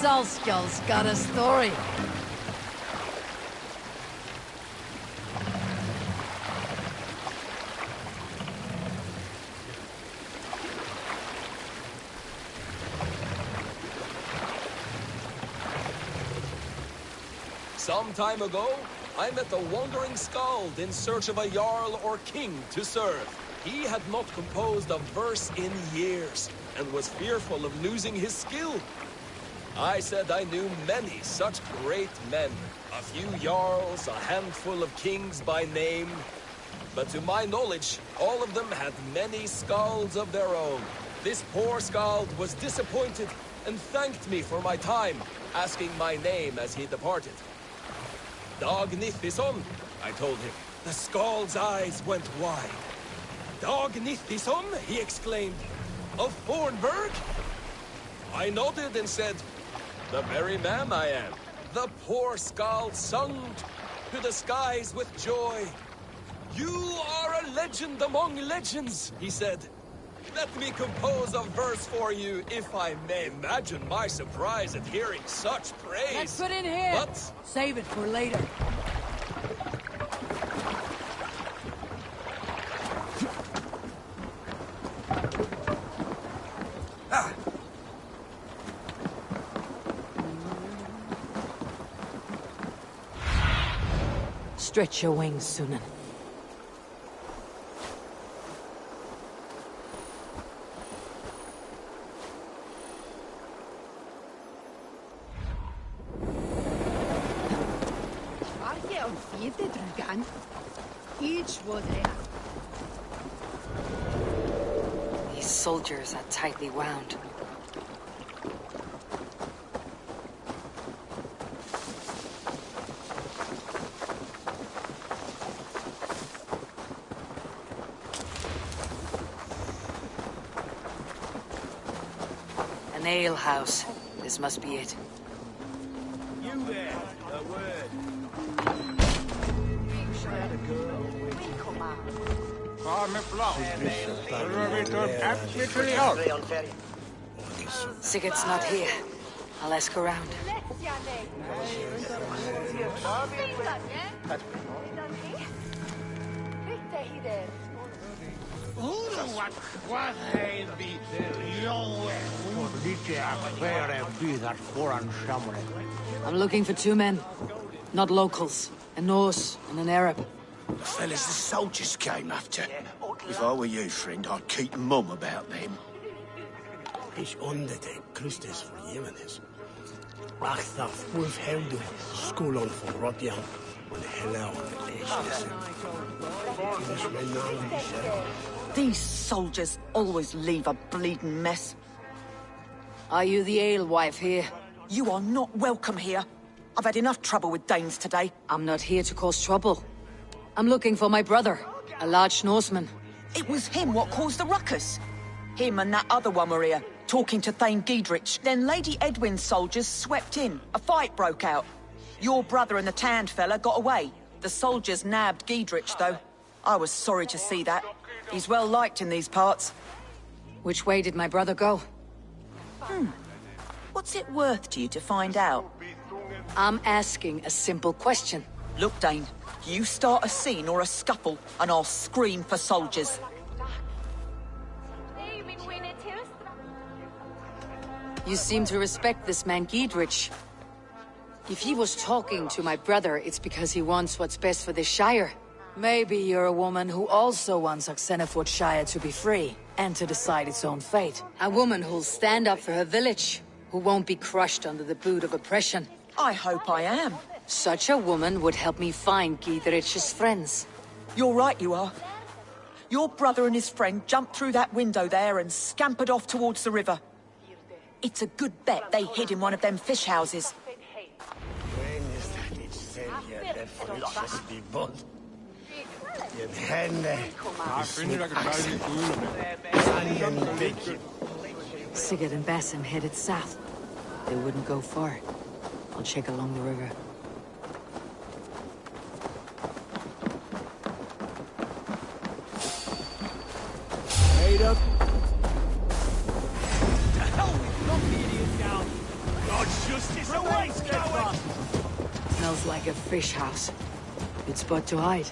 Salskull's got a story. Some time ago, I met a wandering skald in search of a jarl or king to serve. He had not composed a verse in years, and was fearful of losing his skill. I said I knew many such great men, a few jarls, a handful of kings by name. But to my knowledge, all of them had many skalds of their own. This poor skald was disappointed and thanked me for my time, asking my name as he departed. Dag Nithison, I told him. The skald's eyes went wide. Dag Nithison, he exclaimed. Of Fornburg? I nodded and said, the very man I am. The poor skald sung to the skies with joy. You are a legend among legends, he said. Let me compose a verse for you, if I may imagine my surprise at hearing such praise. Let's put in here. But save it for later. Stretch your wings, Sunan. These soldiers are tightly wound. An ale house. This must be it. You there, a word. Sigurd's not here. I'll ask around. I'm looking for two men. Not locals. A Norse and an Arab. The fellas the soldiers came after. If I were you, friend, I'd keep mum about them. Ich onder de Christus voor Jemenes. Wachtaf, wolf heldu, skolon voor Rotjan. En hello, These soldiers always leave a bleeding mess. Are you the alewife here? You are not welcome here. I've had enough trouble with Danes today. I'm not here to cause trouble. I'm looking for my brother, a large Norseman. It was him what caused the ruckus. Him and that other one were here, talking to Thane Giedrich. Then Lady Edwin's soldiers swept in. A fight broke out. Your brother and the tanned fella got away. The soldiers nabbed Giedrich, though. I was sorry to see that. He's well liked in these parts. Which way did my brother go? What's it worth to you to find out? I'm asking a simple question. Look, Dane, you start a scene or a scuffle, and I'll scream for soldiers. You seem to respect this man Giedrich. If he was talking to my brother, it's because he wants what's best for this Shire. Maybe you're a woman who also wants Oxenford Shire to be free, and to decide its own fate. A woman who'll stand up for her village, who won't be crushed under the boot of oppression. I hope I am. Such a woman would help me find Giedrich's friends. You're right, you are. Your brother and his friend jumped through that window there and scampered off towards the river. It's a good bet they hid in one of them fish houses. Sigurd and Basim headed south. They wouldn't go far. I'll check along the river. Made up. The hell with knock the idiot down. God's justice awaits, coward! Smells like a fish house. Good spot to hide.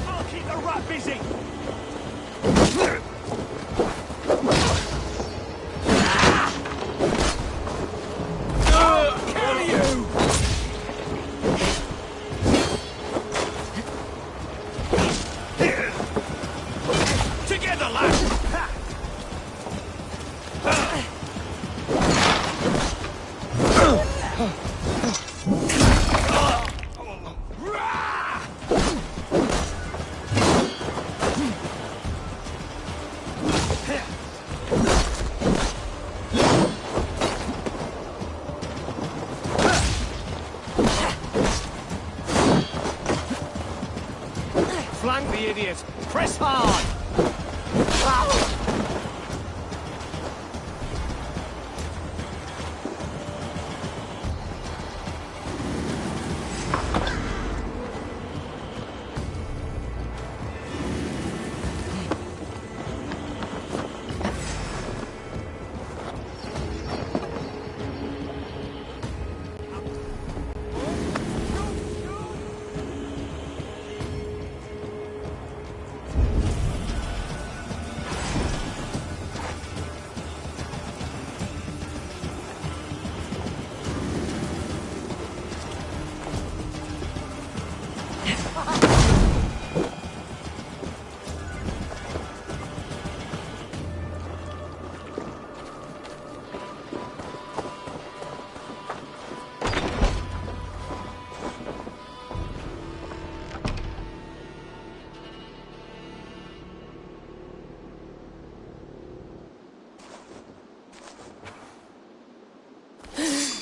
I'll keep the rat busy! Together, lad! Flank the idiot! Press hard!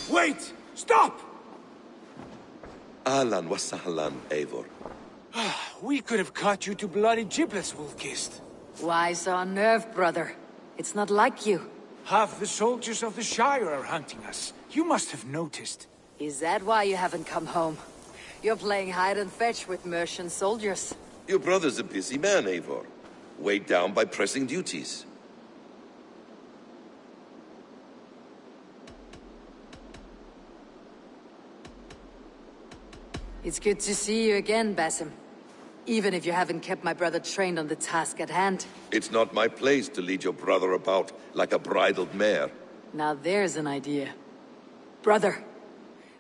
Wait! Stop! Ahlan wa sahlan, Eivor. We could have cut you to bloody giblets, Wolf-kissed. Why so unnerved, brother? It's not like you. Half the soldiers of the Shire are hunting us. You must have noticed. Is that why you haven't come home? You're playing hide and fetch with Mercian soldiers. Your brother's a busy man, Eivor. Weighed down by pressing duties. It's good to see you again, Basim. Even if you haven't kept my brother trained on the task at hand. It's not my place to lead your brother about like a bridled mare. Now there's an idea. Brother,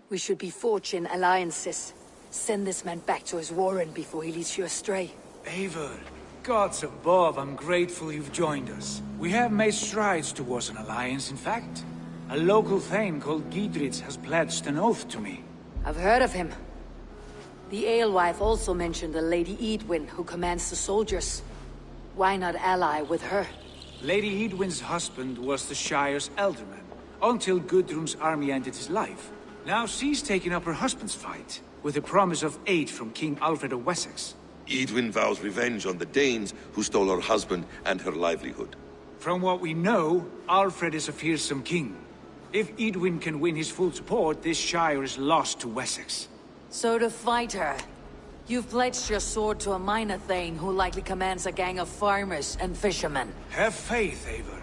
we should be forging alliances. Send this man back to his warren before he leads you astray. Eivor, gods above, I'm grateful you've joined us. We have made strides towards an alliance, in fact. A local thane called Giedrich has pledged an oath to me. I've heard of him. The alewife also mentioned a Lady Edwin who commands the soldiers. Why not ally with her? Lady Edwin's husband was the Shire's elderman, until Gudrun's army ended his life. Now she's taken up her husband's fight, with a promise of aid from King Alfred of Wessex. Edwin vows revenge on the Danes who stole her husband and her livelihood. From what we know, Alfred is a fearsome king. If Edwin can win his full support, this Shire is lost to Wessex. So to fight her, you've pledged your sword to a minor thane who likely commands a gang of farmers and fishermen. Have faith, Eivor.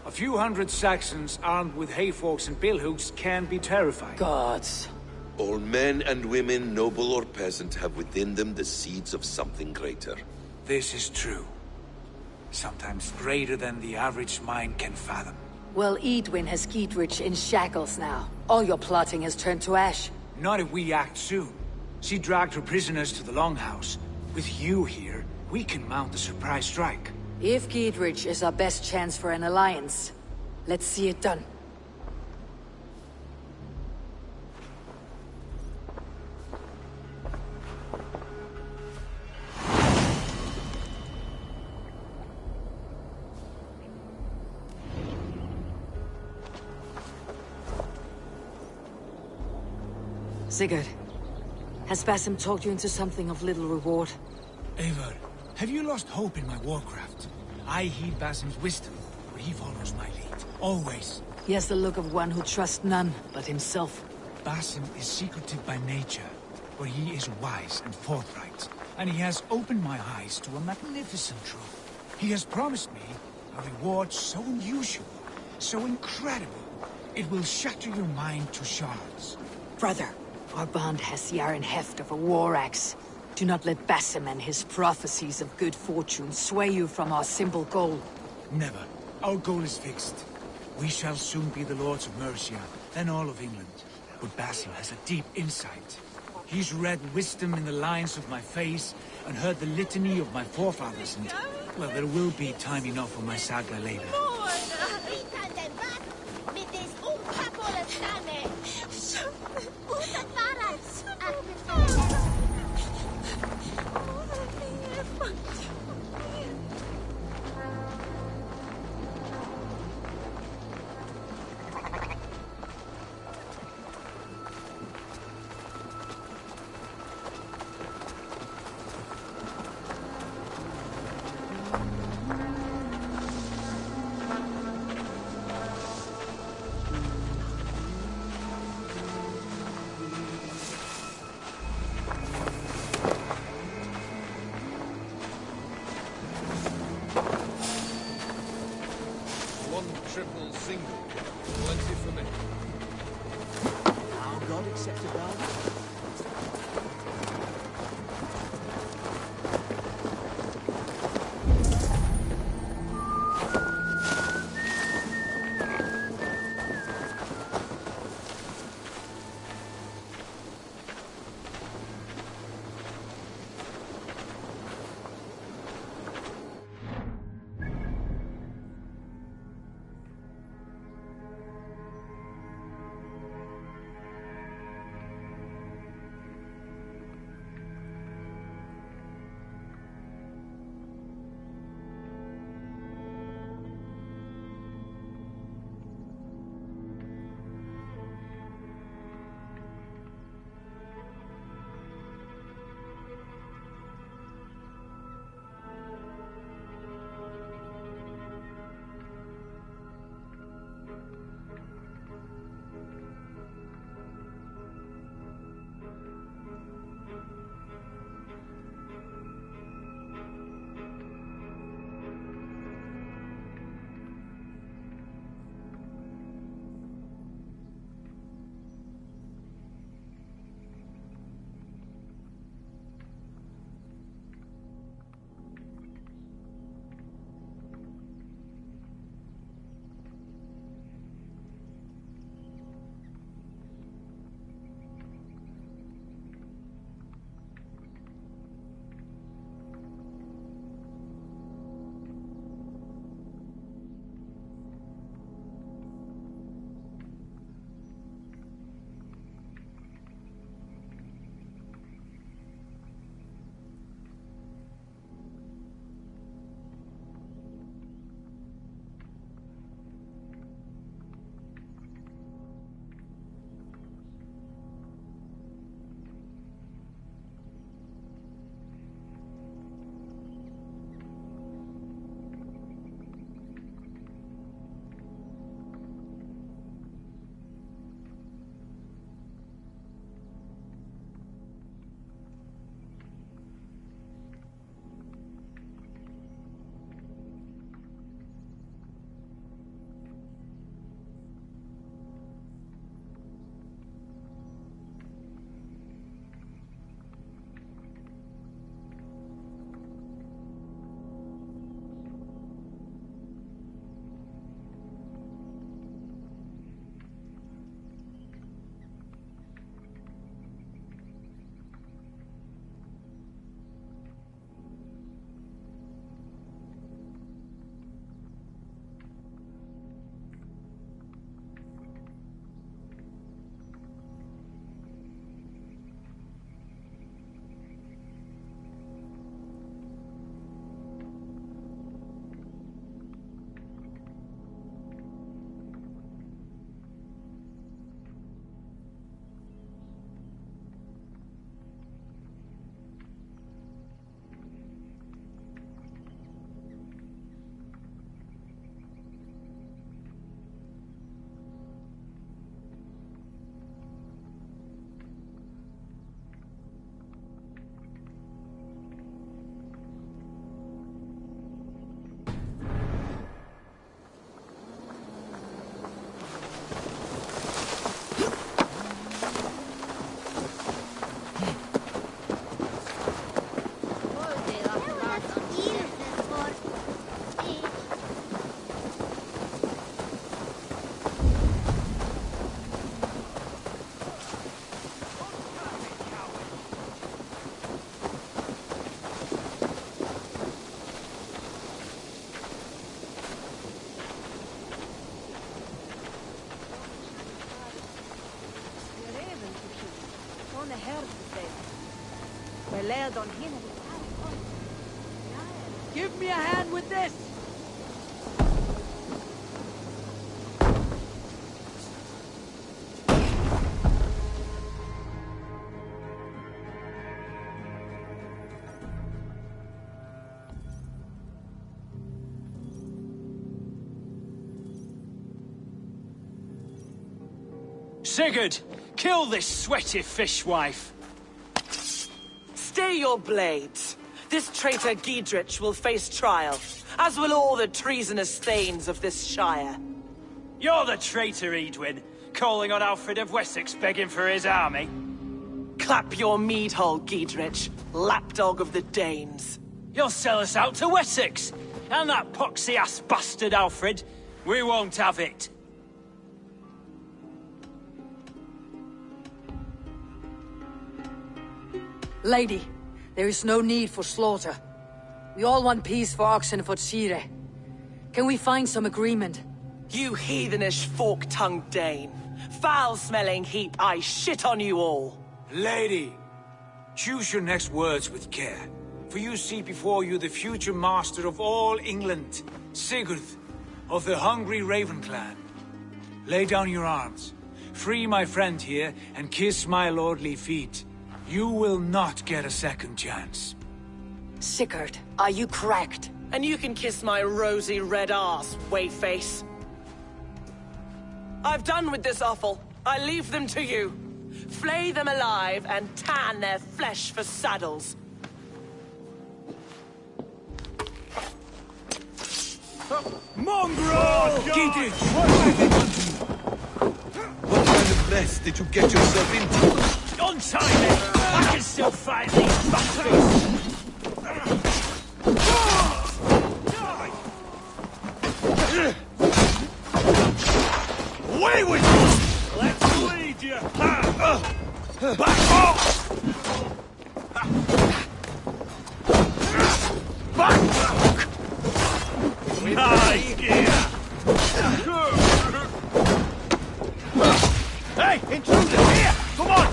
A few hundred Saxons armed with hayforks and billhooks can be terrifying. Gods. All men and women, noble or peasant, have within them the seeds of something greater. This is true. Sometimes greater than the average mind can fathom. Well, Edwin has Giedrich in shackles now. All your plotting has turned to ash. Not if we act soon. She dragged her prisoners to the Longhouse. With you here, we can mount a surprise strike. If Giedrich is our best chance for an alliance, let's see it done. Sigurd, has Basim talked you into something of little reward? Eivor, have you lost hope in my warcraft? I heed Basim's wisdom, but he follows my lead. Always. He has the look of one who trusts none but himself. Basim is secretive by nature, but he is wise and forthright, and he has opened my eyes to a magnificent truth. He has promised me a reward so unusual, so incredible, it will shatter your mind to shards. Brother, our bond has the iron heft of a war axe. Do not let Basim and his prophecies of good fortune sway you from our simple goal. Never. Our goal is fixed. We shall soon be the lords of Mercia, then all of England. But Basim has a deep insight. He's read wisdom in the lines of my face, and heard the litany of my forefathers, and... well, there will be time enough for my saga later. Triple single. Plenty for me. Our God accepted that. Give me a hand with this! Sigurd, kill this sweaty fishwife. Stay your blades. This traitor Giedrich will face trial, as will all the treasonous thanes of this shire. You're the traitor, Edwin, calling on Alfred of Wessex begging for his army. Clap your mead hole, Giedrich, lapdog of the Danes. You'll sell us out to Wessex, and that poxy-ass bastard Alfred. We won't have it. Lady, there is no need for slaughter. We all want peace for Oxenford. Can we find some agreement? You heathenish fork-tongued Dane. Foul-smelling heap, I shit on you all. Lady, choose your next words with care, for you see before you the future master of all England, Sigurd, of the hungry Raven clan. Lay down your arms, free my friend here, and kiss my lordly feet. You will not get a second chance. Sigurd, are you cracked? And you can kiss my rosy red arse, wayface. I've done with this offal. I leave them to you. Flay them alive and tan their flesh for saddles. Mongrel! Giedrich! What kind of mess did you get yourself into? Untie me! I can still fight these bastards! Away with you! Let's lead you! Back off! Back! Nice! Hey, intruder, here! Come on!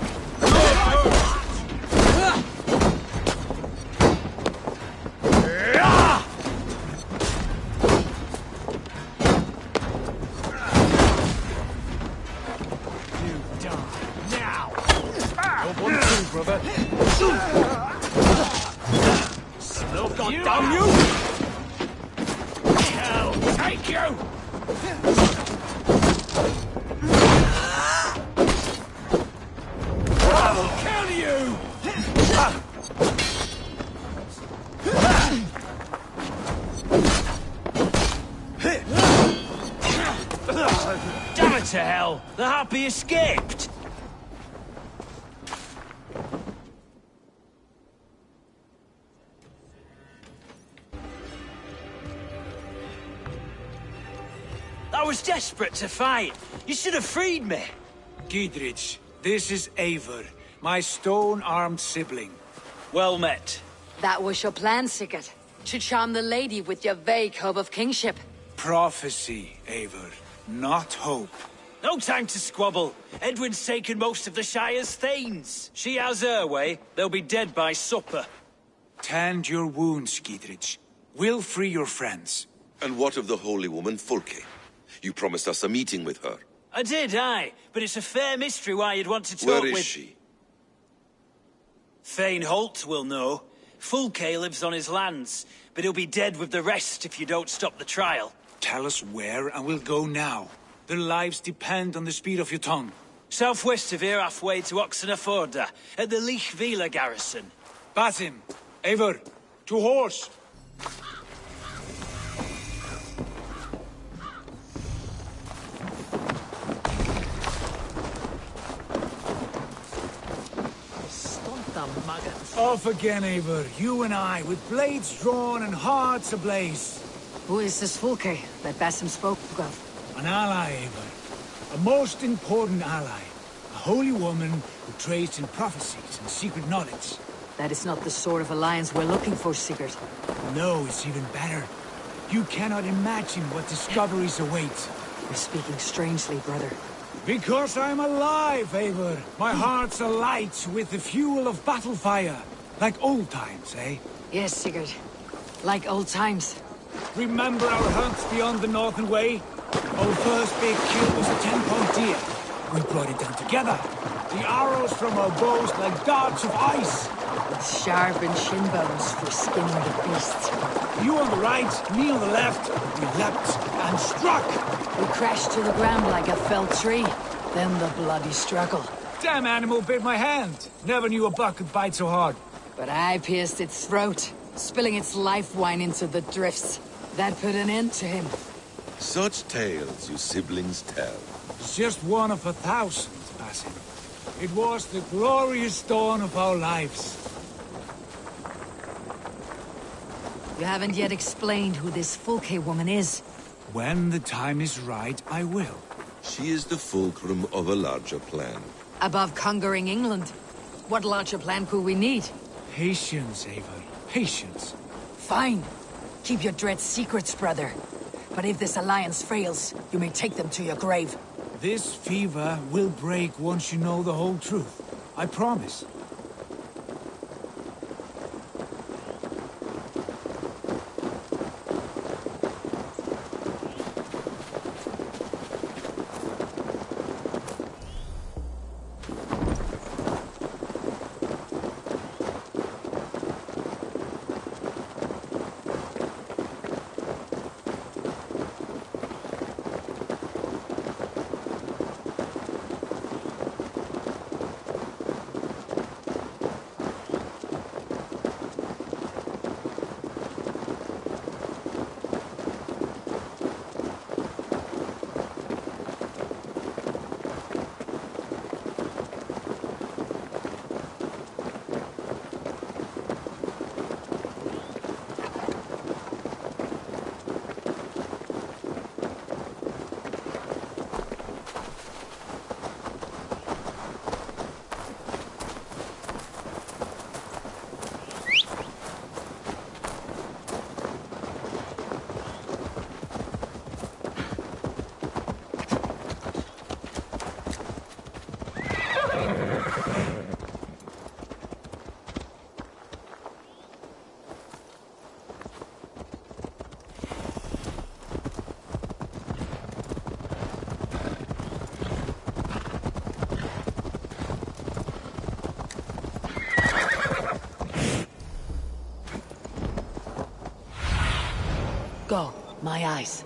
Damn it to hell! The Harpy escaped! I was desperate to fight. You should have freed me. Giedrich, this is Eivor, my stone-armed sibling. Well met. That was your plan, Sigurd. To charm the lady with your vague hope of kingship. Prophecy, Eivor, not hope. No time to squabble. Edwin's taken most of the Shire's thanes. She has her way. They'll be dead by supper. Tend your wounds, Giedrich. We'll free your friends. And what of the holy woman Fulke? You promised us a meeting with her. I did, aye. But it's a fair mystery why you'd want to talk with... Where is she? Thane Holt will know. Fulke lives on his lands, but he'll be dead with the rest if you don't stop the trial. Tell us where, and we'll go now. Their lives depend on the speed of your tongue. Southwest of here, halfway to Oxenford, at the Lichvila garrison. Basim, Eivor, to horse! Off again, Eivor. You and I, with blades drawn and hearts ablaze. Who is this Fulke that Basim spoke of? An ally, Eivor. A most important ally. A holy woman who trades in prophecies and secret knowledge. That is not the sort of alliance we're looking for, Sigurd. No, it's even better. You cannot imagine what discoveries await. You're speaking strangely, brother. Because I'm alive, Eivor. My heart's alight with the fuel of battle fire. Like old times, eh? Yes, Sigurd. Like old times. Remember our hunts beyond the Northern Way? Our first big kill was a 10-point deer. We brought it down together. The arrows from our bows like darts of ice. With sharpened shin bones for skinning the beasts. You on the right, me on the left. We leapt and struck. We crashed to the ground like a felled tree. Then the bloody struggle. Damn animal bit my hand. Never knew a buck could bite so hard. But I pierced its throat, spilling its life wine into the drifts. That put an end to him. Such tales you siblings tell. It's just one of 1,000 passing. It was the glorious dawn of our lives. You haven't yet explained who this Fulke woman is. When the time is right, I will. She is the fulcrum of a larger plan. Above conquering England, what larger plan could we need? Patience, Eivor. Patience. Fine. Keep your dread secrets, brother. But if this alliance fails, you may take them to your grave. This fever will break once you know the whole truth. I promise. Go, my eyes.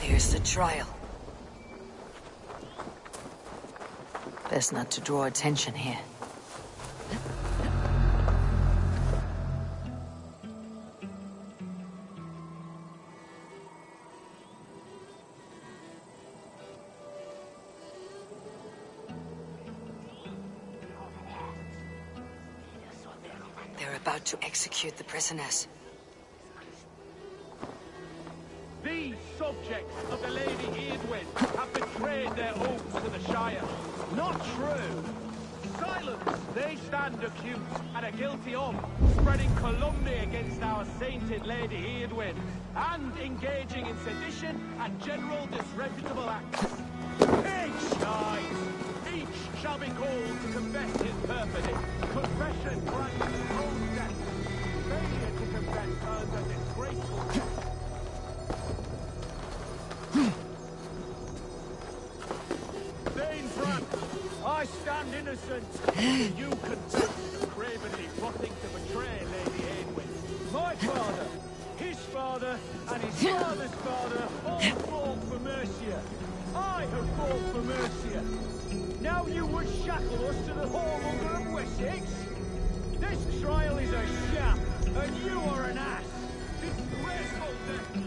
Here's the trial. Best not to draw attention here. They're about to execute the prisoners. These subjects of the Lady Eadwyn have betrayed their oaths to the Shire. Not true. Silence! They stand accused and are guilty of spreading calumny against our sainted Lady Eadwyn and engaging in sedition and general disreputable acts. Each shall be called to confess his perfidy. Confession grants his own death. Failure to confess earns a disgraceful death. I stand innocent. You condemn the cravenly plotting to betray Lady Eadwyn. My father, his father, and his father's father all fought for Mercia. I have fought for Mercia. Now you would shackle us to the whoremonger of Wessex? This trial is a sham, and you are an ass. Disgraceful death.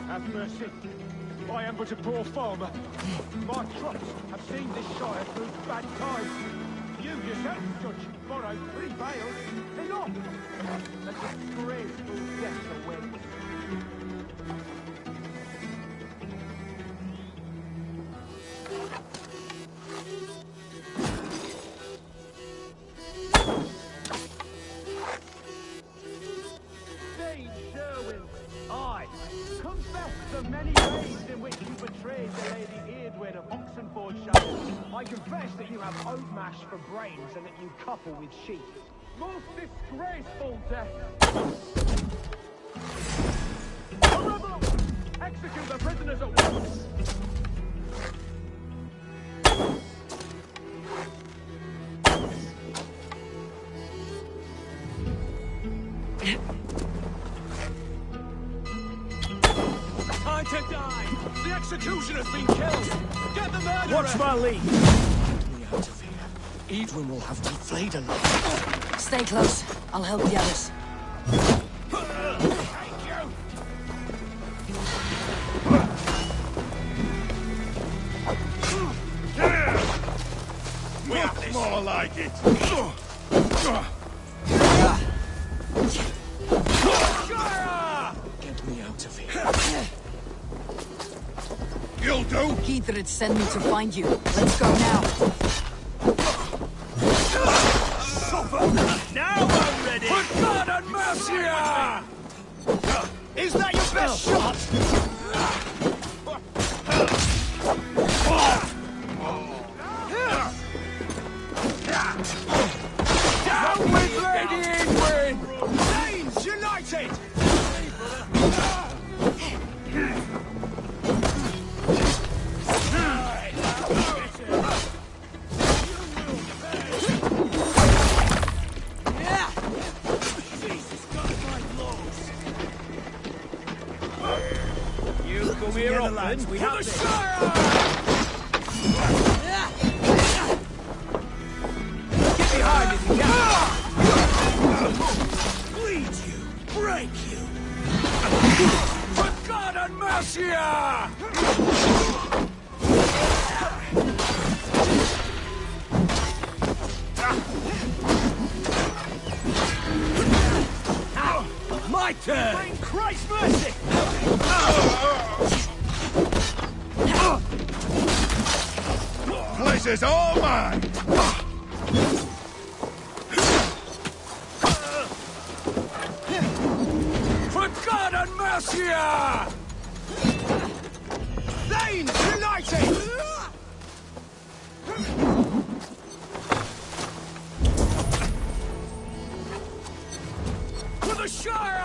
Have mercy. I am but a poor farmer. My crops have seen this shire through bad times. You yourself, Judge, borrowed 3 bales. Enough! A disgraceful death awaits. I confess that you have oat mash for brains and that you couple with sheep. Most disgraceful death! A rebel! Execute the prisoners at once! Time to die! The executioner's been killed! Get the murderer! Watch my lead! Get me out of here. Edwin will have to be flayed alive. Stay close. I'll help the others. Looks more like it. Get me out of here. You'll do. Giedrich sent me to find you. Let's go now. Now I'm ready! For God and mercy! Is that your best shot? Down with Lady Edwin! Danes united! Come here, lads. We For have the this. Shire! Get behind if you can! Bleed you! Break you! For God and mercy! My turn! Bring Christ's mercy! Place is all mine. For God and mercy! Danes united! For the Shire!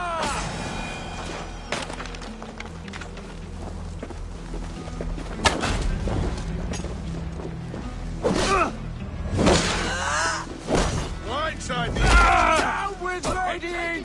Blindside me. Down with Lady!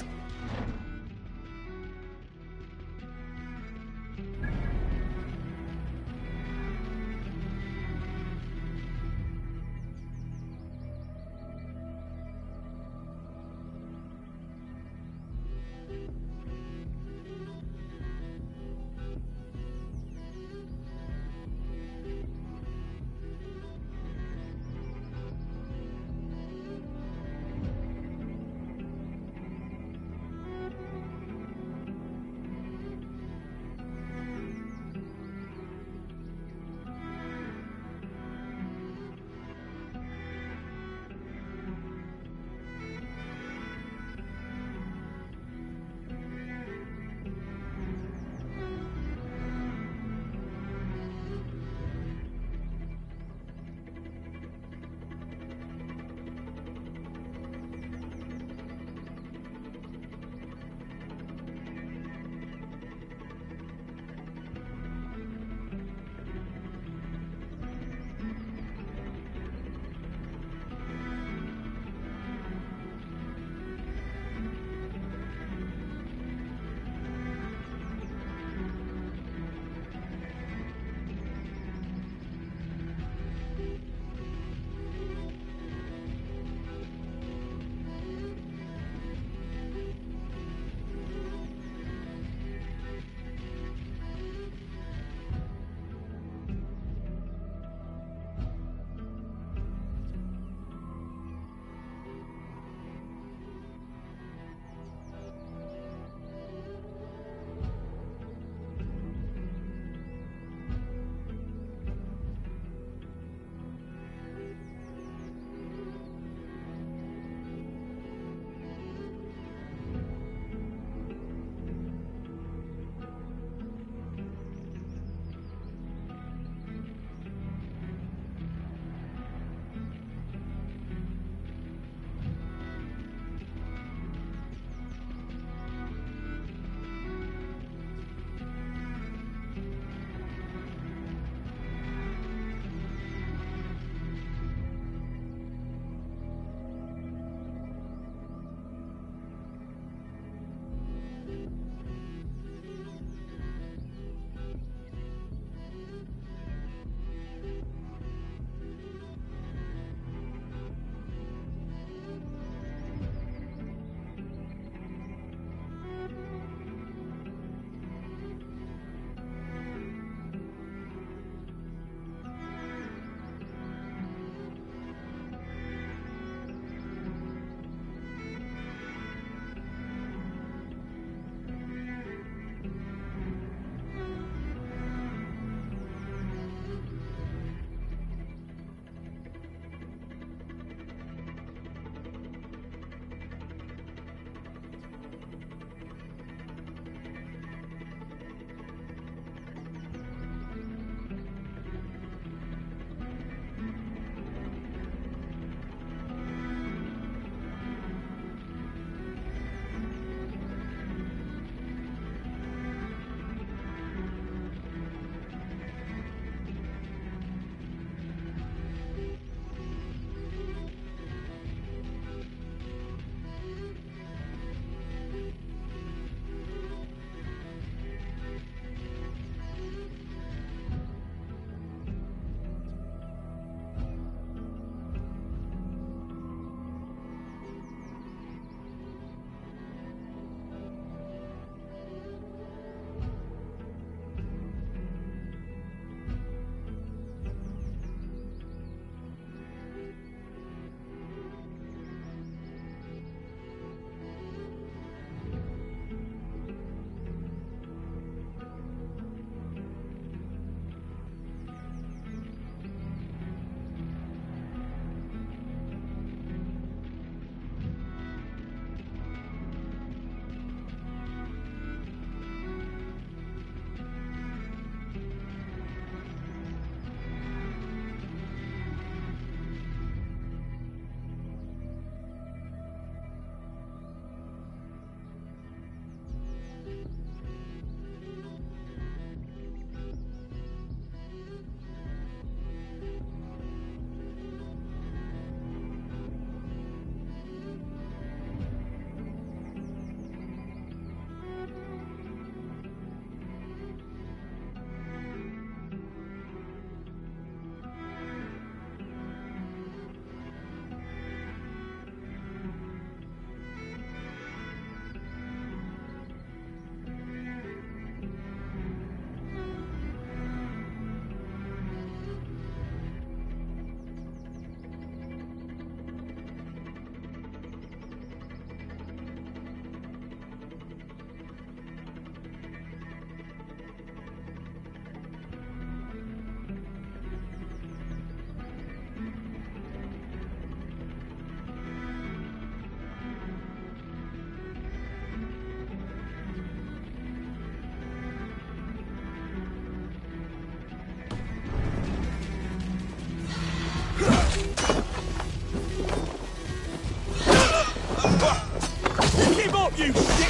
you shit!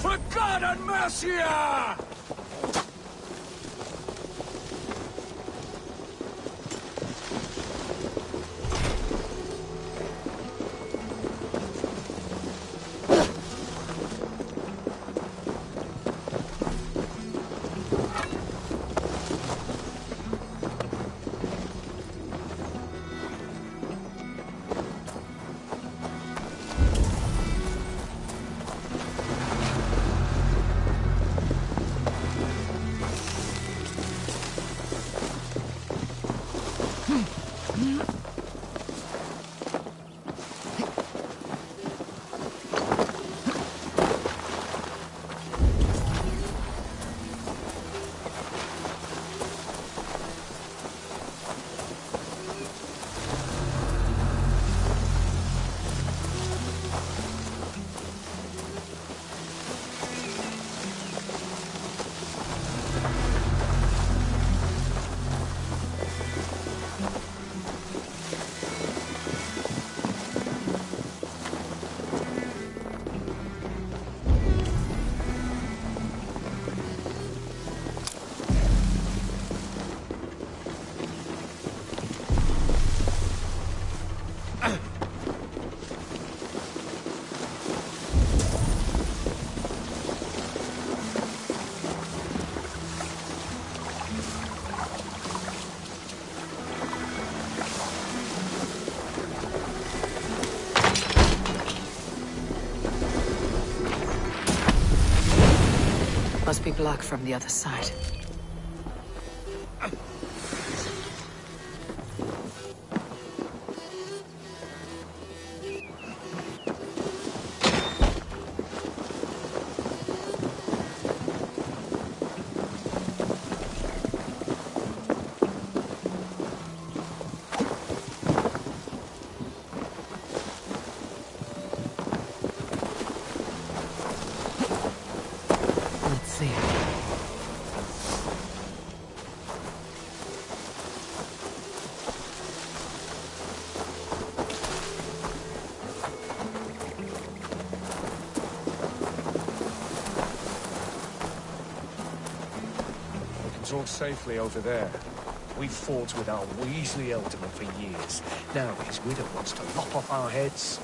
For God and Mercia! Must be blocked from the other side. Talk safely over there. We fought with our Weasley Elderman for years. Now his widow wants to lop off our heads.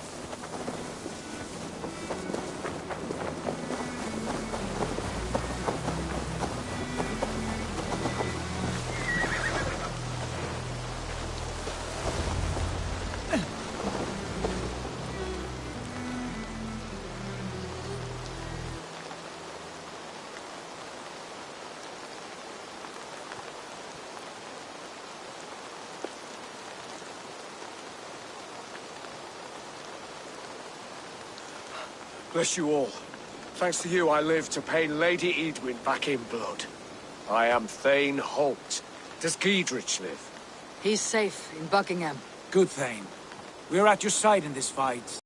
Bless you all. Thanks to you, I live to pay Lady Edwin back in blood. I am Thane Holt. Does Giedrich live? He's safe in Buckingham. Good, Thane. We're at your side in this fight.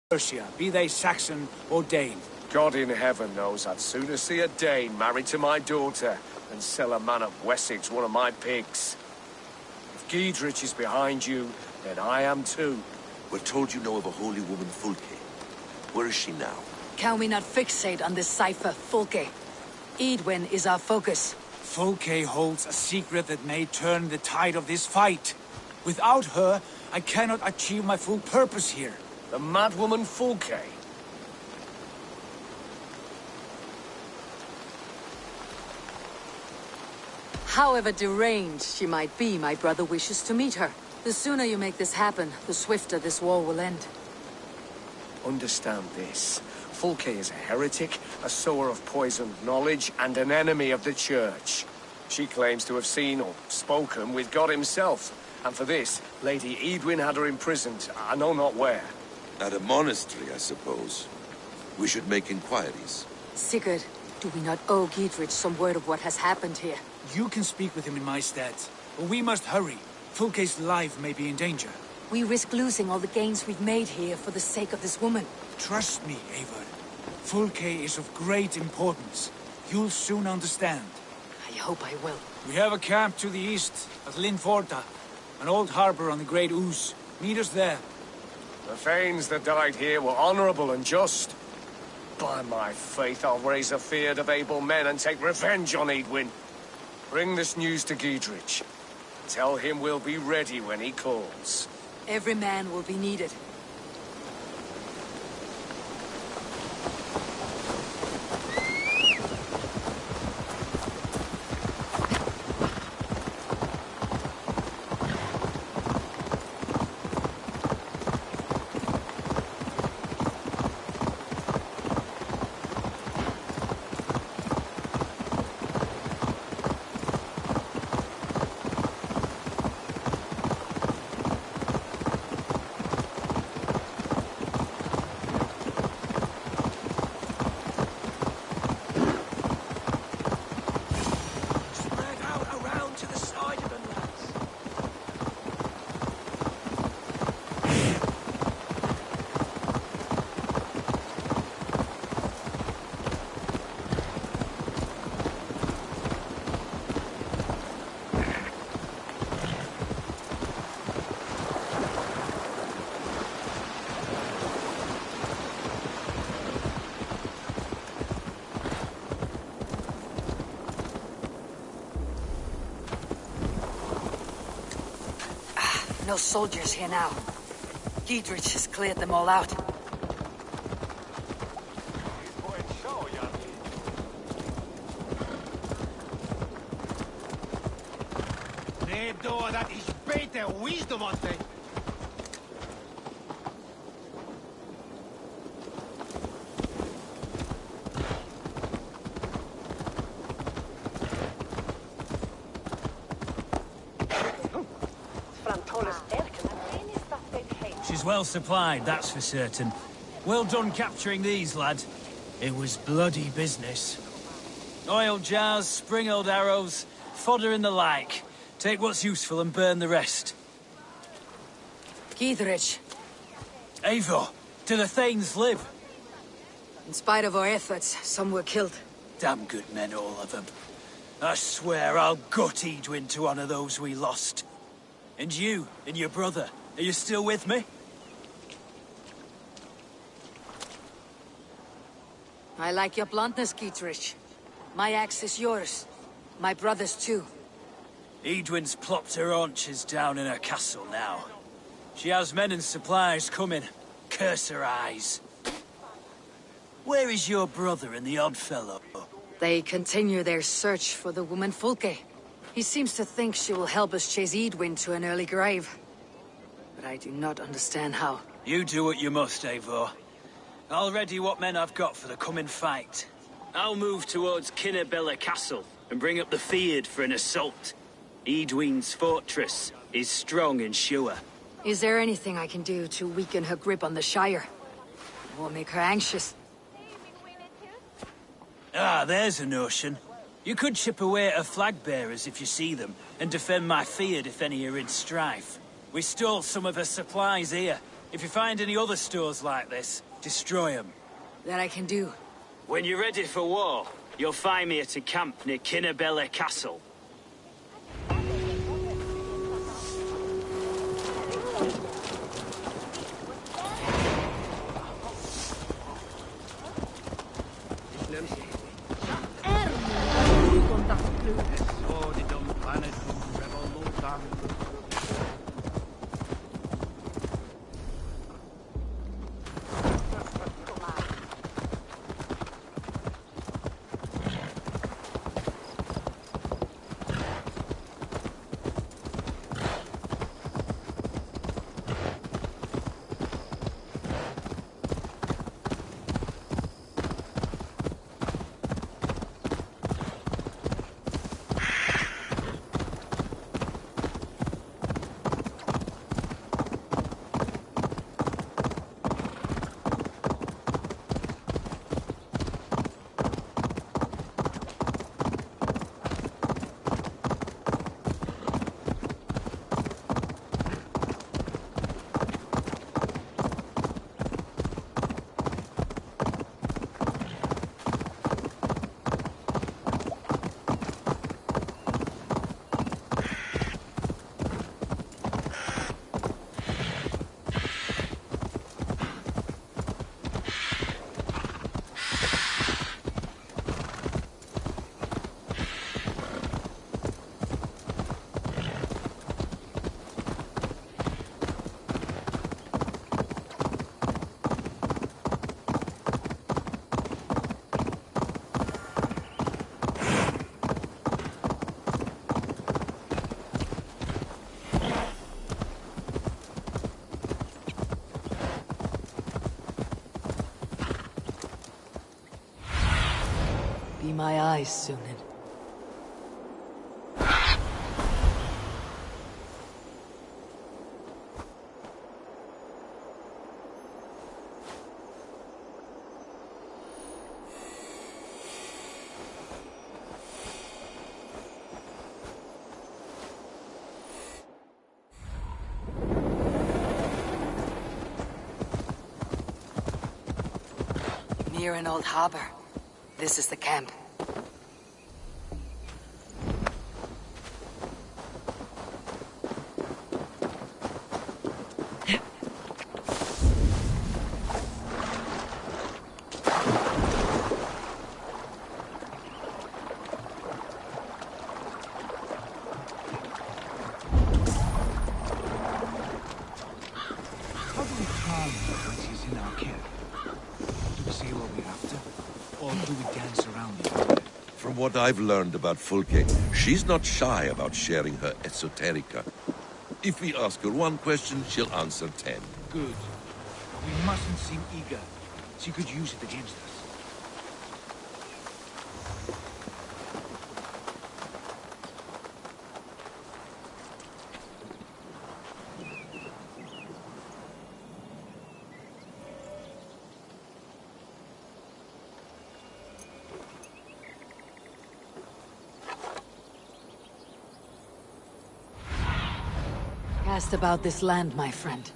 Mercia, be they Saxon or Dane. God in heaven knows I'd sooner see a Dane married to my daughter than sell a man of Wessex one of my pigs. If Giedrich is behind you, then I am too. We're told you know of a holy woman, Fulke. Where is she now? Can we not fixate on this cipher, Fulke? Edwin is our focus. Fulke holds a secret that may turn the tide of this fight. Without her, I cannot achieve my full purpose here. The madwoman Fulke? However deranged she might be, my brother wishes to meet her. The sooner you make this happen, the swifter this war will end. Understand this. Fulke is a heretic, a sower of poisoned knowledge, and an enemy of the Church. She claims to have seen or spoken with God himself. And for this, Lady Edwin had her imprisoned, I know not where. At a monastery, I suppose. We should make inquiries. Sigurd, do we not owe Giedrich some word of what has happened here? You can speak with him in my stead, but we must hurry. Fulke's life may be in danger. We risk losing all the gains we've made here for the sake of this woman. Trust me, Eivor. Fulke is of great importance. You'll soon understand. I hope I will. We have a camp to the east at Linforta, an old harbor on the Great Ouse. Meet us there. The Thanes that died here were honorable and just. By my faith, I'll raise a feared of able men and take revenge on Edwin. Bring this news to Giedrich. Tell him we'll be ready when he calls. Every man will be needed. No soldiers here now. Giedrich has cleared them all out. Dat is beter wisdom on thing. She's well supplied, that's for certain. Well done capturing these, lad. It was bloody business. Oil jars, spring-oiled arrows, fodder and the like. Take what's useful and burn the rest. Giedrich. Eivor, do the Thanes live? In spite of our efforts, some were killed. Damn good men, all of them. I swear I'll gut Edwin to honor those we lost. And you, and your brother, are you still with me? I like your bluntness, Giedrich. My axe is yours. My brother's too. Edwin's plopped her haunches down in her castle now. She has men and supplies coming. Curse her eyes. Where is your brother and the odd fellow? They continue their search for the woman Fulke. He seems to think she will help us chase Edwin to an early grave. But I do not understand how. You do what you must, Eivor. I'll ready what men I've got for the coming fight. I'll move towards Kinnabella Castle and bring up the Feared for an assault. Edwin's fortress is strong and sure. Is there anything I can do to weaken her grip on the Shire? Or make her anxious? Ah, there's a notion. You could chip away at her flag bearers if you see them, and defend my Feared if any are in strife. We stole some of her supplies here. If you find any other stores like this, destroy them. That I can do. When you're ready for war, you'll find me at a camp near Kinnabella Castle. wise, Sunan. Near an old harbor. This is the camp. How do we calm her when she's in our care? Do we say what we're after? Or do we dance around it? From what I've learned about Fulke, she's not shy about sharing her esoterica. If we ask her one question, she'll answer 10. Good. We mustn't seem eager. She could use it against us. Cast about this land, my friend.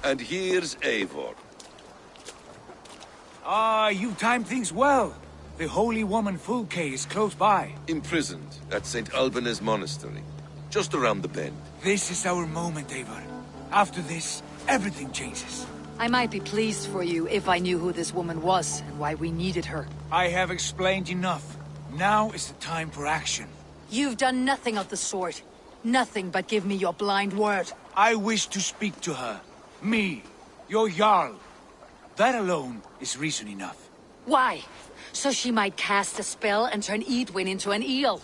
And here's Eivor. Ah, you timed things well. The holy woman Fulke is close by. Imprisoned at St. Alban's Monastery, just around the bend. This is our moment, Eivor. After this, everything changes. I might be pleased for you if I knew who this woman was and why we needed her. I have explained enough. Now is the time for action. You've done nothing of the sort. Nothing but give me your blind word. I wish to speak to her. Me, your Jarl. That alone is reason enough. Why? So she might cast a spell and turn Edwin into an eel.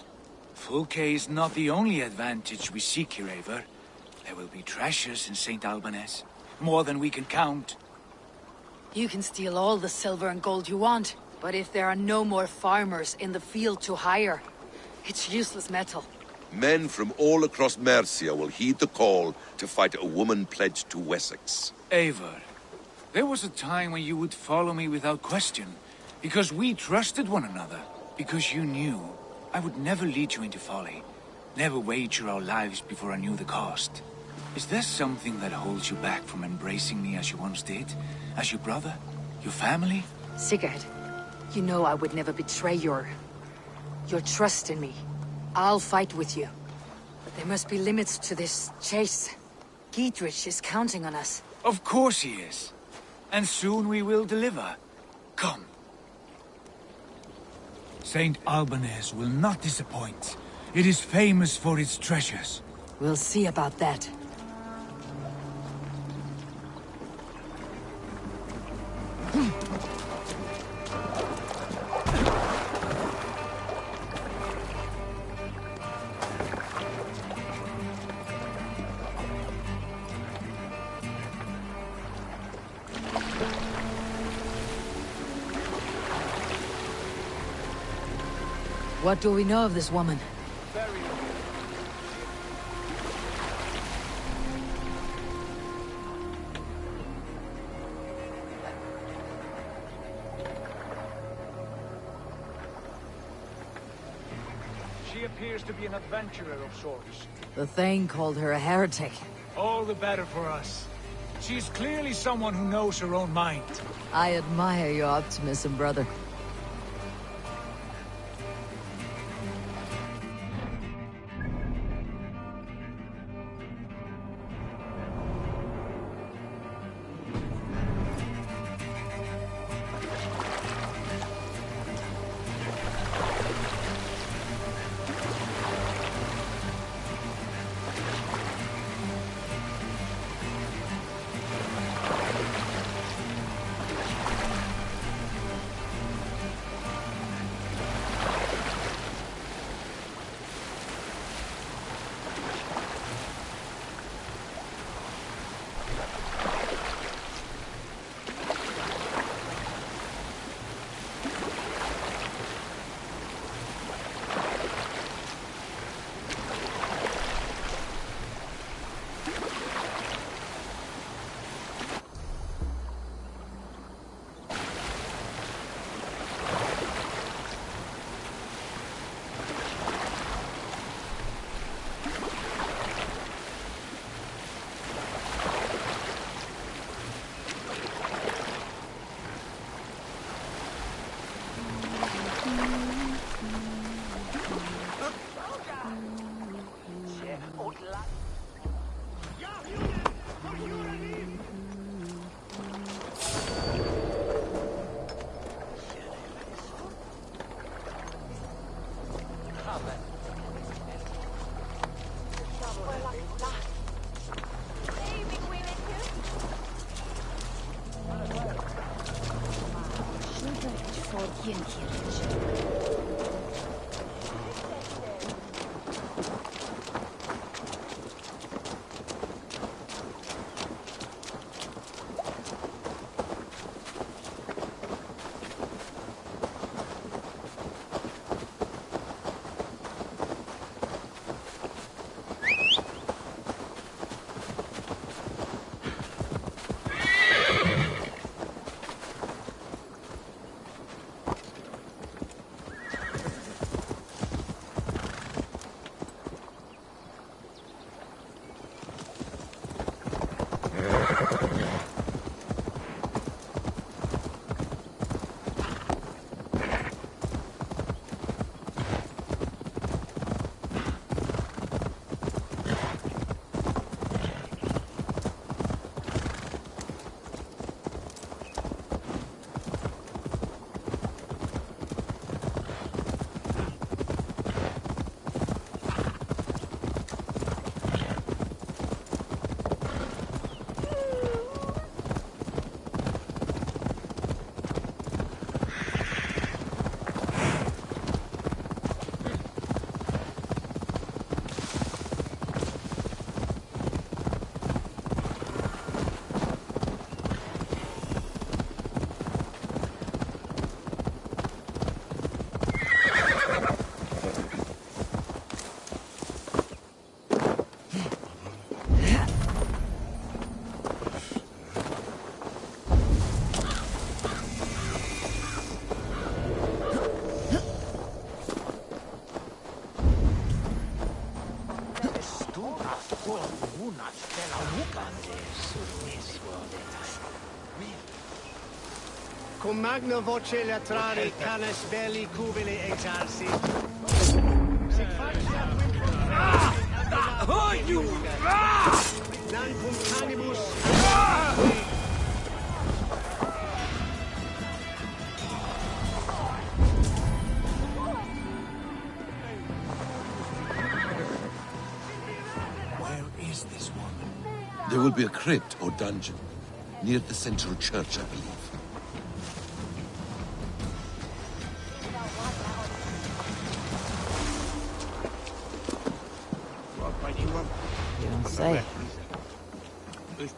Fulke is not the only advantage we seek here, Eivor. There will be treasures in St. Alban's. More than we can count. You can steal all the silver and gold you want, but if there are no more farmers in the field to hire, it's useless metal. Men from all across Mercia will heed the call to fight a woman pledged to Wessex. Eivor, there was a time when you would follow me without question, because we trusted one another, because you knew I would never lead you into folly, never wager our lives before I knew the cost. Is there something that holds you back from embracing me as you once did? As your brother? Your family? Sigurd, you know I would never betray your trust in me. I'll fight with you. But there must be limits to this chase. Giedrich is counting on us. Of course he is. And soon we will deliver. Come. St. Alban's will not disappoint. It is famous for its treasures. We'll see about that. What do we know of this woman? She appears to be an adventurer of sorts. The Thane called her a heretic. All the better for us. She is clearly someone who knows her own mind. I admire your optimism, brother. Cum magna voce latrari canes belli cubili exarsi. You! Non cum canibus. Where is this one? There will be a crypt or dungeon near the central church, I believe. Don't say. Is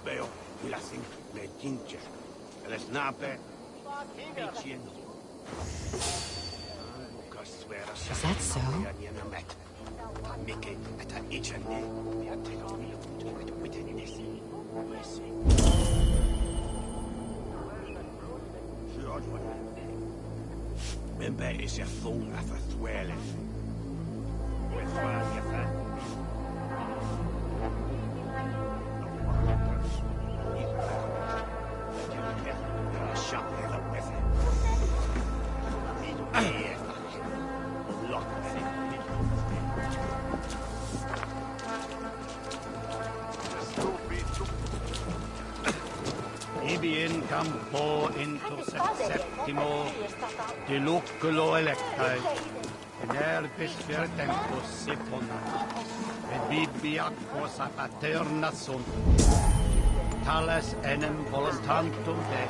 that so? Remember, is a fool of a thwelling. Ibi in campo interceptimo de loculo electai, in erbis per tempus sipona, et bibiacos a paterna sunt, tales enem voluntantum de.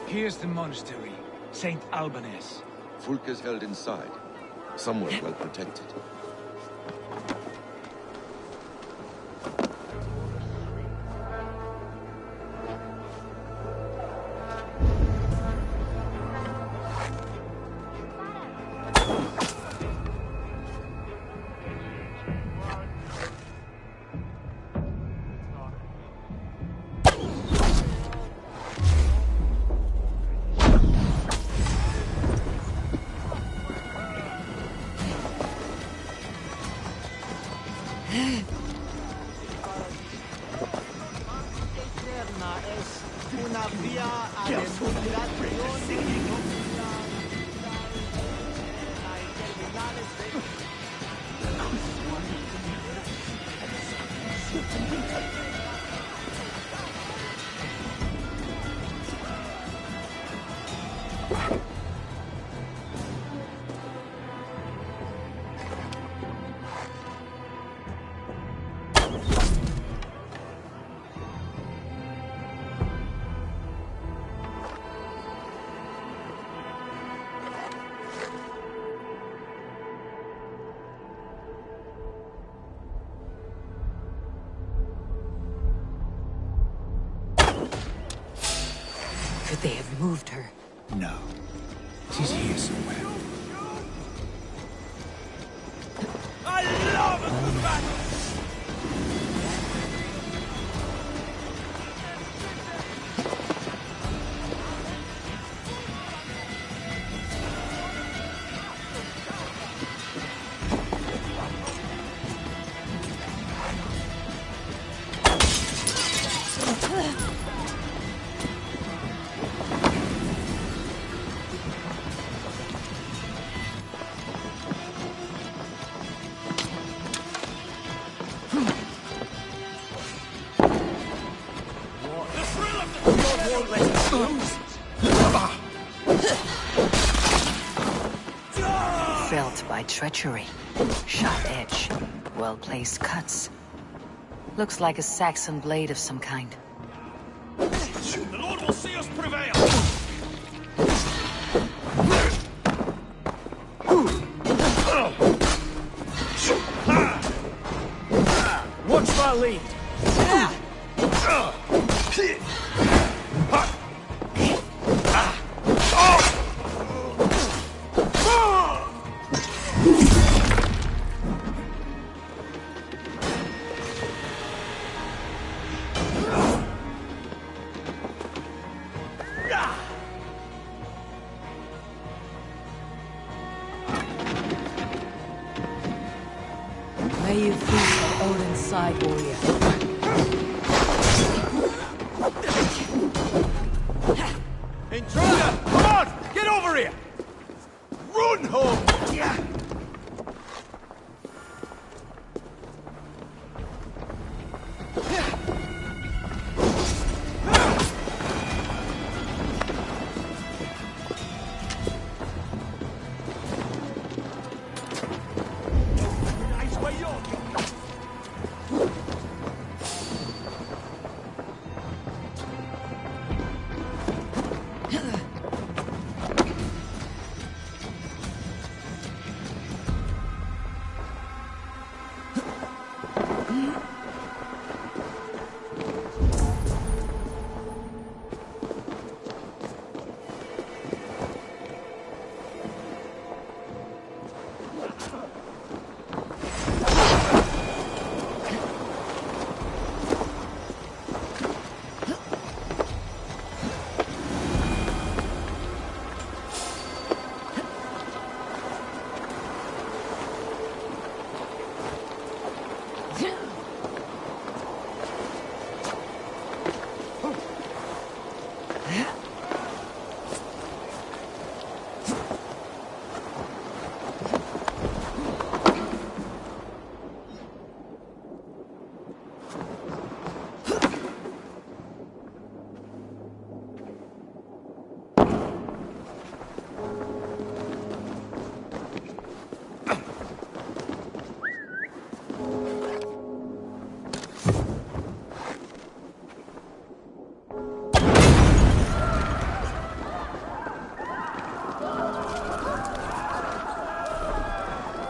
Here's the monastery, St. Albanese. Fulke is held inside, somewhere well protected. Could they have moved her? No. She's here somewhere. I love a battle! Felt by treachery. Sharp edge. Well-placed cuts. Looks like a Saxon blade of some kind. The Lord will see us prevail! Watch my lead! May you feast on Odin's side, warrior. Intruder! Come on! Get over here! Run home!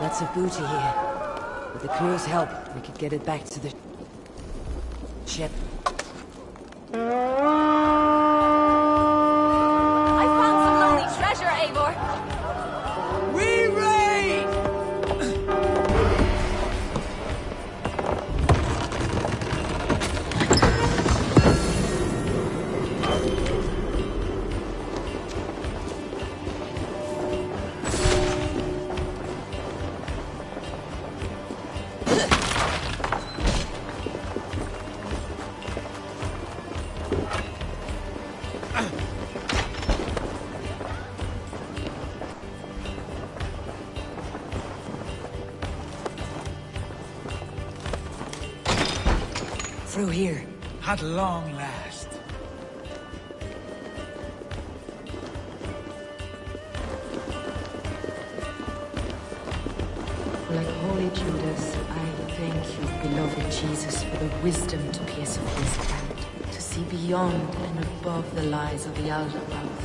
Lots of booty here. With the crew's help, we could get it back to the ship. I found some lonely treasure, Eivor! We raid! Through here. At long last. Like Holy Judas, I thank you, beloved Jesus, for the wisdom to pierce a his hand, to see beyond and above the lies of the outer mouth.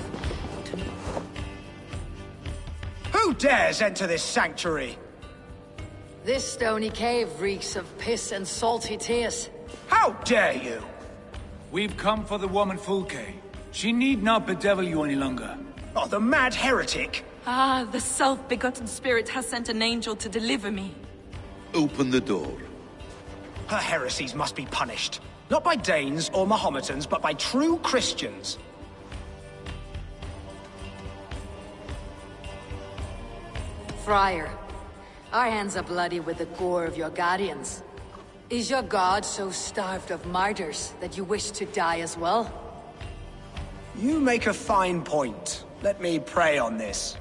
Who dares enter this sanctuary? This stony cave reeks of piss and salty tears. How dare you? We've come for the woman Fulke. She need not bedevil you any longer. Oh, the mad heretic! Ah, the self-begotten spirit has sent an angel to deliver me. Open the door. Her heresies must be punished. Not by Danes or Mahometans, but by true Christians. Friar, our hands are bloody with the gore of your guardians. Is your god so starved of martyrs that you wish to die as well? You make a fine point. Let me pray on this.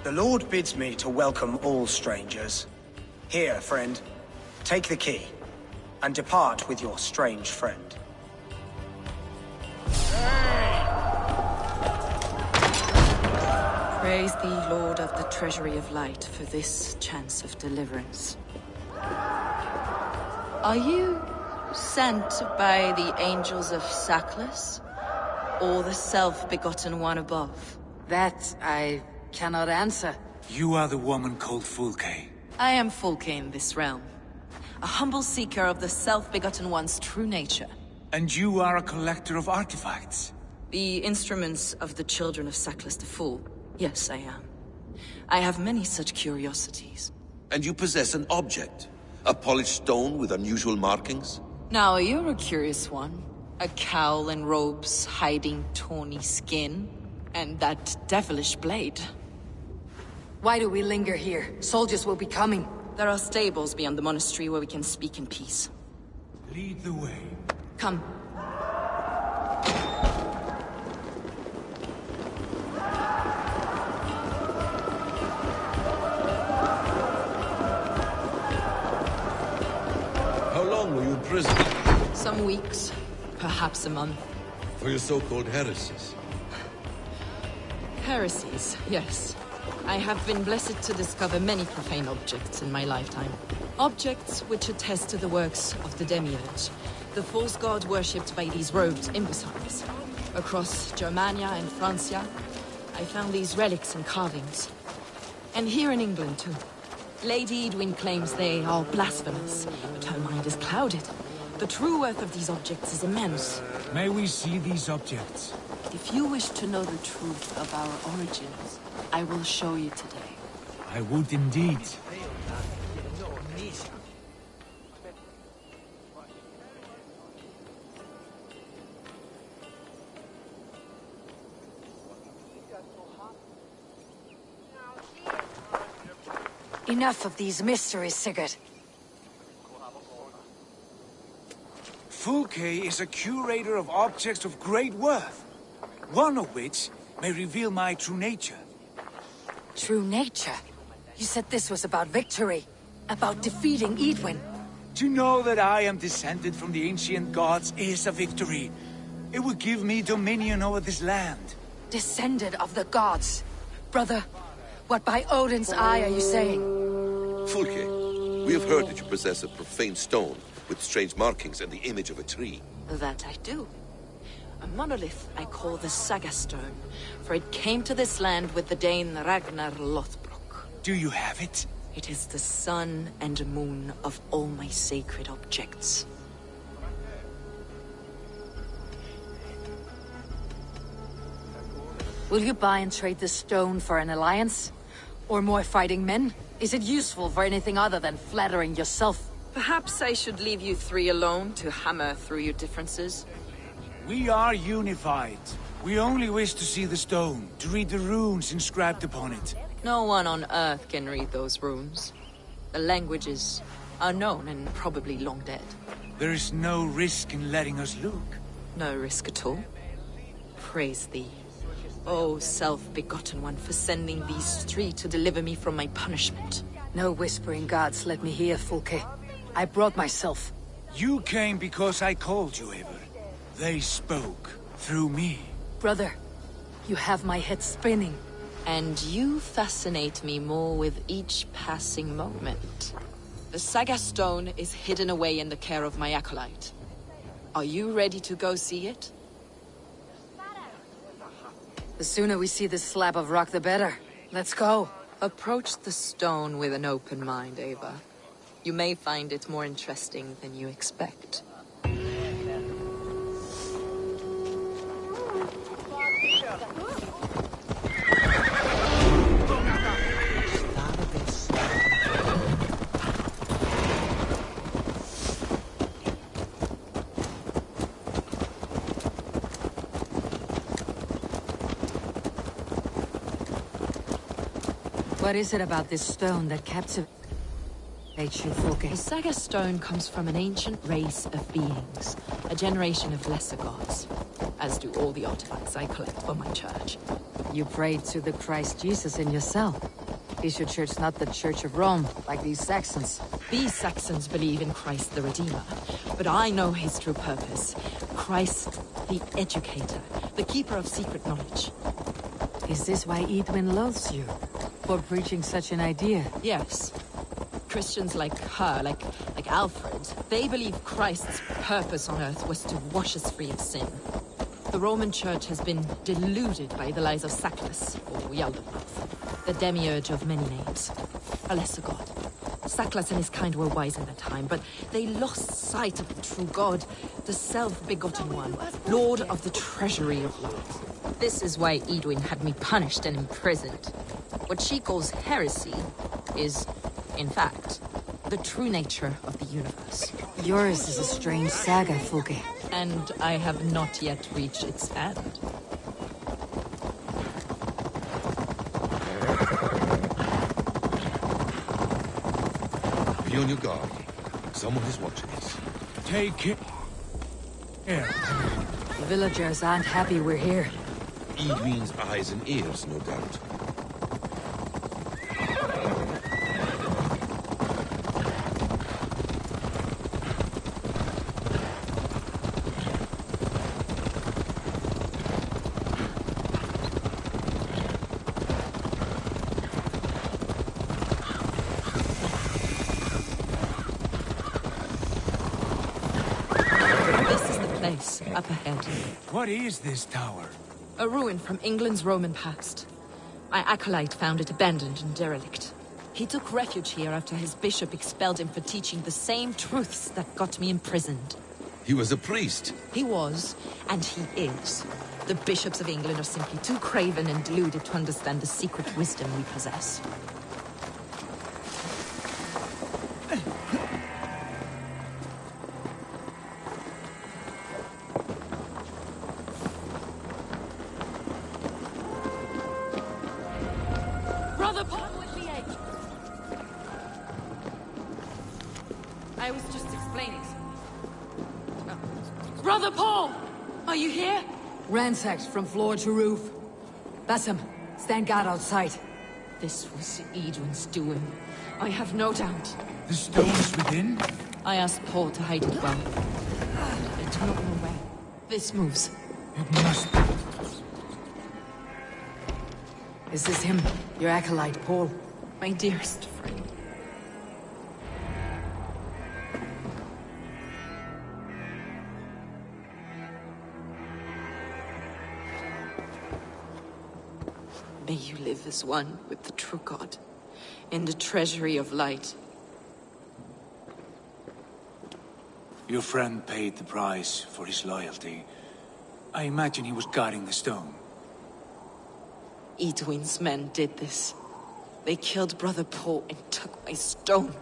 The Lord bids me to welcome all strangers. Here, friend, take the key, and depart with your strange friend. Praise thee, Lord of the Treasury of Light, for this chance of deliverance. Are you sent by the angels of Saklas? Or the self-begotten one above? That I cannot answer. You are the woman called Fulke. I am Fulke in this realm. A humble seeker of the self-begotten one's true nature. And you are a collector of artifacts? The instruments of the children of Saklas the Fool. Yes, I am. I have many such curiosities. And you possess an object? A polished stone with unusual markings? Now, you're a curious one. A cowl and robes hiding tawny skin. And that devilish blade. Why do we linger here? Soldiers will be coming. There are stables beyond the monastery where we can speak in peace. Lead the way. Come. How long were you in prison? Some weeks, perhaps a month. For your so-called heresies? Heresies, yes. I have been blessed to discover many profane objects in my lifetime. Objects which attest to the works of the Demiurge, the false god worshipped by these robed imbeciles. Across Germania and Francia, I found these relics and carvings. And here in England, too. Lady Edwin claims they are blasphemous, but her mind is clouded. The true worth of these objects is immense. May we see these objects? If you wish to know the truth of our origins, I will show you today. I would indeed. Enough of these mysteries, Sigurd. Fulke is a curator of objects of great worth, one of which may reveal my true nature. True nature? You said this was about victory, about defeating Edwin. To know that I am descended from the ancient gods is a victory. It will give me dominion over this land. Descended of the gods? Brother, what by Odin's eye are you saying? Fulke, we have heard that you possess a profane stone with strange markings and the image of a tree. That I do. A monolith I call the Saga Stone, for it came to this land with the Dane Ragnar Lothbrok. Do you have it? It is the sun and moon of all my sacred objects. Will you buy and trade this stone for an alliance? Or more fighting men? Is it useful for anything other than flattering yourself? Perhaps I should leave you three alone to hammer through your differences. We are unified. We only wish to see the stone, to read the runes inscribed upon it. No one on Earth can read those runes. The languages are known and probably long dead. There is no risk in letting us look. No risk at all. Praise thee, O self-begotten one, for sending these three to deliver me from my punishment. No whispering gods let me hear, Fulke. I brought myself. You came because I called you, Eivor. They spoke through me. Brother, you have my head spinning. And you fascinate me more with each passing moment. The Saga Stone is hidden away in the care of my acolyte. Are you ready to go see it? The sooner we see this slab of rock, the better. Let's go. Approach the stone with an open mind, Ava. You may find it more interesting than you expect. What is it about this stone that captivates you, Fulke? The Saga Stone comes from an ancient race of beings, a generation of lesser gods, as do all the artifacts I collect for my church. You prayed to the Christ Jesus in your cell. Is your church not the Church of Rome, like these Saxons? These Saxons believe in Christ the Redeemer, but I know his true purpose. Christ the Educator, the keeper of secret knowledge. Is this why Edwin loathes you? For preaching such an idea? Yes. Christians like her, like Alfred, they believe Christ's purpose on earth was to wash us free of sin. The Roman Church has been deluded by the lies of Sackless, or Yaldabaoth, the demiurge of many names. A lesser god. Sackless and his kind were wise in their time, but they lost sight of the true god, the self-begotten one, lord of the treasury of light. This is why Edwin had me punished and imprisoned. What she calls heresy is, in fact, the true nature of the universe. Yours is a strange saga, Fulke. And I have not yet reached its end. Be on your guard. Someone is watching us. Take it. Here. The villagers aren't happy we're here. Edwin's eyes and ears, no doubt. Up ahead. What is this tower? A ruin from England's Roman past. My acolyte found it abandoned and derelict. He took refuge here after his bishop expelled him for teaching the same truths that got me imprisoned. He was a priest. He was, and he is. The bishops of England are simply too craven and deluded to understand the secret wisdom we possess. I was just explaining. Brother Paul! Are you here? Ransacked from floor to roof. Bassam, stand guard outside. This was Edwin's doing. I have no doubt. The stones within? I asked Paul to hide it well. I do not know where. This moves. It must be. Is this him? Your acolyte, Paul? My dearest friend. May you live as one with the true God, in the treasury of light. Your friend paid the price for his loyalty. I imagine he was guarding the stone. Edwin's men did this. They killed Brother Paul and took my stone.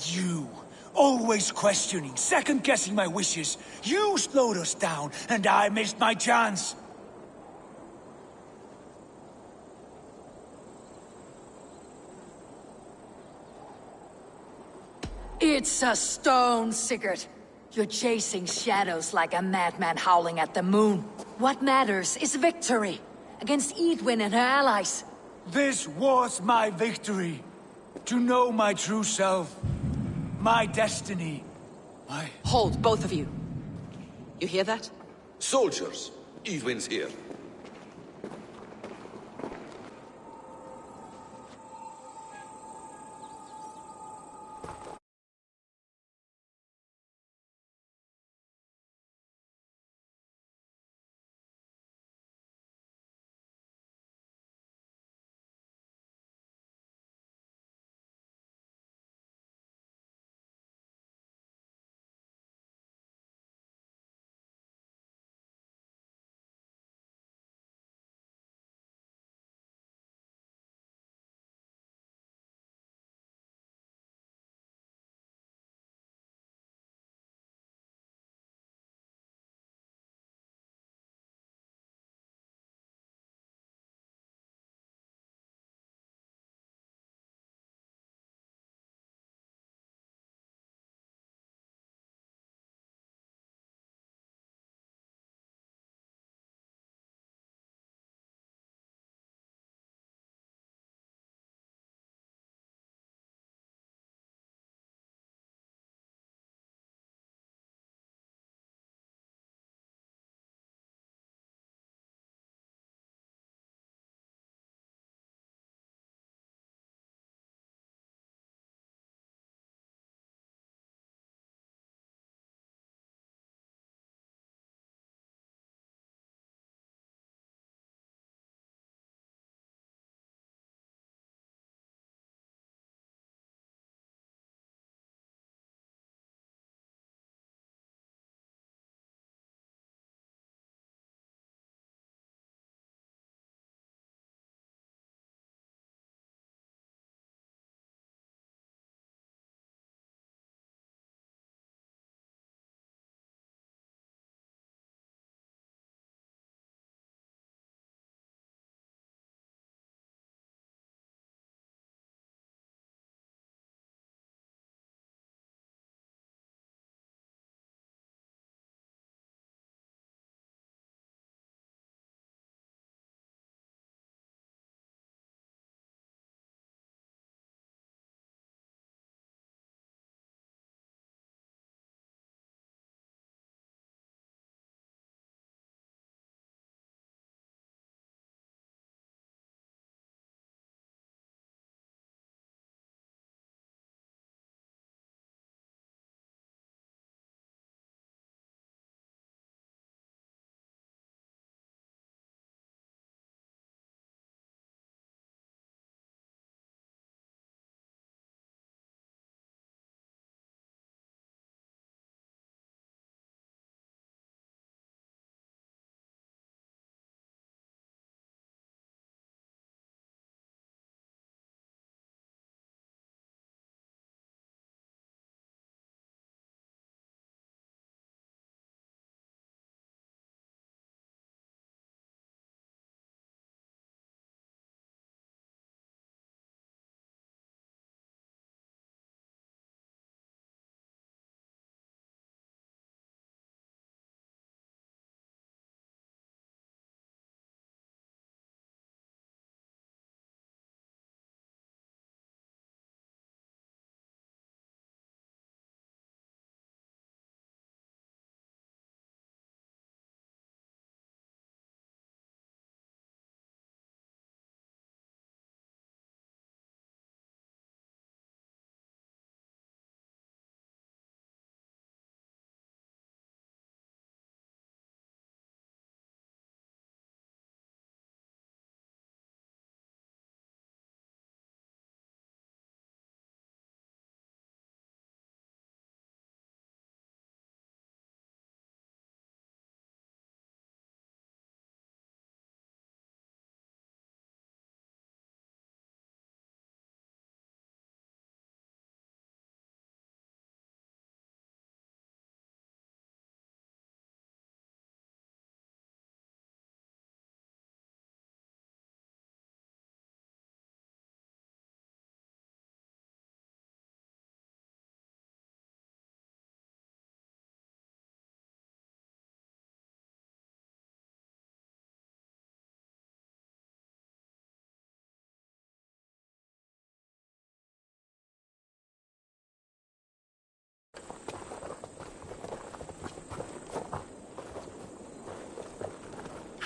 You, always questioning, second-guessing my wishes. You slowed us down, and I missed my chance. It's a stone, Sigurd. You're chasing shadows like a madman howling at the moon. What matters is victory against Edwin and her allies. This was my victory. To know my true self. My destiny. Hold, both of you. You hear that? Soldiers, Edwin's here.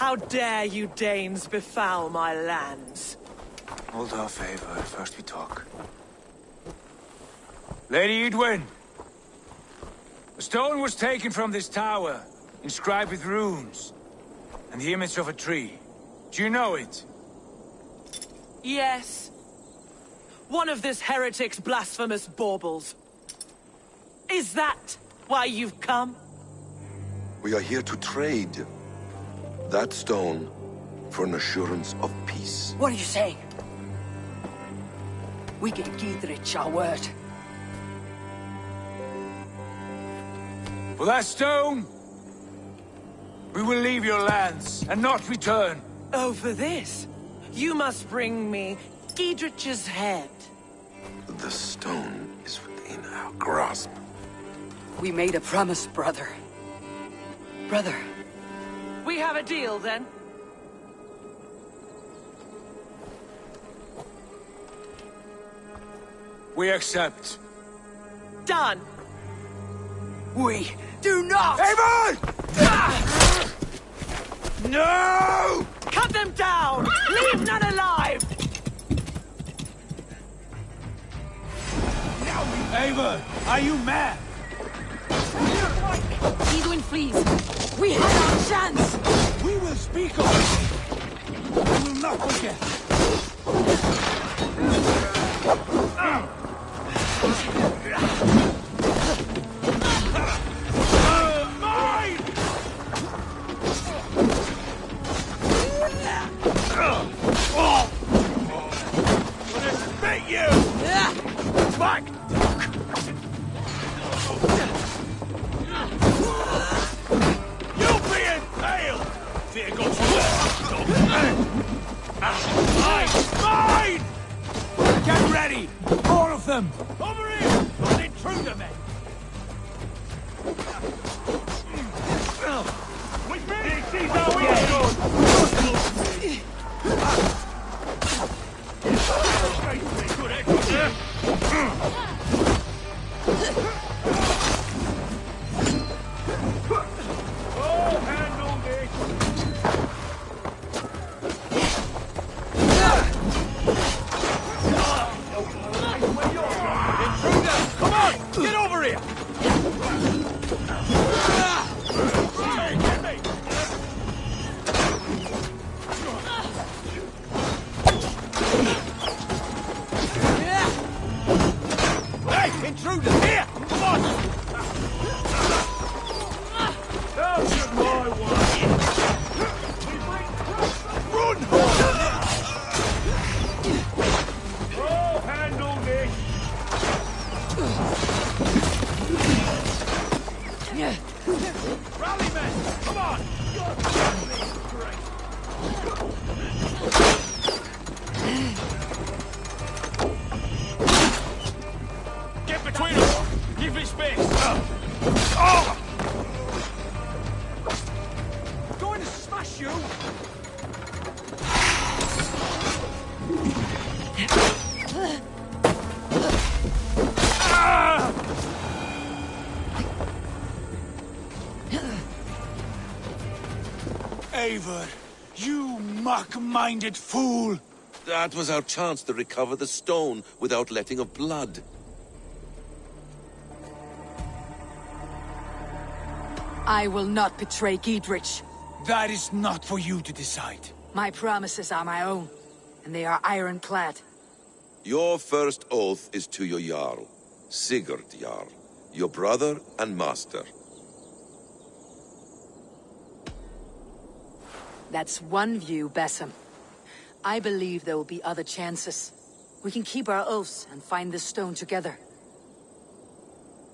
How dare you Danes befoul my lands? Hold off, Eivor. First we talk. Lady Edwin! A stone was taken from this tower, inscribed with runes, and the image of a tree. Do you know it? Yes. One of this heretic's blasphemous baubles. Is that why you've come? We are here to trade that stone for an assurance of peace. What are you saying? We gave Giedrich our word. For that stone, we will leave your lands and not return. Oh, for this? You must bring me Giedrich's head. The stone is within our grasp. We made a promise, brother. Brother. We have a deal, then? We accept. Done! We do not! Eivor! No! Cut them down! Leave none alive! Eivor, are you mad? Edwin, please. We had our chance. We will speak of it. We will not forget. Mine! Gonna spit you! Back! You'll be impaled! Fear got you there! Mine! Get ready! All of them! Over here! An intruder, men! With me! This is how we are! Good exercise! Oh, handle this! Intruder! Come on! Get over here! Hey, intruder! Here! Come on! How's your my way? Run! Oh, handle this! Rally, men! Come on! Get between us! Give me space! Oh! Going to smash you! Eivor, you mock-minded fool! That was our chance to recover the stone without letting of blood. I will not betray Giedrich. That is not for you to decide. My promises are my own, and they are ironclad. Your first oath is to your Jarl, Sigurd Jarl, your brother and master. That's one view, Basim. I believe there will be other chances. We can keep our oaths and find this stone together.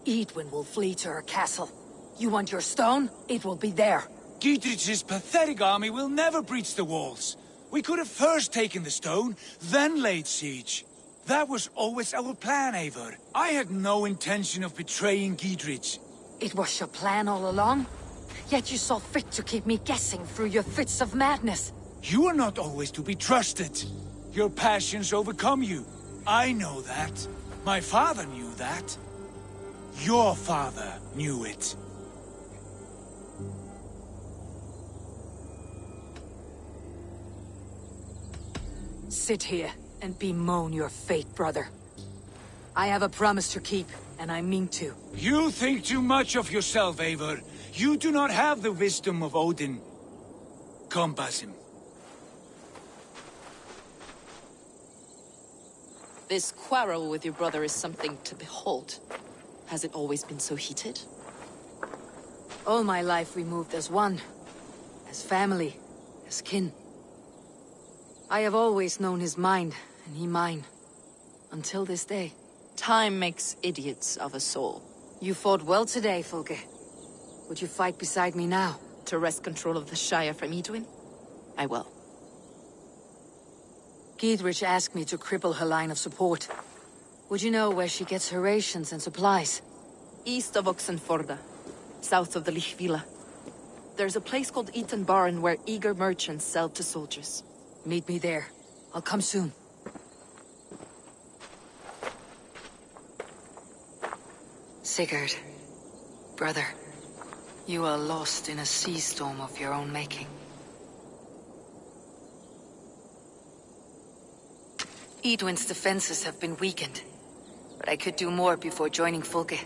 Edwin will flee to her castle. You want your stone? It will be there. Giedrich's pathetic army will never breach the walls. We could have first taken the stone, then laid siege. That was always our plan, Eivor. I had no intention of betraying Giedrich. It was your plan all along? Yet you saw fit to keep me guessing through your fits of madness. You are not always to be trusted. Your passions overcome you. I know that. My father knew that. Your father knew it. Sit here and bemoan your fate, brother. I have a promise to keep, and I mean to. You think too much of yourself, Eivor. You do not have the wisdom of Odin. Come, Basim. This quarrel with your brother is something to behold. Has it always been so heated? All my life we moved as one. As family. As kin. I have always known his mind, and he mine. Until this day. Time makes idiots of us all. You fought well today, Fulke. Would you fight beside me now? To wrest control of the Shire from Edwin? I will. Giedrich asked me to cripple her line of support. Would you know where she gets her rations and supplies? East of Oxenforda, south of the Lichvila. There's a place called Eaton Barn where eager merchants sell to soldiers. Meet me there. I'll come soon. Sigurd, brother, you are lost in a sea storm of your own making. Edwin's defenses have been weakened, but I could do more before joining Fulke.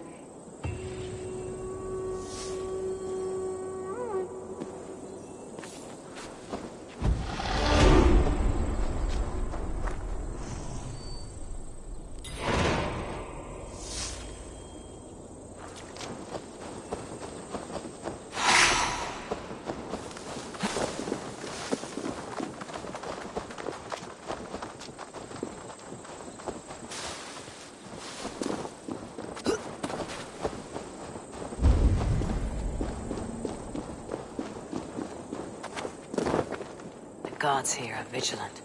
The gods here are vigilant.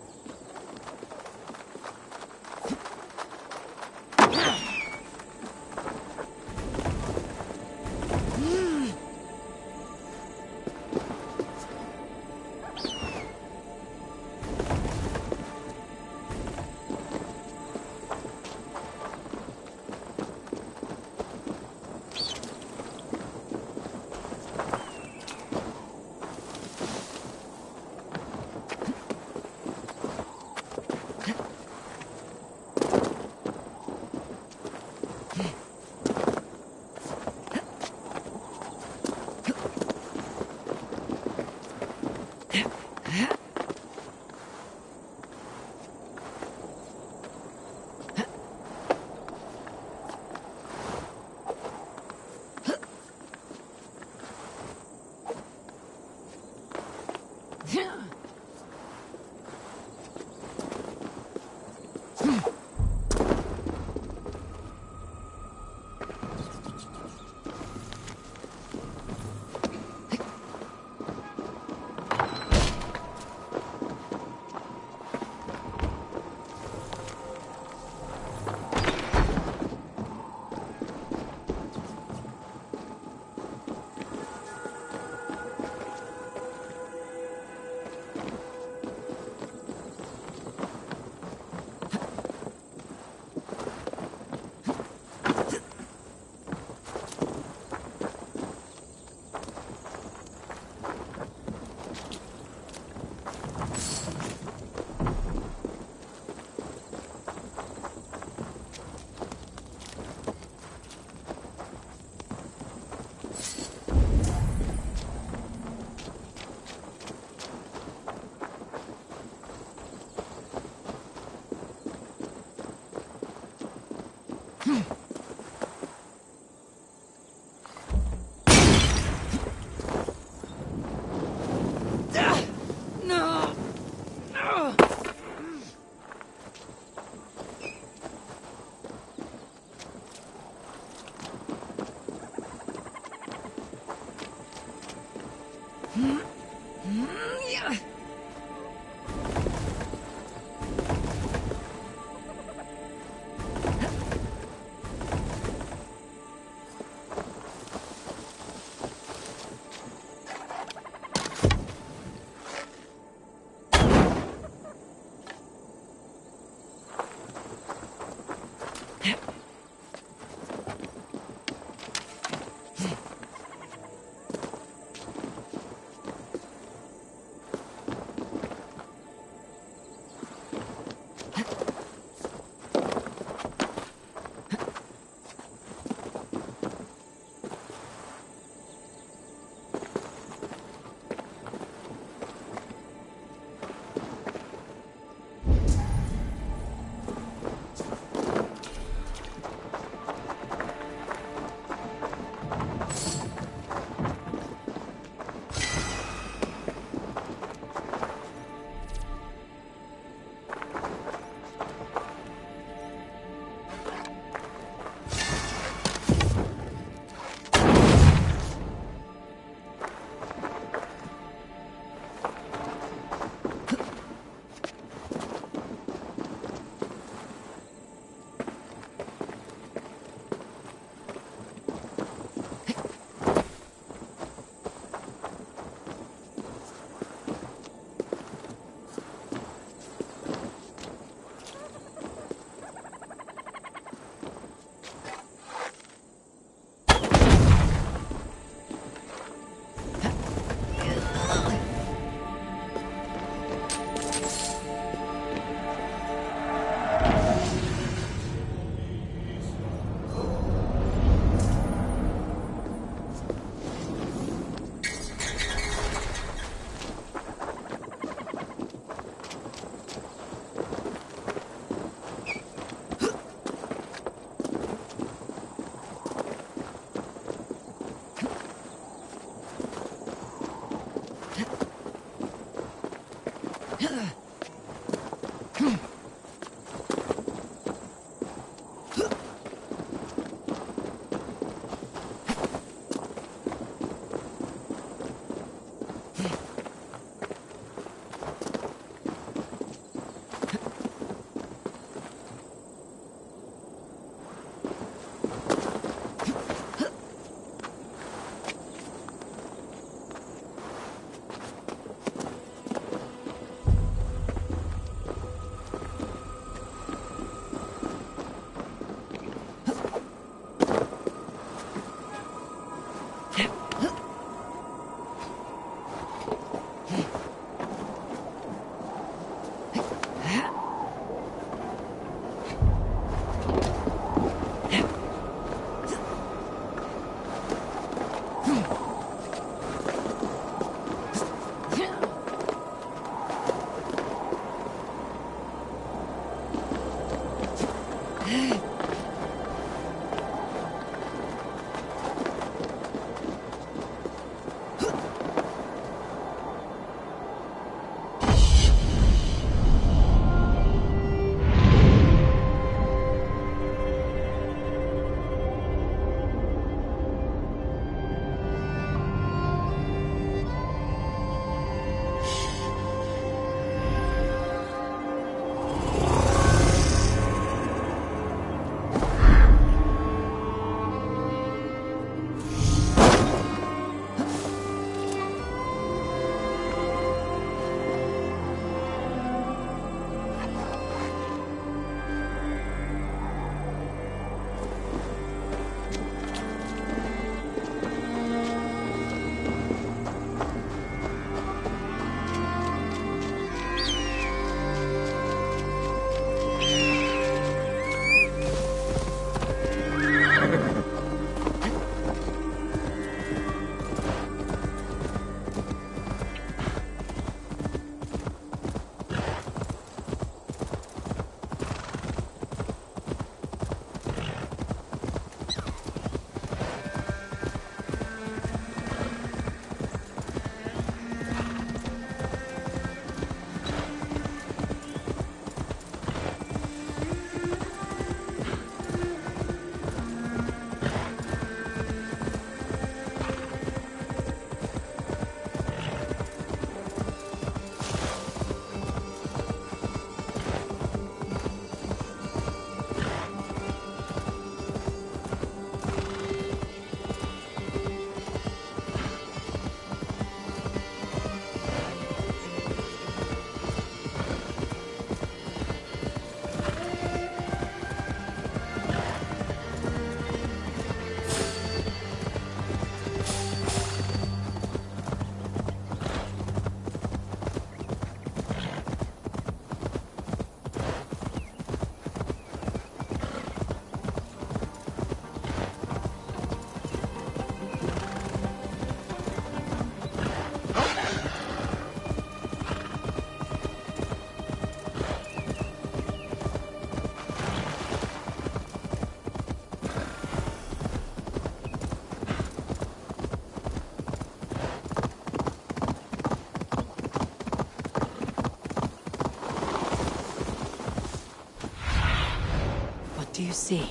do you see?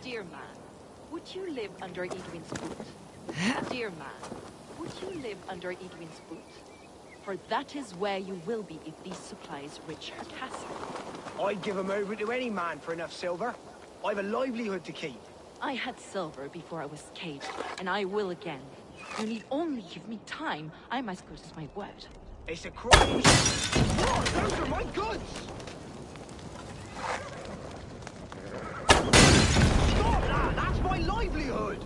Dear man, would you live under Edwin's boot? Dear man, would you live under Edwin's boot? For that is where you will be if these supplies reach her castle. I'd give 'em over to any man for enough silver. I've a livelihood to keep. I had silver before I was caged, and I will again. You need only give me time. I'm as good as my word. It's a crime. What? Those are my goods! Stop that! That's my livelihood!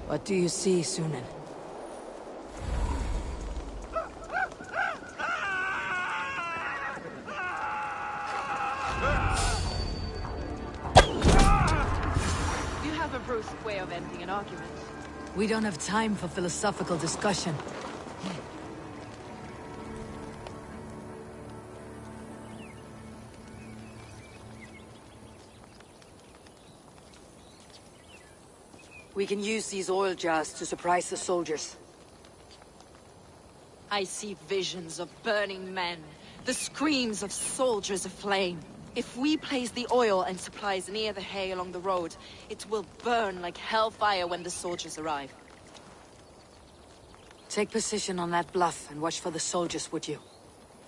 What do you see, Sunan? You have a brusque way of ending an argument. We don't have time for philosophical discussion. We can use these oil jars to surprise the soldiers. I see visions of burning men, the screams of soldiers aflame. If we place the oil and supplies near the hay along the road, it will burn like hellfire when the soldiers arrive. Take position on that bluff and watch for the soldiers, would you?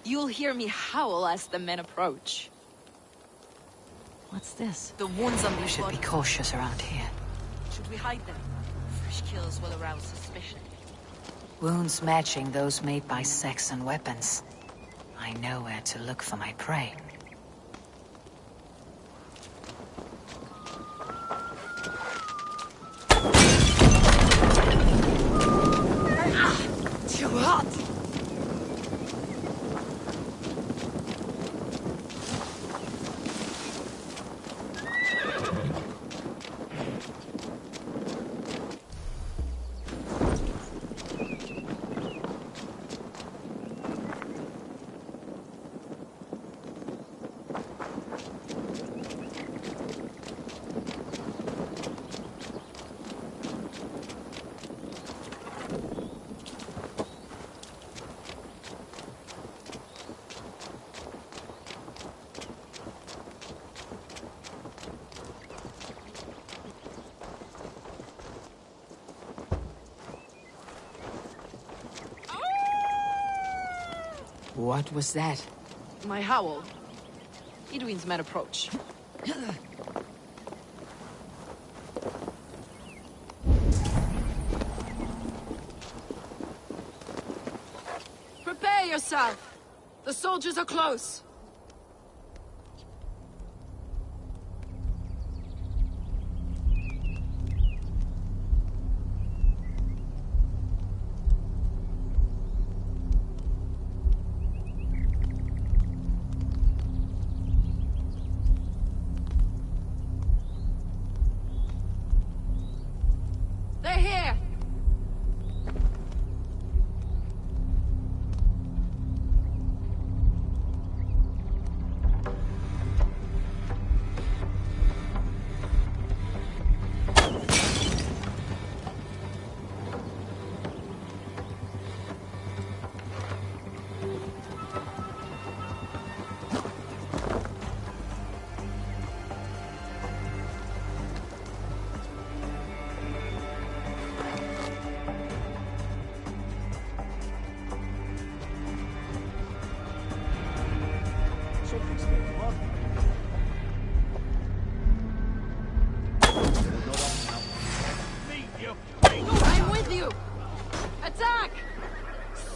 You'll hear me howl as the men approach. What's this? The wounds on We these should be bodies. cautious around here. Should we hide them? Fresh kills will arouse suspicion. Wounds matching those made by Saxon weapons. I know where to look for my prey. Too hot! What was that? My howl. Edwin's men approach. Prepare yourself! The soldiers are close! They're here!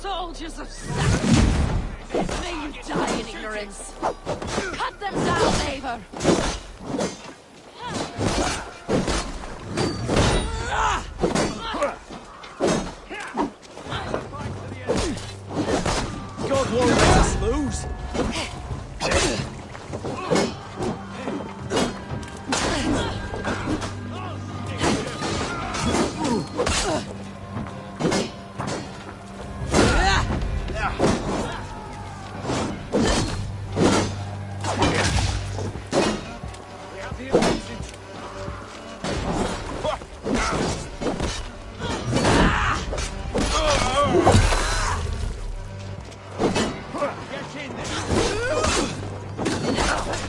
Soldiers of Saxon! May you die in ignorance! Cut them down, Eivor! God won't let us lose!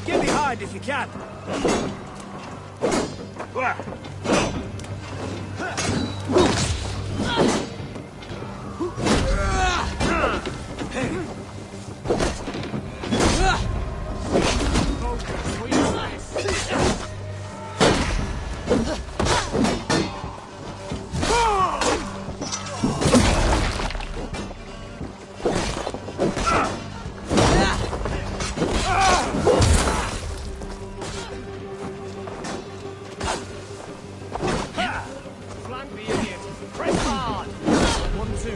Get behind if you can. Flank the idiot. Press hard. 2.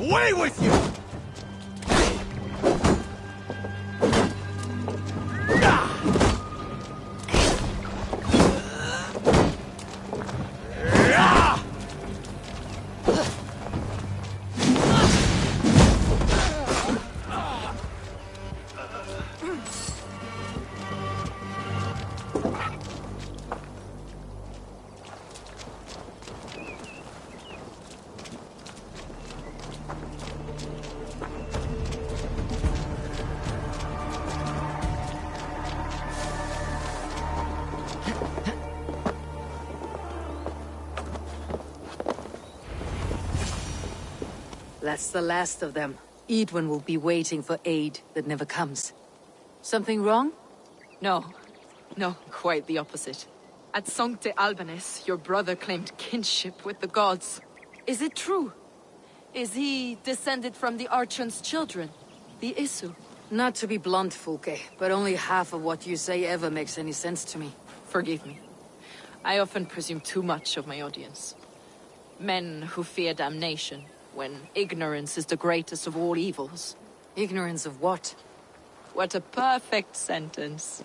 Away with you! That's the last of them. Edwin will be waiting for aid that never comes. Something wrong? No. No, quite the opposite. At Sancte Albanus, your brother claimed kinship with the gods. Is it true? Is he descended from the Archon's children? The Isu? Not to be blunt, Fulke, but only half of what you say ever makes any sense to me. Forgive me. I often presume too much of my audience. Men who fear damnation, when ignorance is the greatest of all evils. Ignorance of what? What a perfect sentence.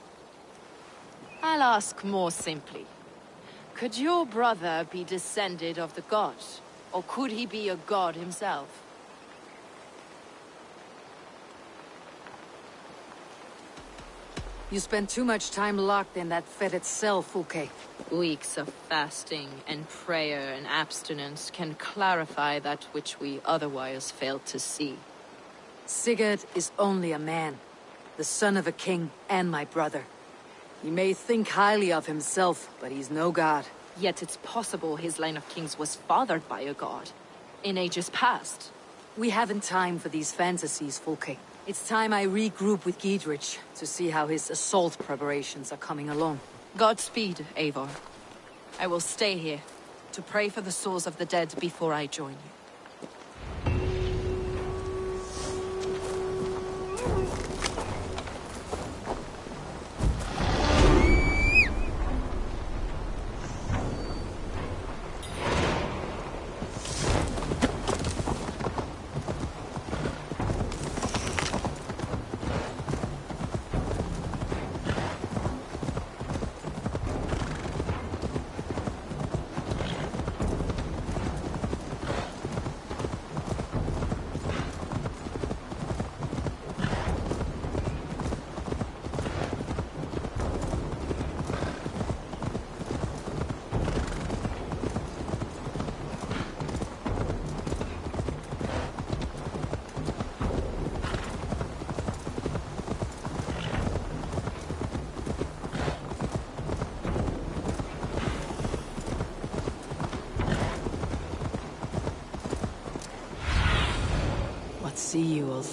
I'll ask more simply. Could your brother be descended of the god? Or could he be a god himself? You spend too much time locked in that fetid cell, Fulke. Weeks of fasting and prayer and abstinence can clarify that which we otherwise fail to see. Sigurd is only a man, the son of a king and my brother. He may think highly of himself, but he's no god. Yet it's possible his line of kings was fathered by a god, in ages past. We haven't time for these fantasies, Fulke. It's time I regroup with Giedrich to see how his assault preparations are coming along. Godspeed, Eivor. I will stay here to pray for the souls of the dead before I join you.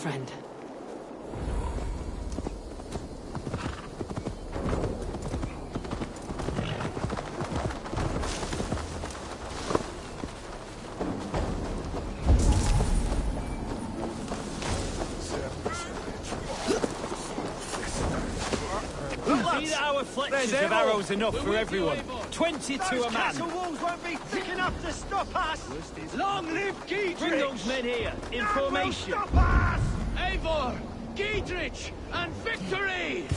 friend. See that our fletchers have arrows enough for everyone. 22 a man. Castle walls won't be thick enough to stop us! Long live Giedrich! Bring those men here, in formation. Stop us! Eivor, Giedrich, and victory!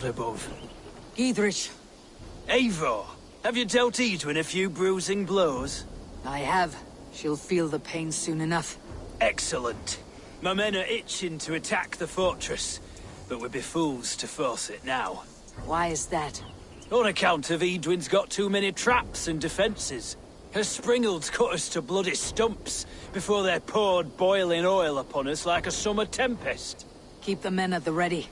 Above. Giedrich. Eivor, have you dealt Edwin a few bruising blows? I have. She'll feel the pain soon enough. Excellent. My men are itching to attack the fortress, but we'd be fools to force it now. Why is that? On account of Edwin's got too many traps and defences. Her springalds cut us to bloody stumps before they poured boiling oil upon us like a summer tempest. Keep the men at the ready.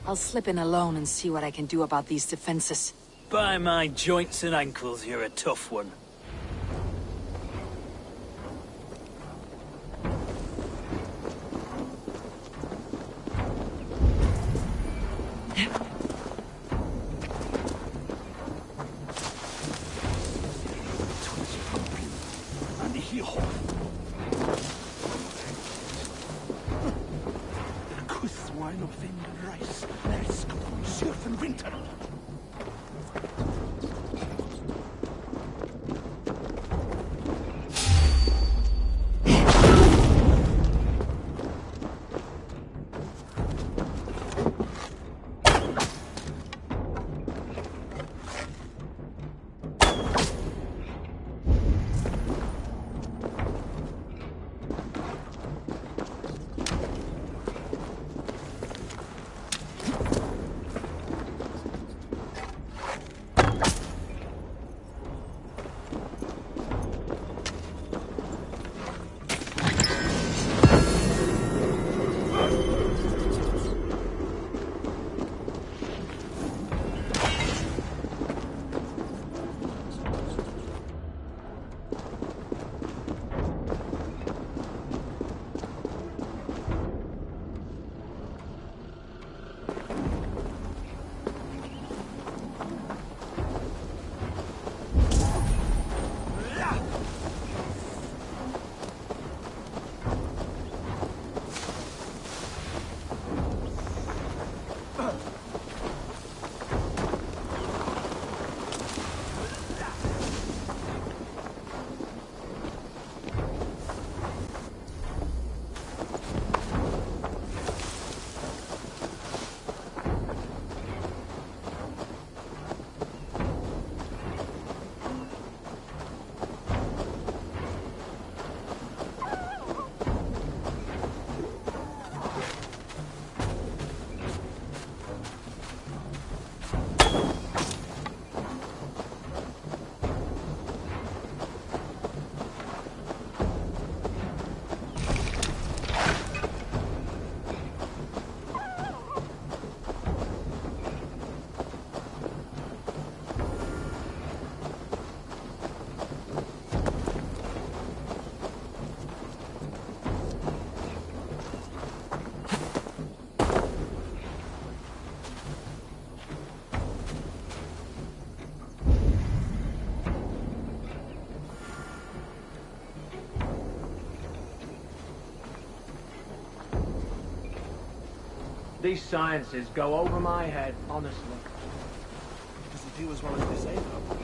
I'll slip in alone and see what I can do about these defenses. By my joints and ankles, you're a tough one. These sciences go over my head, honestly. Does it do as well as they say, though?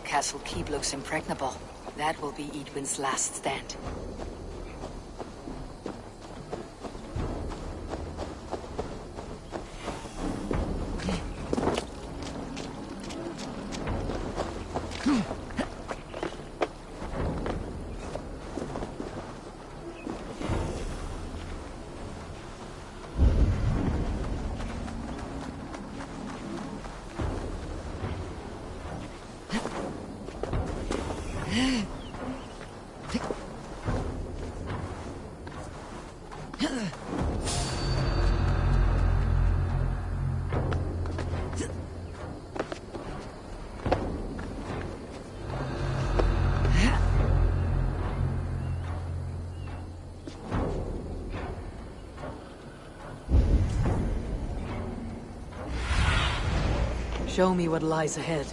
Castle keep looks impregnable. That will be Edwin's last stand. Show me what lies ahead.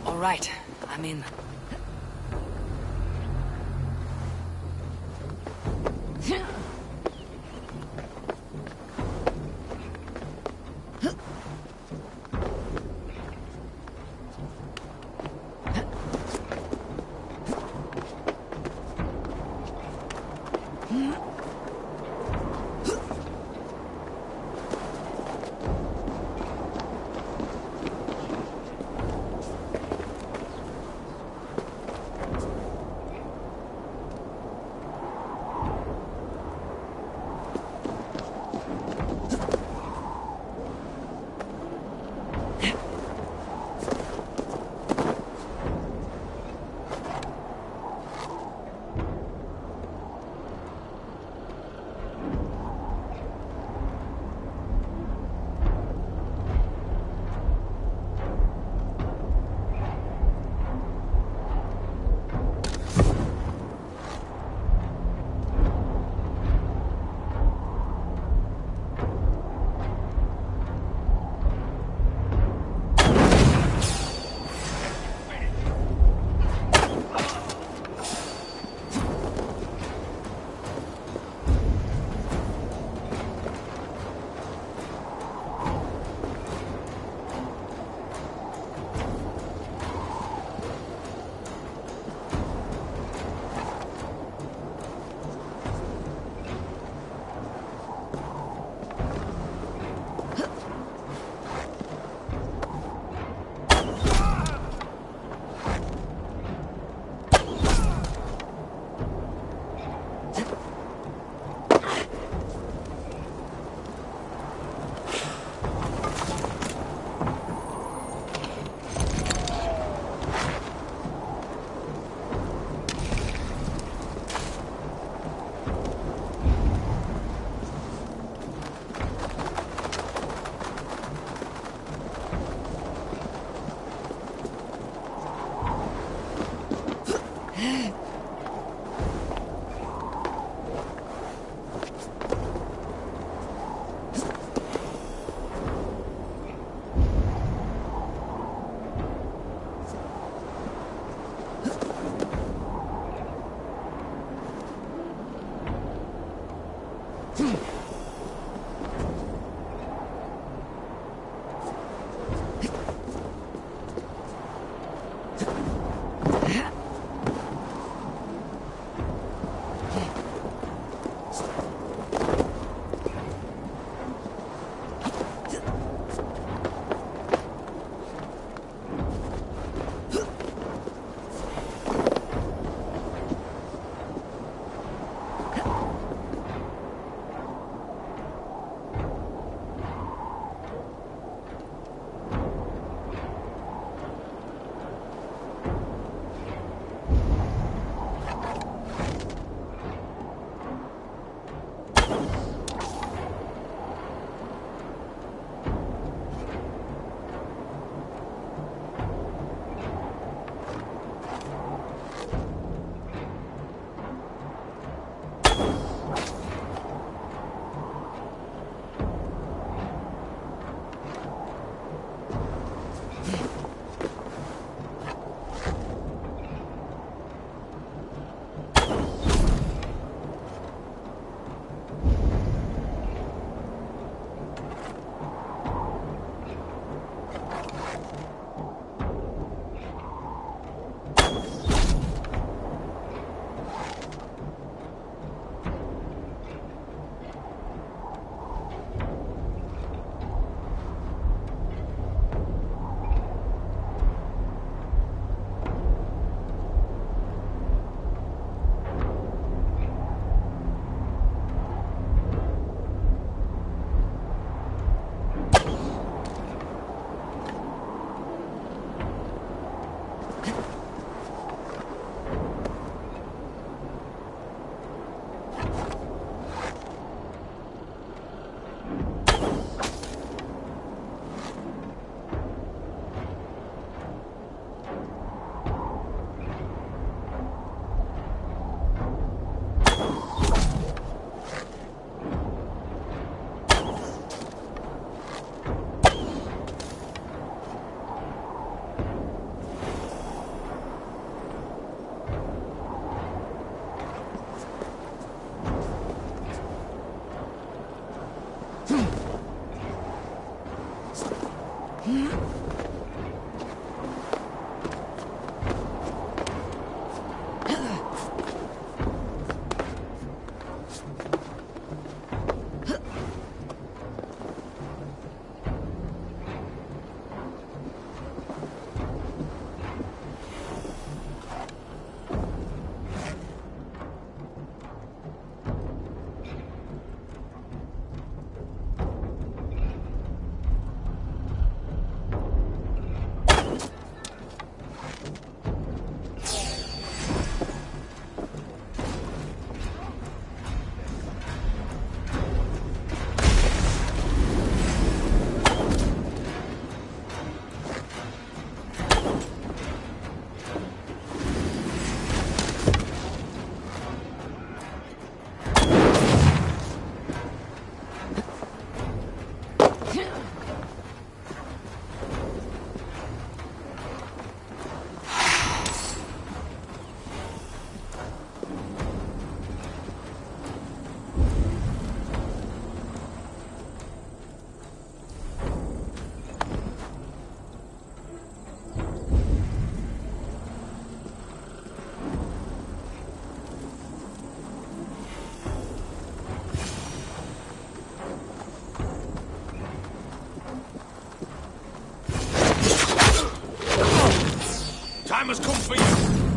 All right, I'm in.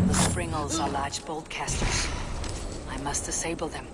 The springles are large bolt casters. I must disable them.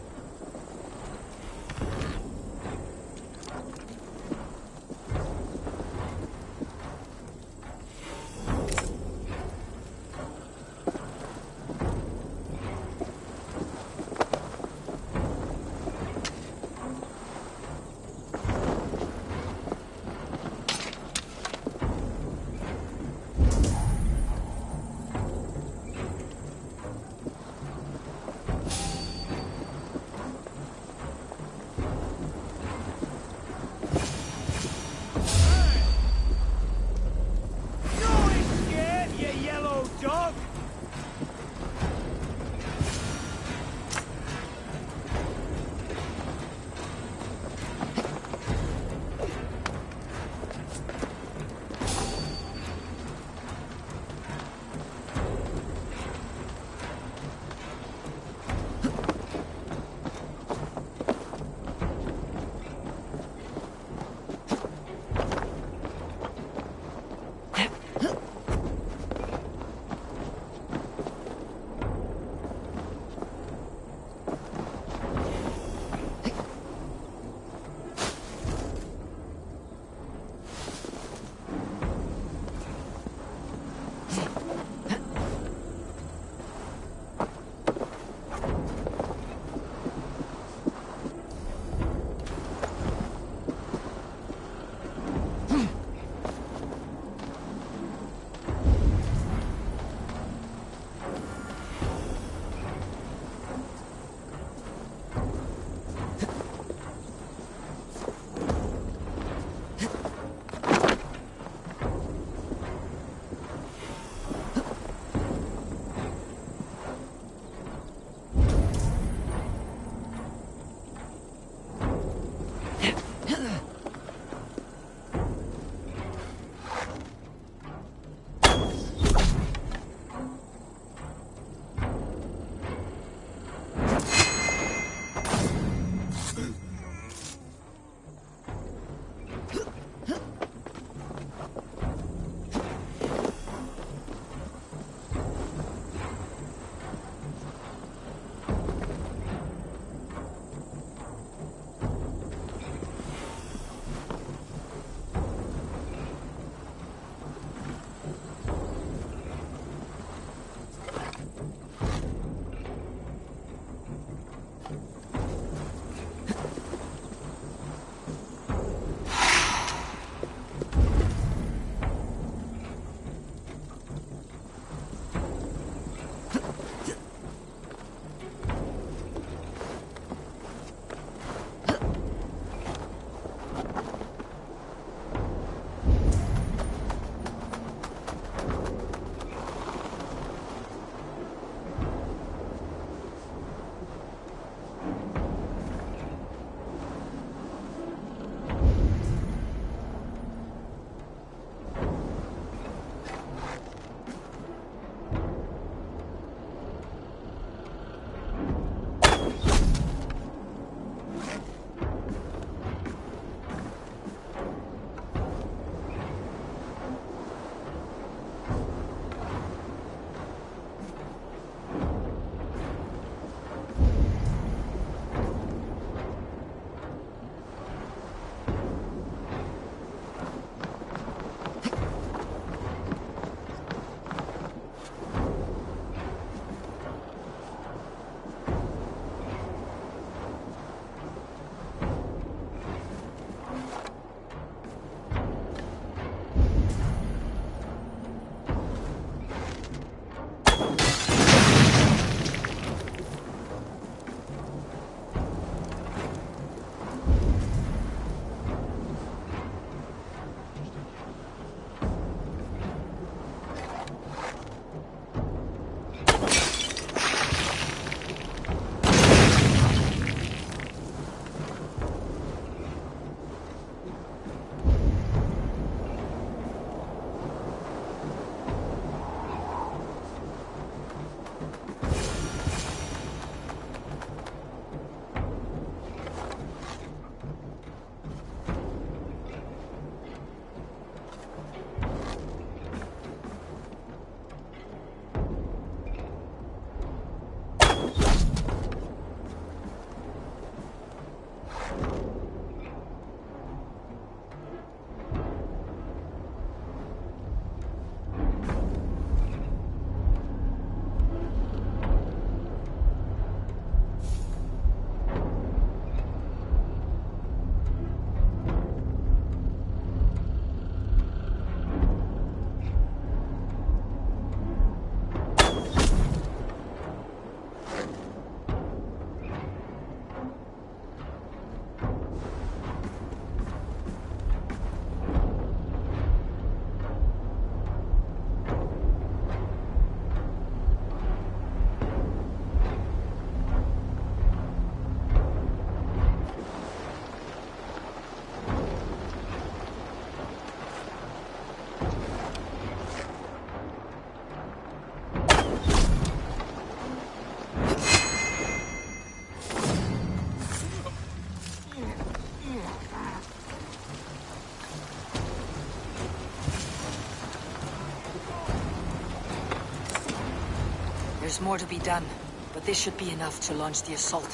There's more to be done, but this should be enough to launch the assault.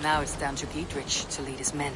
Now it's down to Giedrich to lead his men.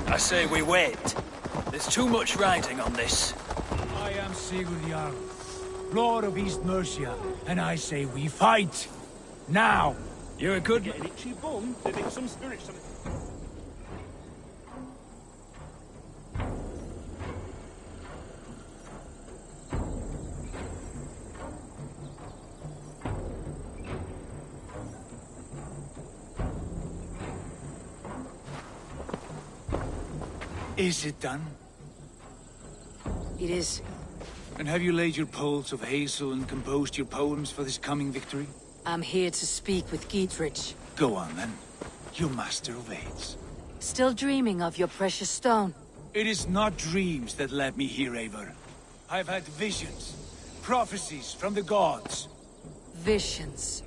I say we wait. There's too much riding on this. I am Sigurd Jarl, Lord of East Mercia, and I say we fight! Now! You're a good... Get an itchy bum? They think some spirits... Is it done? It is. And have you laid your poles of hazel and composed your poems for this coming victory? I'm here to speak with Giedrich. Go on, then. Your master obeys. Still dreaming of your precious stone? It is not dreams that led me here, Eivor. I've had visions, prophecies from the gods. Visions.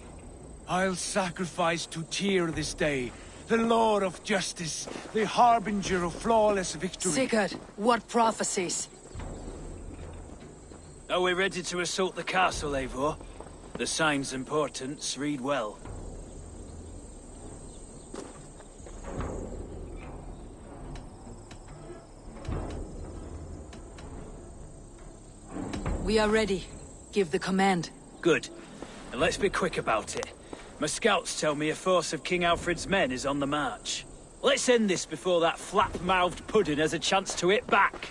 I'll sacrifice to Tyr this day, the Lord of Justice, the harbinger of flawless victory. Sigurd, what prophecies? Are we ready to assault the castle, Eivor? The sign's importance, read well. We are ready. Give the command. Good. And let's be quick about it. My scouts tell me a force of King Alfred's men is on the march. Let's end this before that flap-mouthed pudding has a chance to hit back.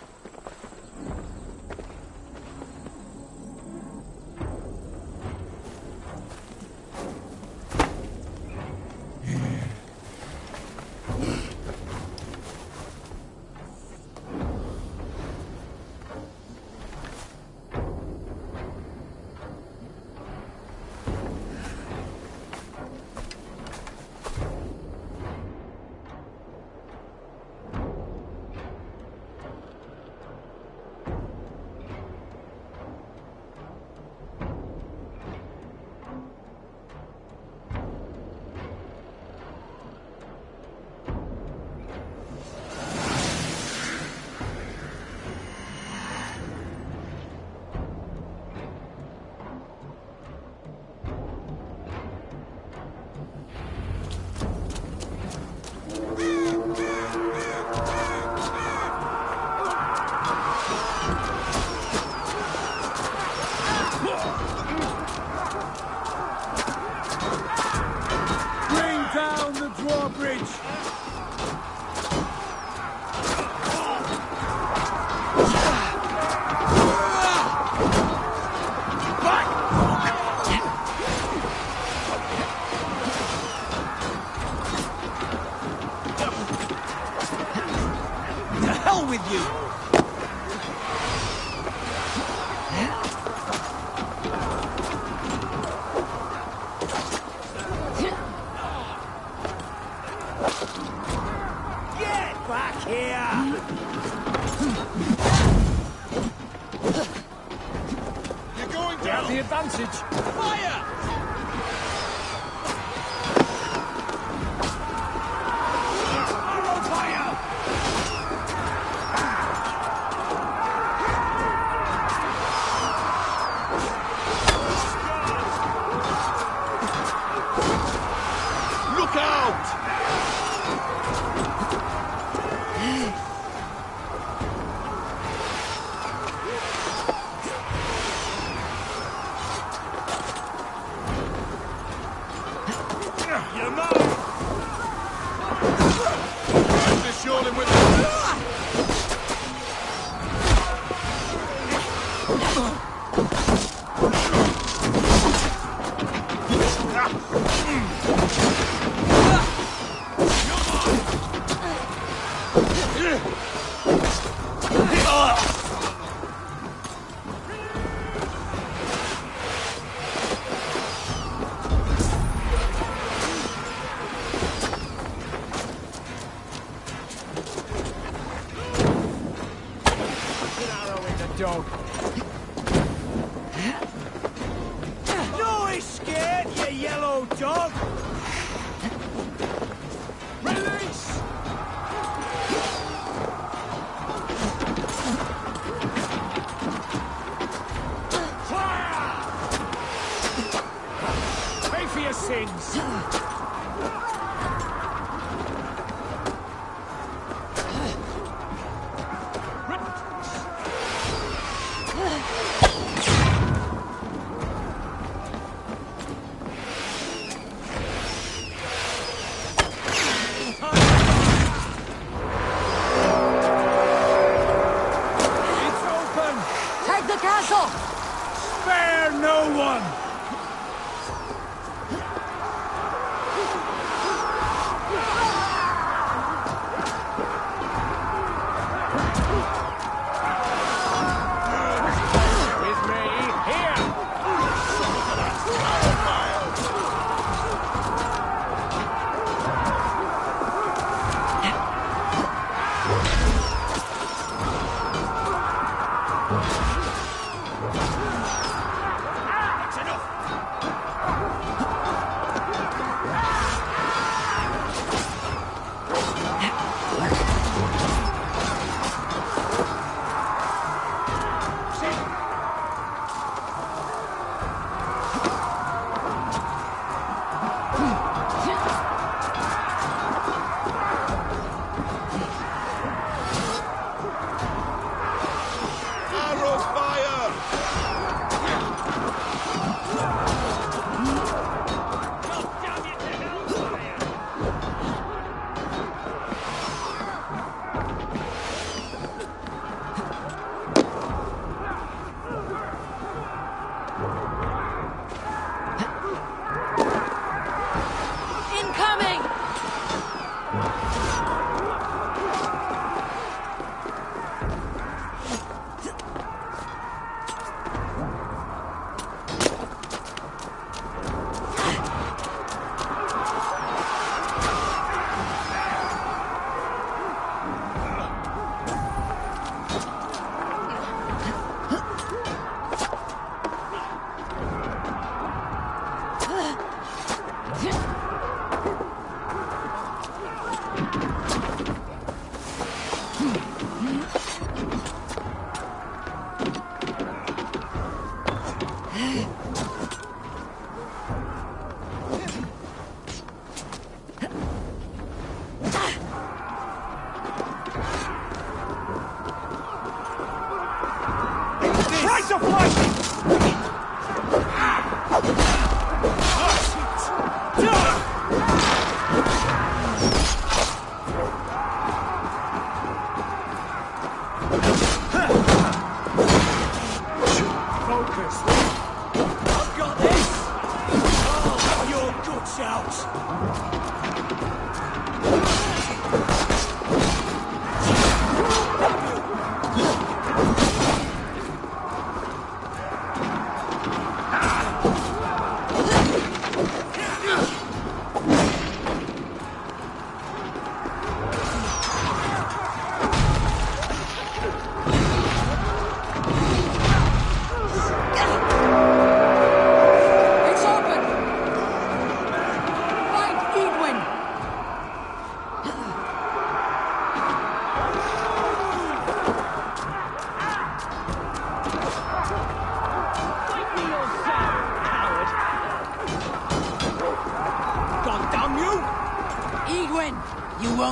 go, dog! Release! Pay for your sins! Spare no one! With me, here!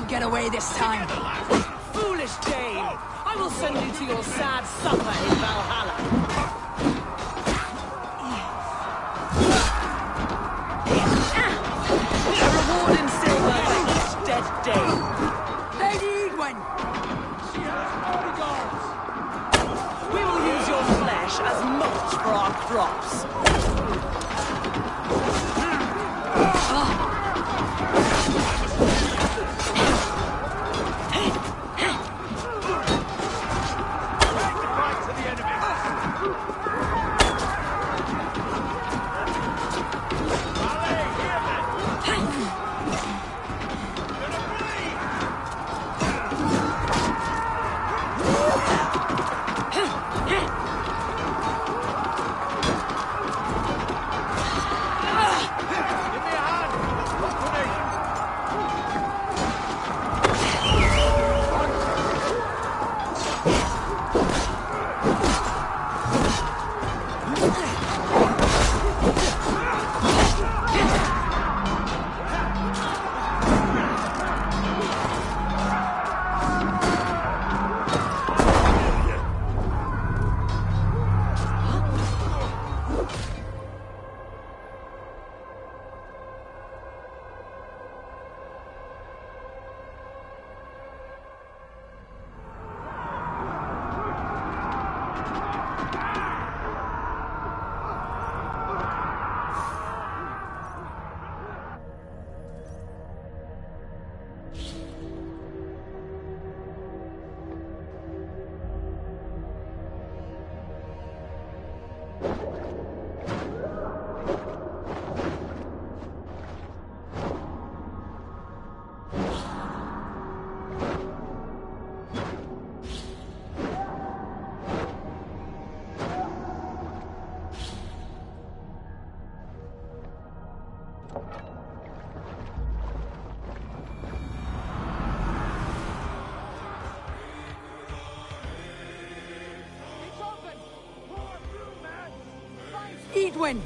Get away this time. Foolish Dane! I will send you to your sad supper in Valhalla. A reward in silver for each dead Dane. Lady Edwin! She has bodyguards! We will use your flesh as mulch for our crops. Edwin!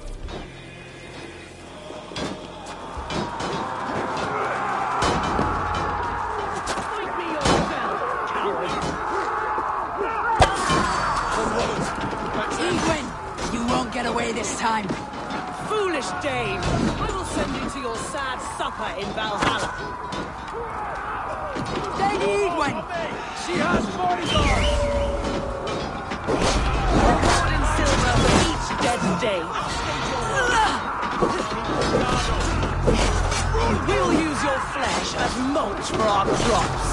Edwin! You won't get away this time! Foolish dame! I will send you to your sad supper in Valhalla. Lady Edwin! She has poison! Gold and silver for each dead day. We'll use your flesh as mulch for our crops.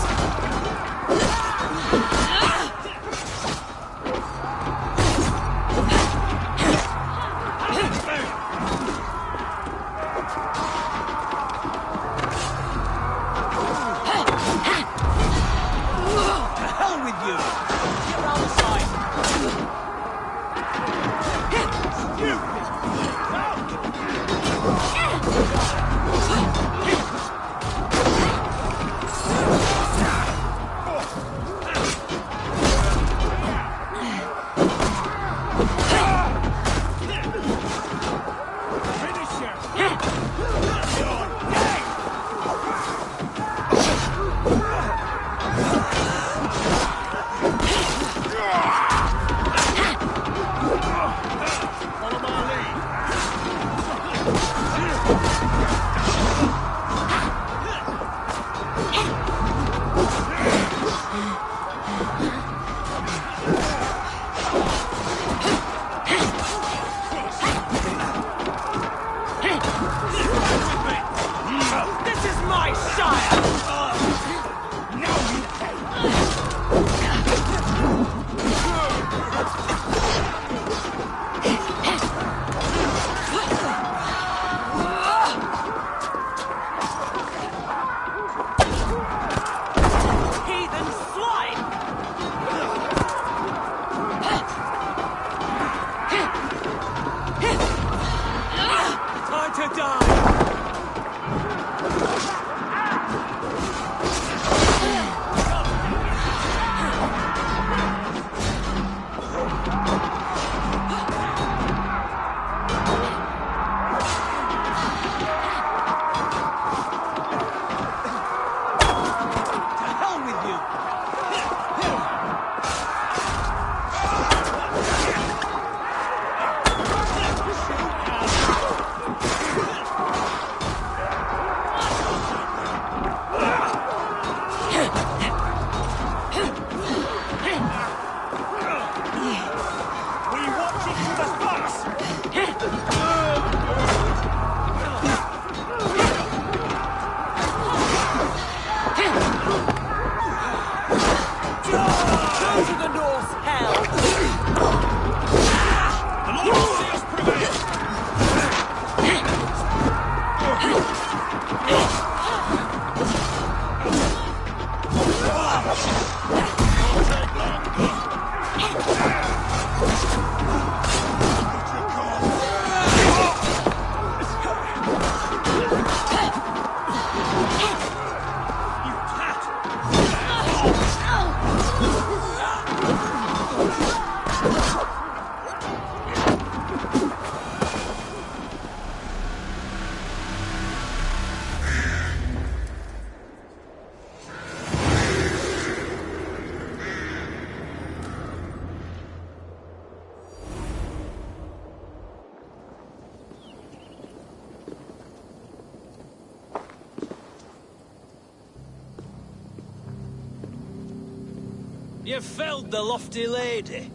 You felled the lofty lady.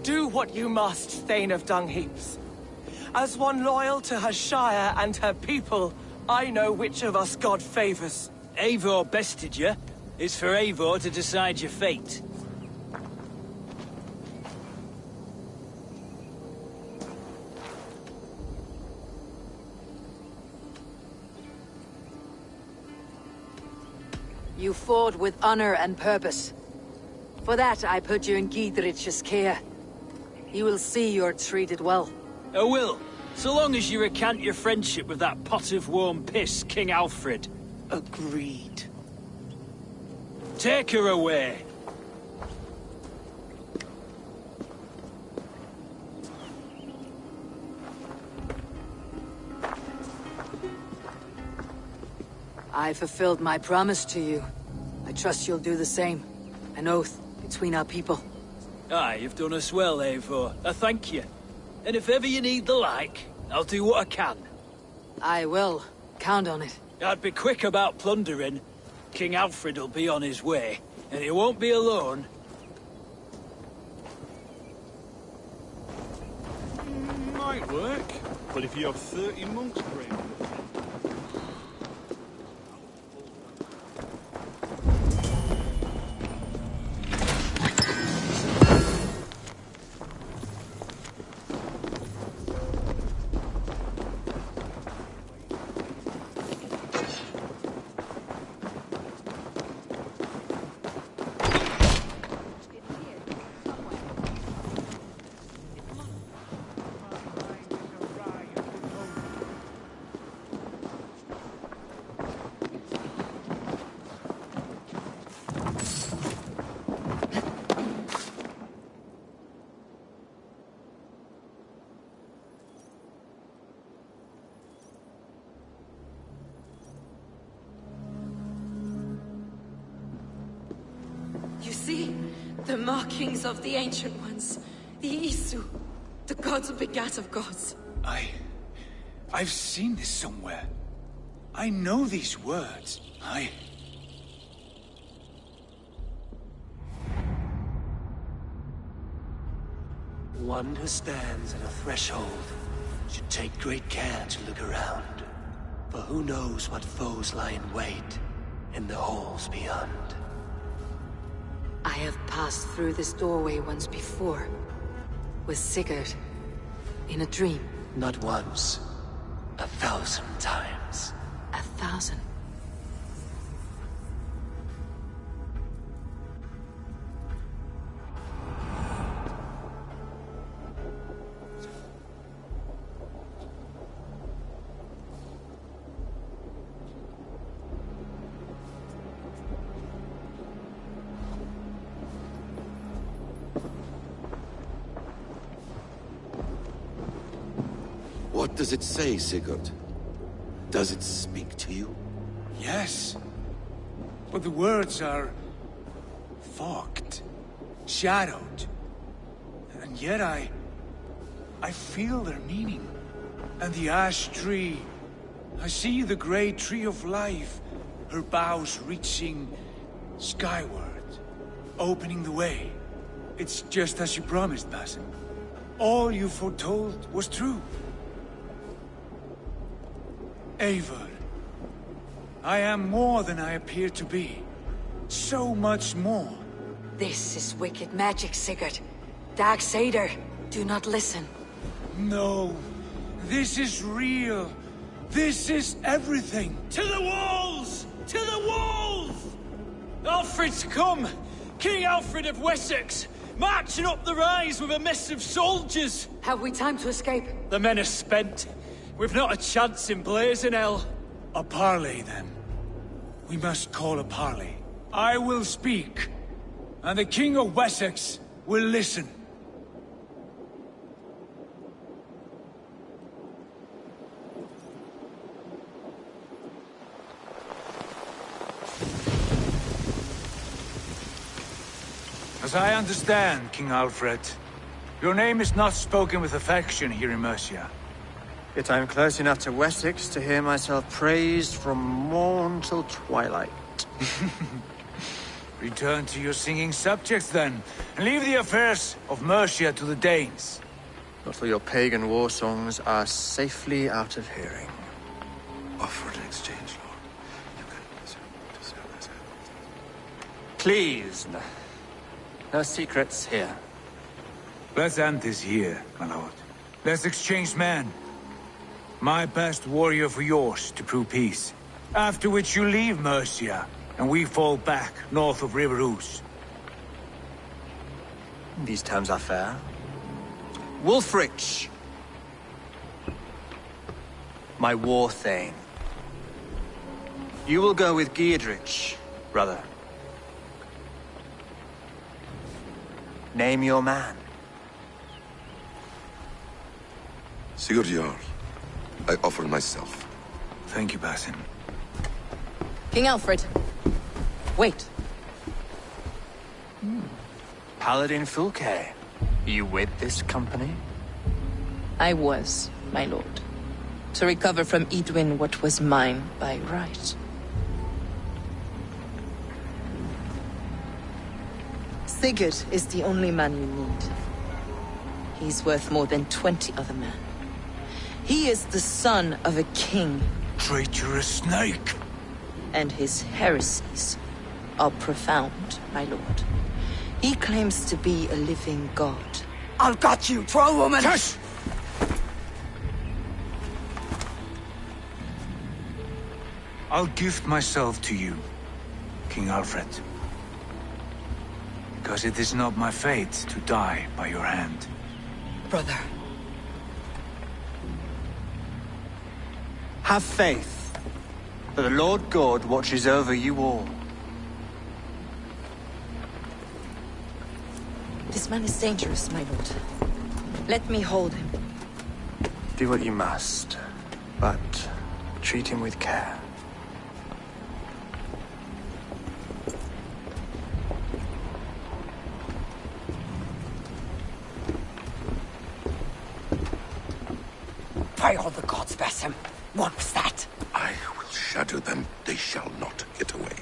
Do what you must, Thane of Dungheaps. As one loyal to her shire and her people, I know which of us God favors. Eivor bested you. It's for Eivor to decide your fate. You fought with honor and purpose. For that, I put you in Giedrich's care. You will see you're treated well. I will, so long as you recant your friendship with that pot of warm piss, King Alfred. Agreed. Take her away. I fulfilled my promise to you. I trust you'll do the same. An oath between our people. Aye, you've done us well, Eivor. I thank you. And if ever you need the like, I'll do what I can. I will. Count on it. I'd be quick about plundering. King Alfred will be on his way, and he won't be alone. Might work, but if you have 30 monks praying... You see? The markings of the Ancient Ones. The Isu. The gods begat of gods. I've seen this somewhere. I know these words. One who stands at a threshold should take great care to look around. For who knows what foes lie in wait in the halls beyond. I have passed through this doorway once before. With Sigurd. In a dream. Not once. 1,000 times. 1,000? What does it say, Sigurd? Does it speak to you? Yes. But the words are... fogged. Shadowed. And yet I feel their meaning. And the ash tree... I see the great tree of life. Her boughs reaching... skyward. Opening the way. It's just as you promised, Basim. All you foretold was true. Eivor, I am more than I appear to be. So much more. This is wicked magic, Sigurd. Darksader, do not listen. No, this is real. This is everything. To the walls! To the walls! Alfred's come! King Alfred of Wessex! Marching up the rise with a mess of soldiers! Have we time to escape? The men are spent. We've not a chance in blazing hell. A parley, then. We must call a parley. I will speak, and the King of Wessex will listen. As I understand, King Alfred, your name is not spoken with affection here in Mercia. Yet I am close enough to Wessex to hear myself praised from morn till twilight. Return to your singing subjects, then, and leave the affairs of Mercia to the Danes. Not till your pagan war songs are safely out of hearing. Offer an exchange, Lord. You can... Please, no secrets here. Let's end this here, my lord. Let's exchange men. My best warrior for yours to prove peace. After which you leave Mercia, and we fall back north of River Ouse. These terms are fair. Wulfrich! My war thane. You will go with Geodrich, brother. Name your man. Sigurd Jarl, I offer myself. Thank you, Basim. King Alfred. Wait. Paladin Fulke. You with this company? I was, my lord. To recover from Edwin what was mine by right. Sigurd is the only man you need. He's worth more than 20 other men. He is the son of a king. Traitorous snake! And his heresies are profound, my lord. He claims to be a living god. I've got you, troll woman! Tush! I'll gift myself to you, King Alfred. Because it is not my fate to die by your hand. Brother. Have faith that the Lord God watches over you all. This man is dangerous, my lord. Let me hold him. Do what you must, but treat him with care. By all the gods, Basim. What was that? I will shadow them. They shall not get away.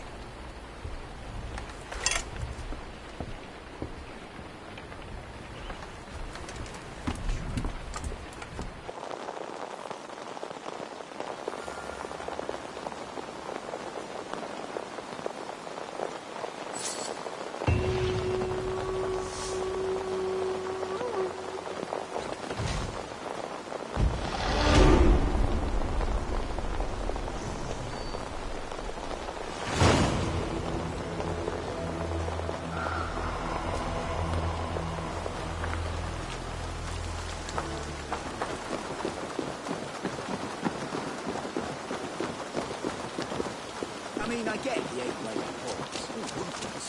I get the eight-legged horse.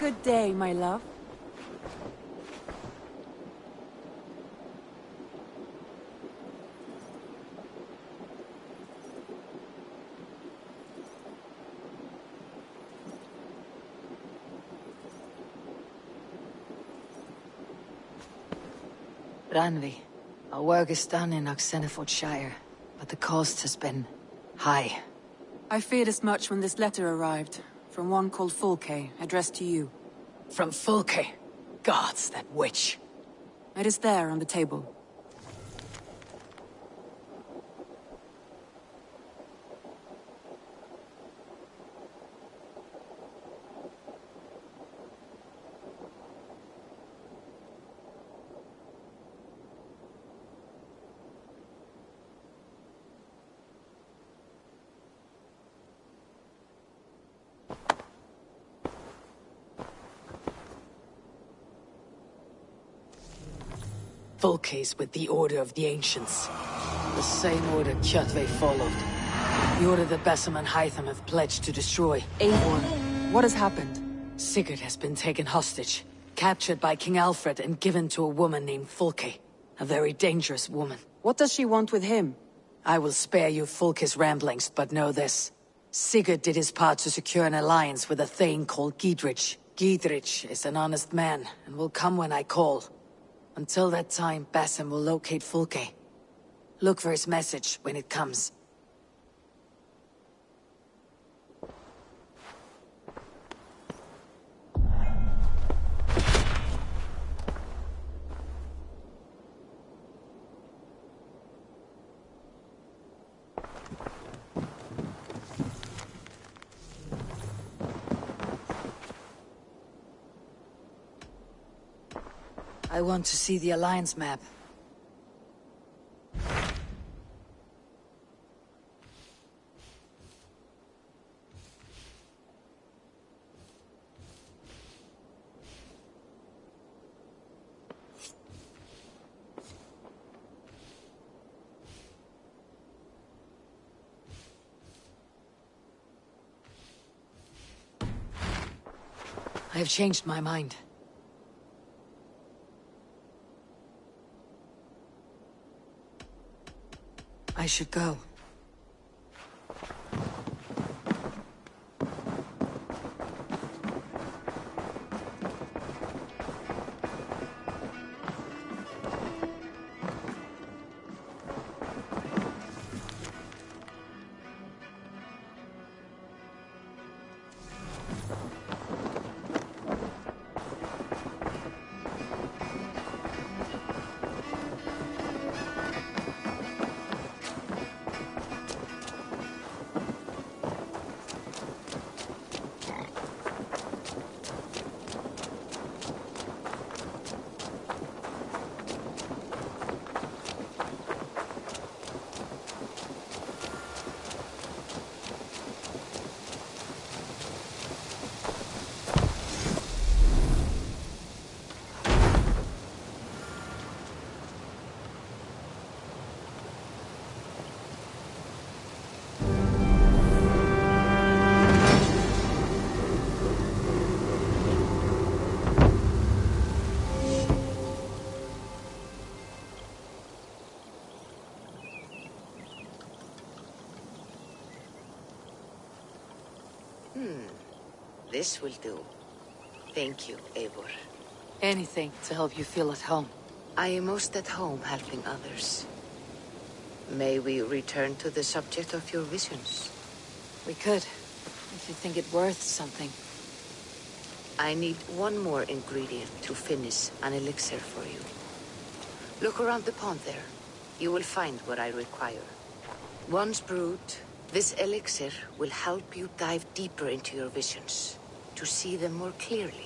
Good day, my love. Ranvi, our work is done in Shire, but the cost has been high. I feared as much when this letter arrived, from one called Fulke, addressed to you. From Fulke? Gods, that witch. It is there on the table. Fulke's with the Order of the Ancients. The same order Kjotve followed. The order that Basim and Hytham have pledged to destroy. Eivor, what has happened? Sigurd has been taken hostage, captured by King Alfred and given to a woman named Fulke. A very dangerous woman. What does she want with him? I will spare you Fulke's ramblings, but know this. Sigurd did his part to secure an alliance with a thane called Giedrich. Giedrich is an honest man, and will come when I call. Until that time, Basim will locate Fulke. Look for his message when it comes. I want to see the Alliance map. I have changed my mind. I should go. This will do. Thank you, Eivor. Anything to help you feel at home. I am most at home helping others. May we return to the subject of your visions? We could, if you think it worth something. I need one more ingredient to finish an elixir for you. Look around the pond there. You will find what I require. Once brewed, this elixir will help you dive deeper into your visions, to see them more clearly.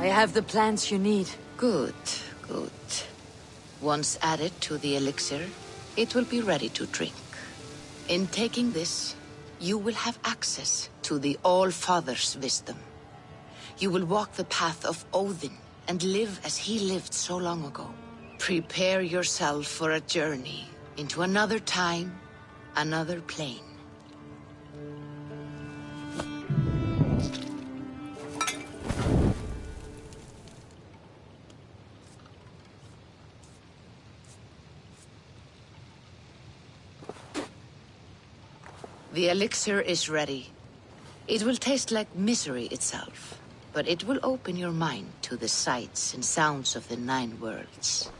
I have the plants you need. Good, good. Once added to the elixir, it will be ready to drink. In taking this, you will have access to the All-Father's wisdom. You will walk the path of Odin and live as he lived so long ago. Prepare yourself for a journey into another time, another plane. The elixir is ready. It will taste like misery itself, but it will open your mind to the sights and sounds of the 9 worlds.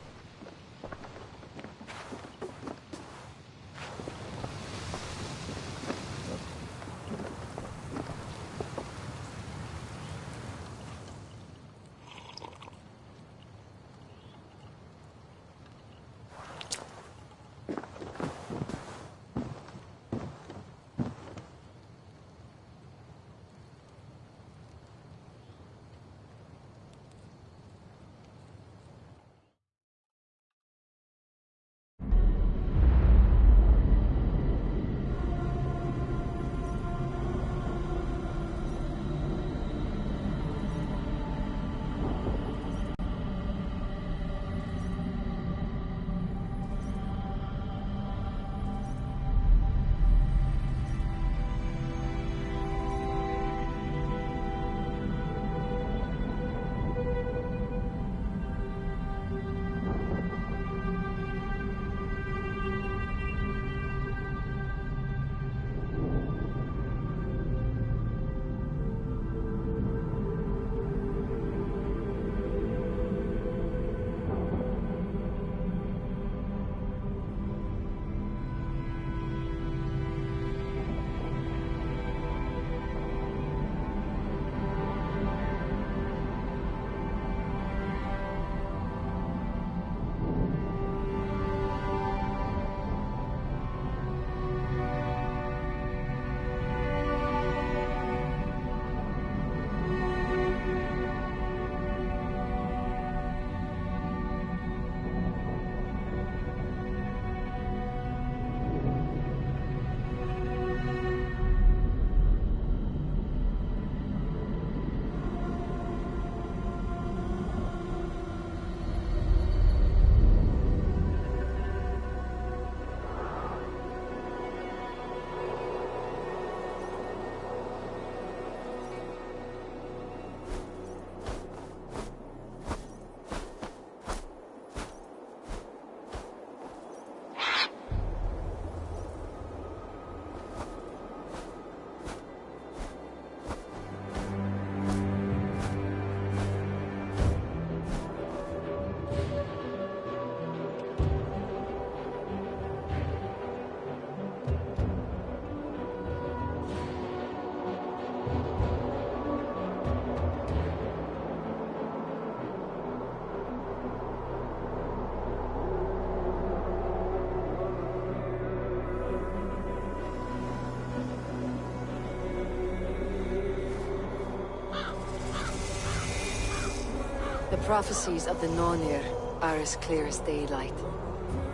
The prophecies of the Nornir are as clear as daylight.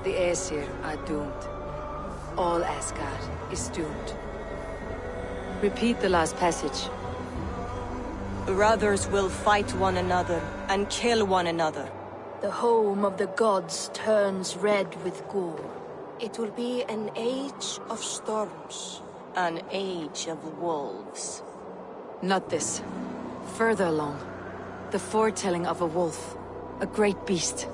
The Aesir are doomed. All Asgard is doomed. Repeat the last passage. Brothers will fight one another and kill one another. The home of the gods turns red with gore. It will be an age of storms. An age of wolves. Not this. Further along. The foretelling of a wolf. A great beast.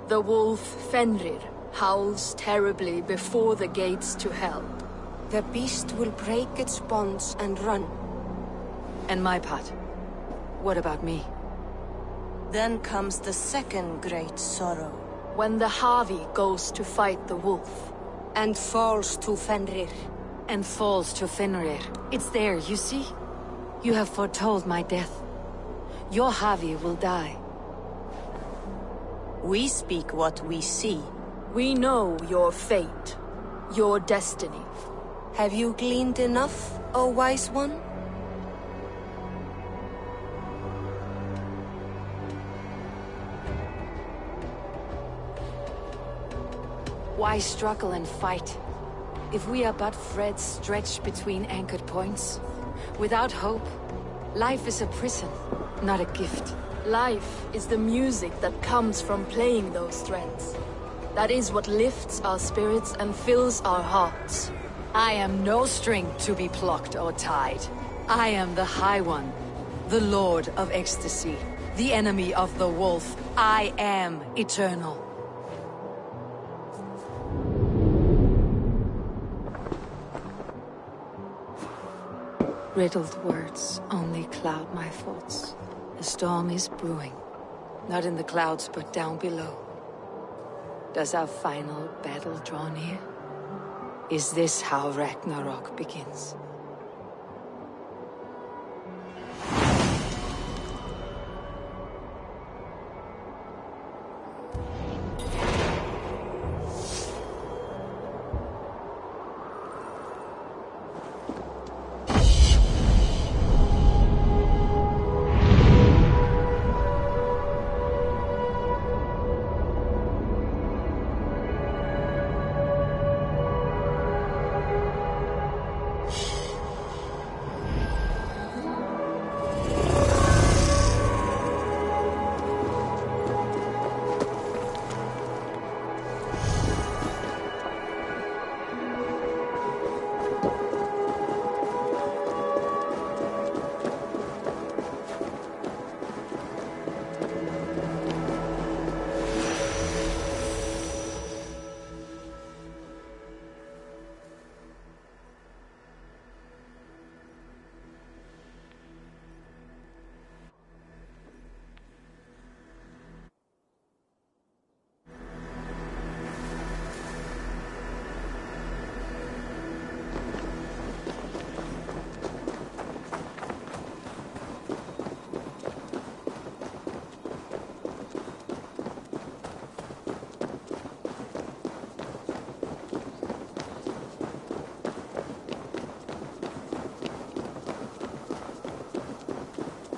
The wolf Fenrir howls terribly before the gates to hell. The beast will break its bonds and run. And my part? What about me? Then comes the second great sorrow. When the Havi goes to fight the wolf. And falls to Fenrir. And falls to Fenrir. It's there, you see? You have foretold my death. Your Havi will die. We speak what we see. We know your fate. Your destiny. Have you gleaned enough, O wise one? Why struggle and fight? If we are but threads stretched between anchored points, without hope, life is a prison, not a gift. Life is the music that comes from playing those threads. That is what lifts our spirits and fills our hearts. I am no string to be plucked or tied. I am the High One, the Lord of Ecstasy, the enemy of the wolf. I am eternal. Riddled words only cloud my thoughts. A storm is brewing, not in the clouds but down below. Does our final battle draw near? Is this how Ragnarok begins?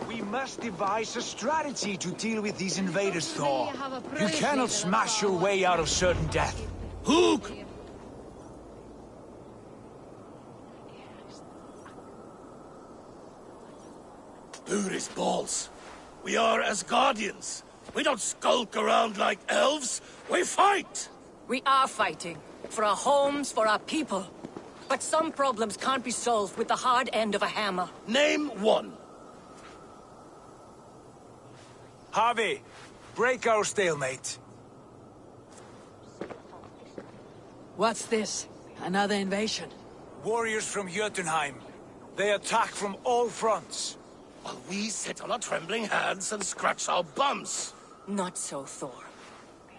We must devise a strategy to deal with these invaders, Thor. You cannot smash your way out of certain death. Hook! Who's balls? We are Asgardians. We don't skulk around like elves. We fight! We are fighting. For our homes, for our people. But some problems can't be solved with the hard end of a hammer. Name one. Harvey, break our stalemate. What's this? Another invasion? Warriors from Jotunheim. They attack from all fronts. While we sit on our trembling hands and scratch our bums. Not so, Thor.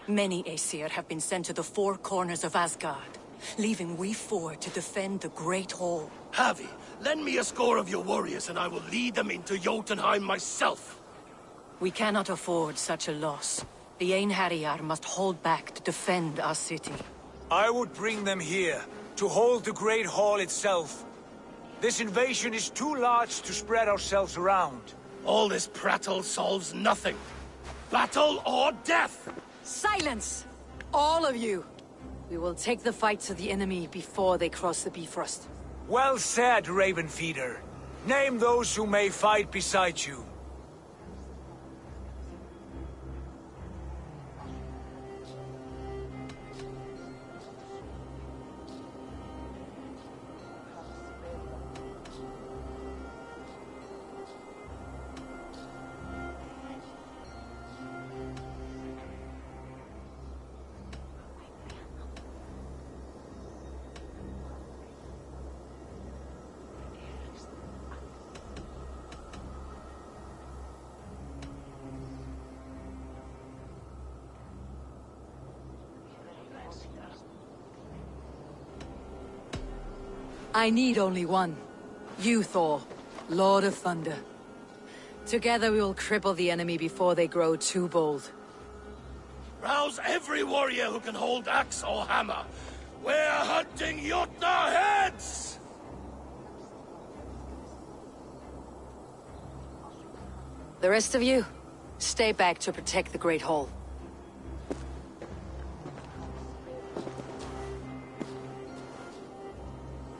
Many Aesir have been sent to the four corners of Asgard, leaving we four to defend the Great Hall. Harvey, lend me a score of your warriors and I will lead them into Jotunheim myself. We cannot afford such a loss. The Einherjar must hold back to defend our city. I would bring them here, to hold the Great Hall itself. This invasion is too large to spread ourselves around. All this prattle solves nothing. Battle or death! Silence! All of you! We will take the fight to the enemy before they cross the Bifrost. Well said, Ravenfeeder. Name those who may fight beside you. I need only one. You, Thor, Lord of Thunder. Together we will cripple the enemy before they grow too bold. Rouse every warrior who can hold axe or hammer. We're hunting Jotnar heads! The rest of you, stay back to protect the Great Hall.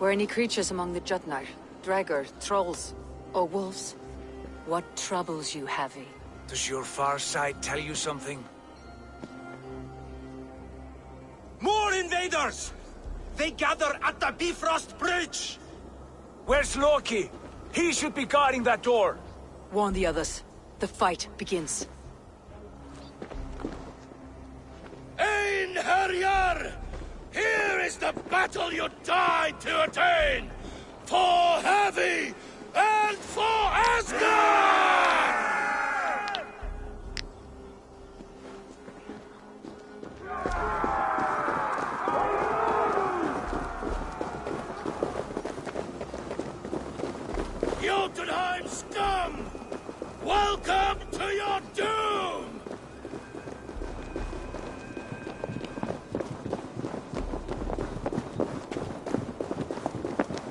Were any creatures among the Jutnar? Draugr, trolls, or wolves? What troubles you, Havi? Does your far side tell you something? More invaders! They gather at the Bifrost Bridge! Where's Loki? He should be guarding that door. Warn the others. The fight begins. Einherjar! Here is the battle you died to attain! For Havi and for Asgard! Jotunheim scum! Welcome to your doom!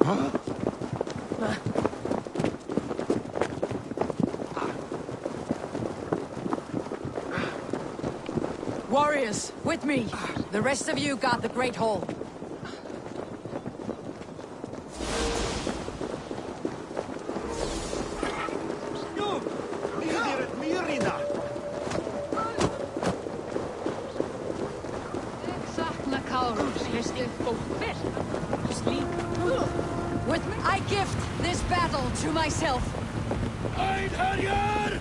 Huh? Warriors, with me! The rest of you guard the Great Hall. With me, I gift this battle to myself. Einherjar!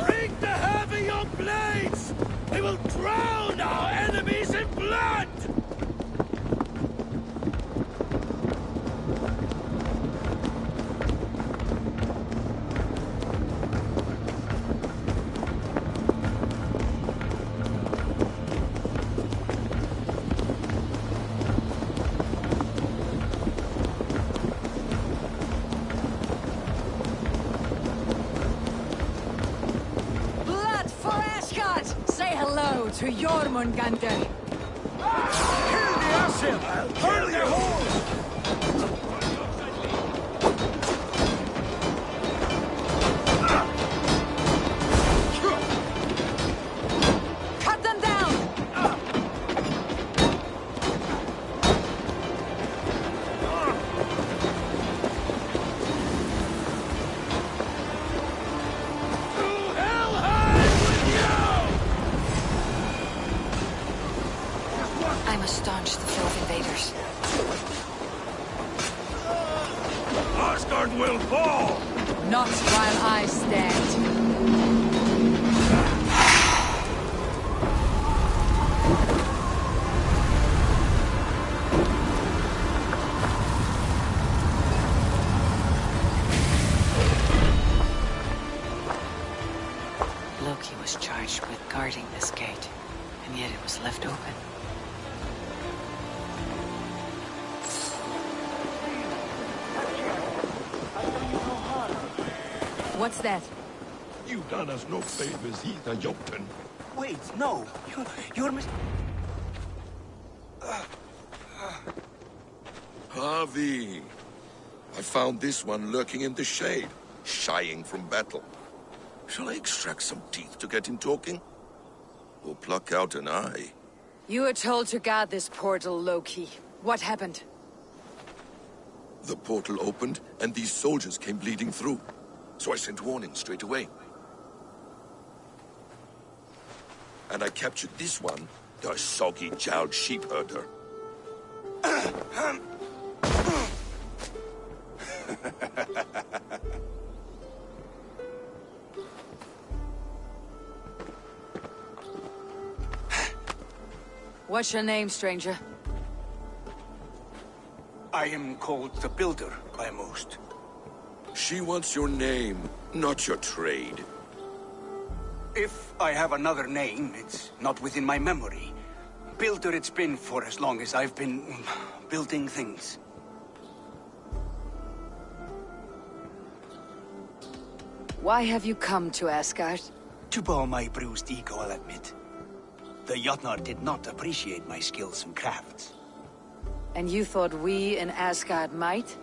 Bring the heavy your blades! We will drown our enemies in blood! To Jormungandr! Kill the Asir! Burn their halls! Cut them down! Staunch the flow of invaders. Asgard will fall! Not while I stand. Loki was charged with guarding this gate, and yet it was left open. What's that? You done us no favors either, Jotun. Wait, no. You're Havi. I found this one lurking in the shade, shying from battle. Shall I extract some teeth to get him talking? Or pluck out an eye? You were told to guard this portal, Loki. What happened? The portal opened, and these soldiers came bleeding through. So I sent warning straight away. And I captured this one, the soggy-jowled sheep herder. What's your name, stranger? I am called the Builder by most. She wants your name, not your trade. If I have another name, it's not within my memory. Builder it's been for as long as I've been building things. Why have you come to Asgard? To bow my bruised ego, I'll admit. The Jotnar did not appreciate my skills and crafts. And you thought we in Asgard might?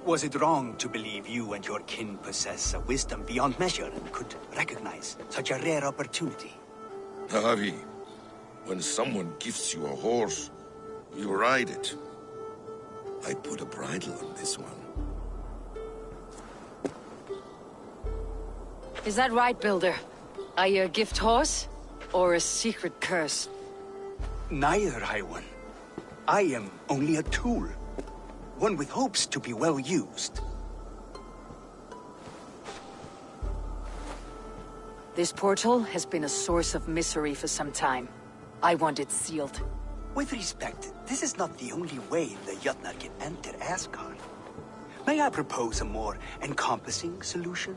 Was it wrong to believe you and your kin possess a wisdom beyond measure and could recognize such a rare opportunity? Havi, when someone gifts you a horse, you ride it. I put a bridle on this one. Is that right, Builder? Are you a gift horse? Or a secret curse? Neither, High One. I am only a tool. One with hopes to be well used. This portal has been a source of misery for some time. I want it sealed. With respect, this is not the only way the Jötnar can enter Asgard. May I propose a more encompassing solution?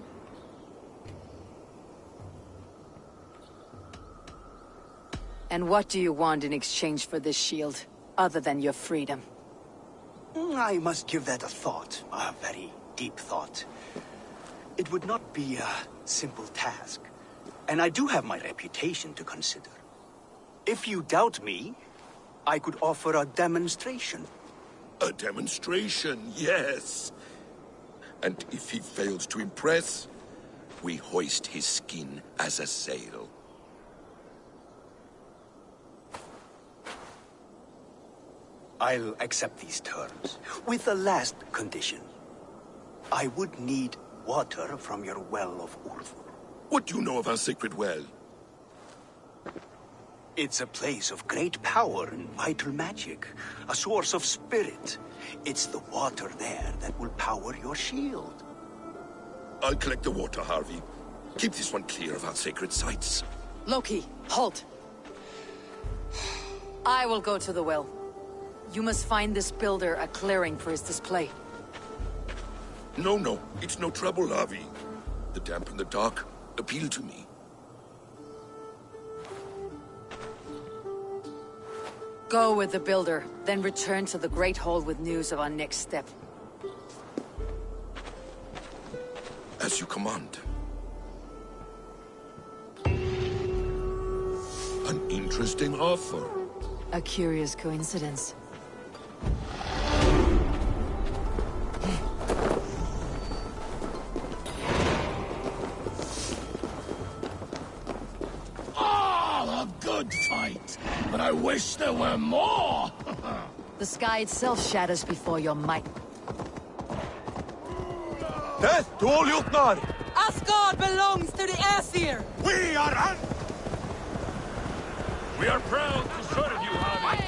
And what do you want in exchange for this shield, other than your freedom? I must give that a thought, a very deep thought. It would not be a simple task, and I do have my reputation to consider. If you doubt me, I could offer a demonstration. A demonstration, yes. And if he fails to impress, we hoist his skin as a sail. I'll accept these terms, with the last condition. I would need water from your well of Ulfur. What do you know of our sacred well? It's a place of great power and vital magic, a source of spirit. It's the water there that will power your shield. I'll collect the water, Harvey. Keep this one clear of our sacred sites. Loki, halt! I will go to the well. You must find this builder a clearing for his display. No, it's no trouble, Harvey. The damp and the dark appeal to me. Go with the builder, then return to the Great Hall with news of our next step. As you command. An interesting offer. A curious coincidence. Oh, a good fight! But I wish there were more! The sky itself shatters before your might. Death to all Jötnar! Asgard belongs to the Aesir! We are proud to serve you, Harvey.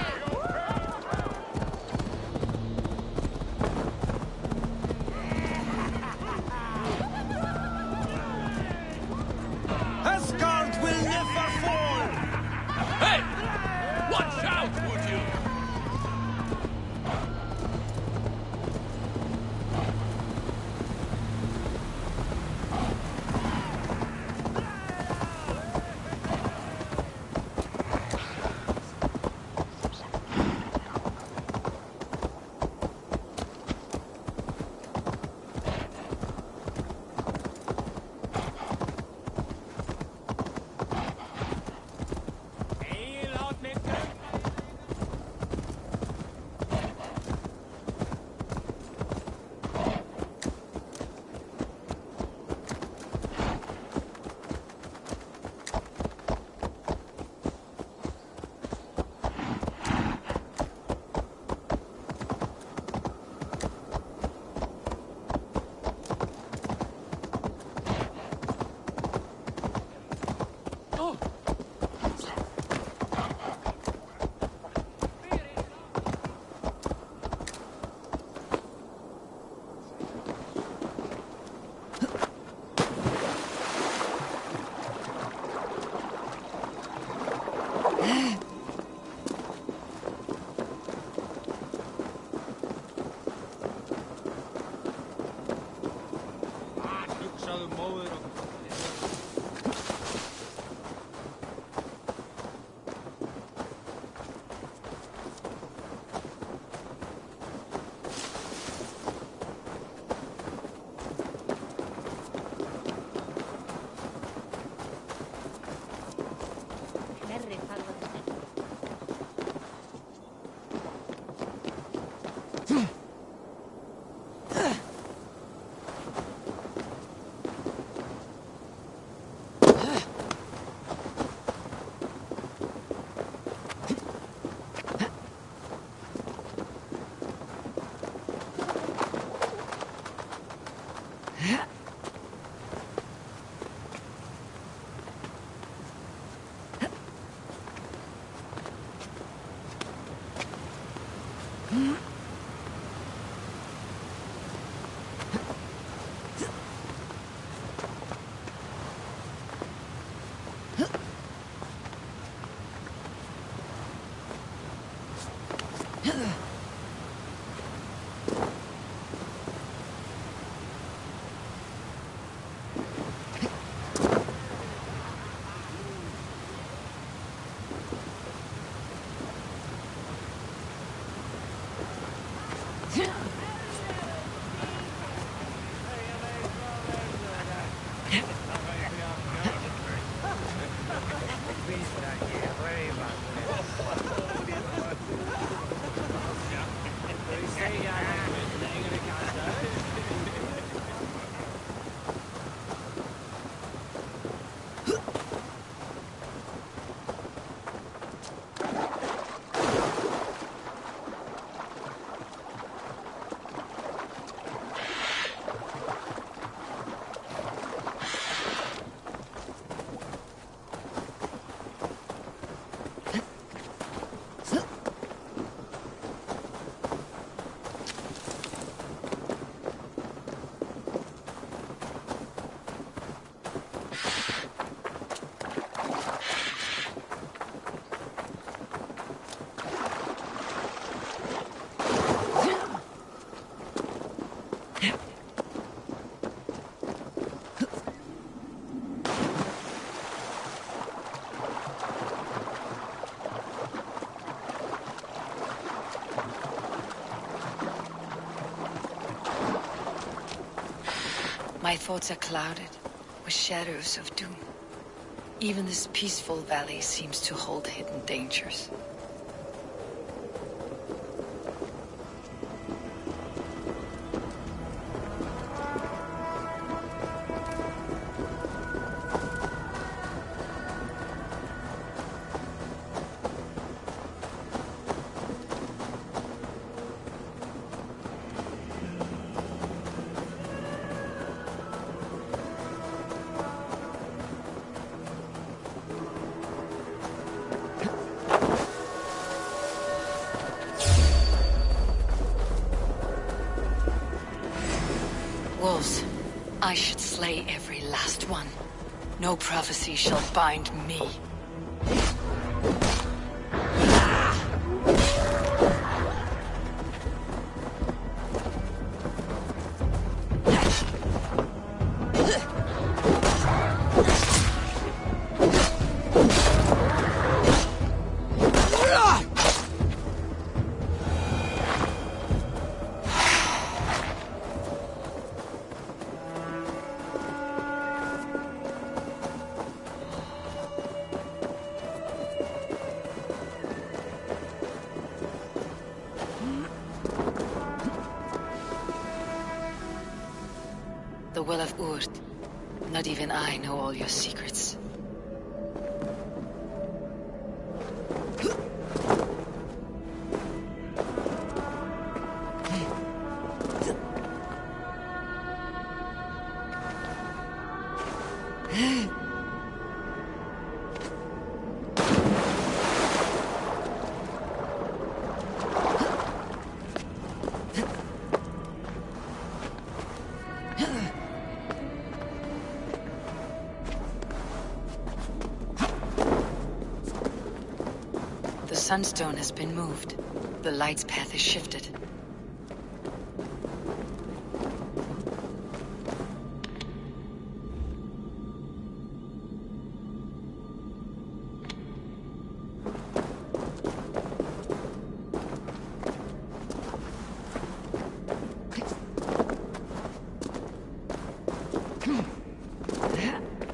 Asgard will never fall! Hey! Watch out, would you? My thoughts are clouded with shadows of doom. Even this peaceful valley seems to hold hidden dangers. Wolves, I should slay every last one. No prophecy shall bind me. The Well of Urd. Not even I know all your secrets. The sunstone has been moved. The light's path is shifted.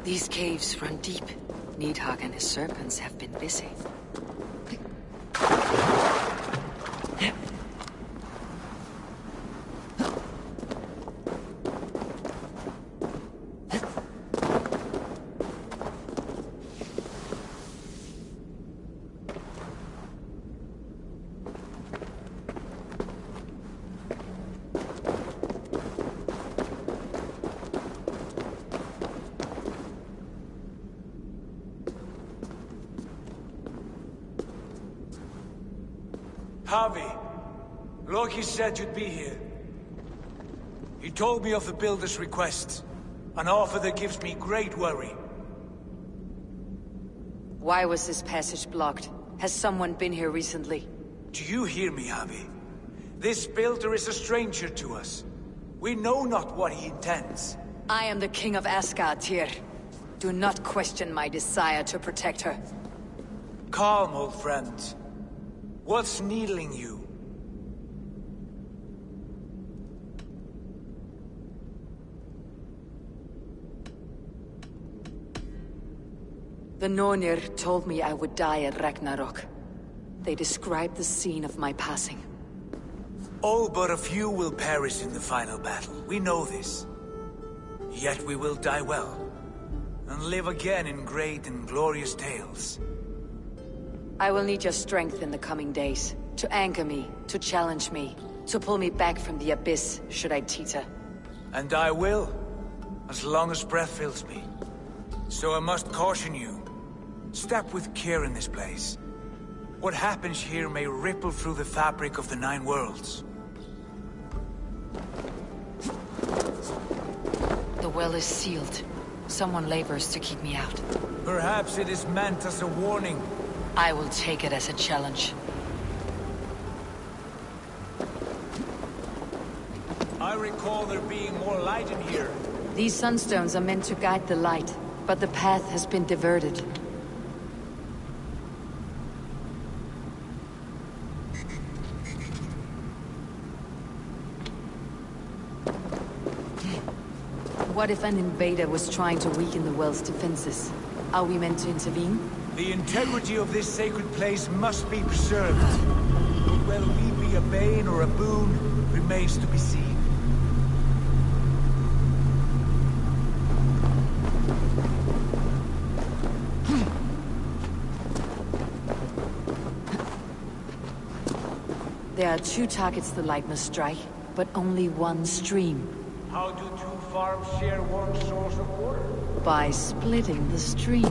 These caves run deep. Nidhogg and his serpents have been busy. Javi. Loki said you'd be here. He told me of the Builder's request. An offer that gives me great worry. Why was this passage blocked? Has someone been here recently? Do you hear me, Javi? This Builder is a stranger to us. We know not what he intends. I am the king of Asgard, Tyr. Do not question my desire to protect her. Calm, old friend. What's needling you? The Nornir told me I would die at Ragnarok. They described the scene of my passing. All but a few will perish in the final battle. We know this. Yet we will die well, and live again in great and glorious tales. I will need your strength in the coming days, to anchor me, to challenge me, to pull me back from the abyss, should I teeter. And I will, as long as breath fills me. So I must caution you. Step with care in this place. What happens here may ripple through the fabric of the Nine Worlds. The well is sealed. Someone labors to keep me out. Perhaps it is meant as a warning. I will take it as a challenge. I recall there being more light in here. These sunstones are meant to guide the light, but the path has been diverted. What if an invader was trying to weaken the well's defenses? Are we meant to intervene? The integrity of this sacred place must be preserved. But whether we be a bane or a boon remains to be seen. There are 2 targets the light must strike, but only one stream. How do 2 farms share one source of water? By splitting the stream.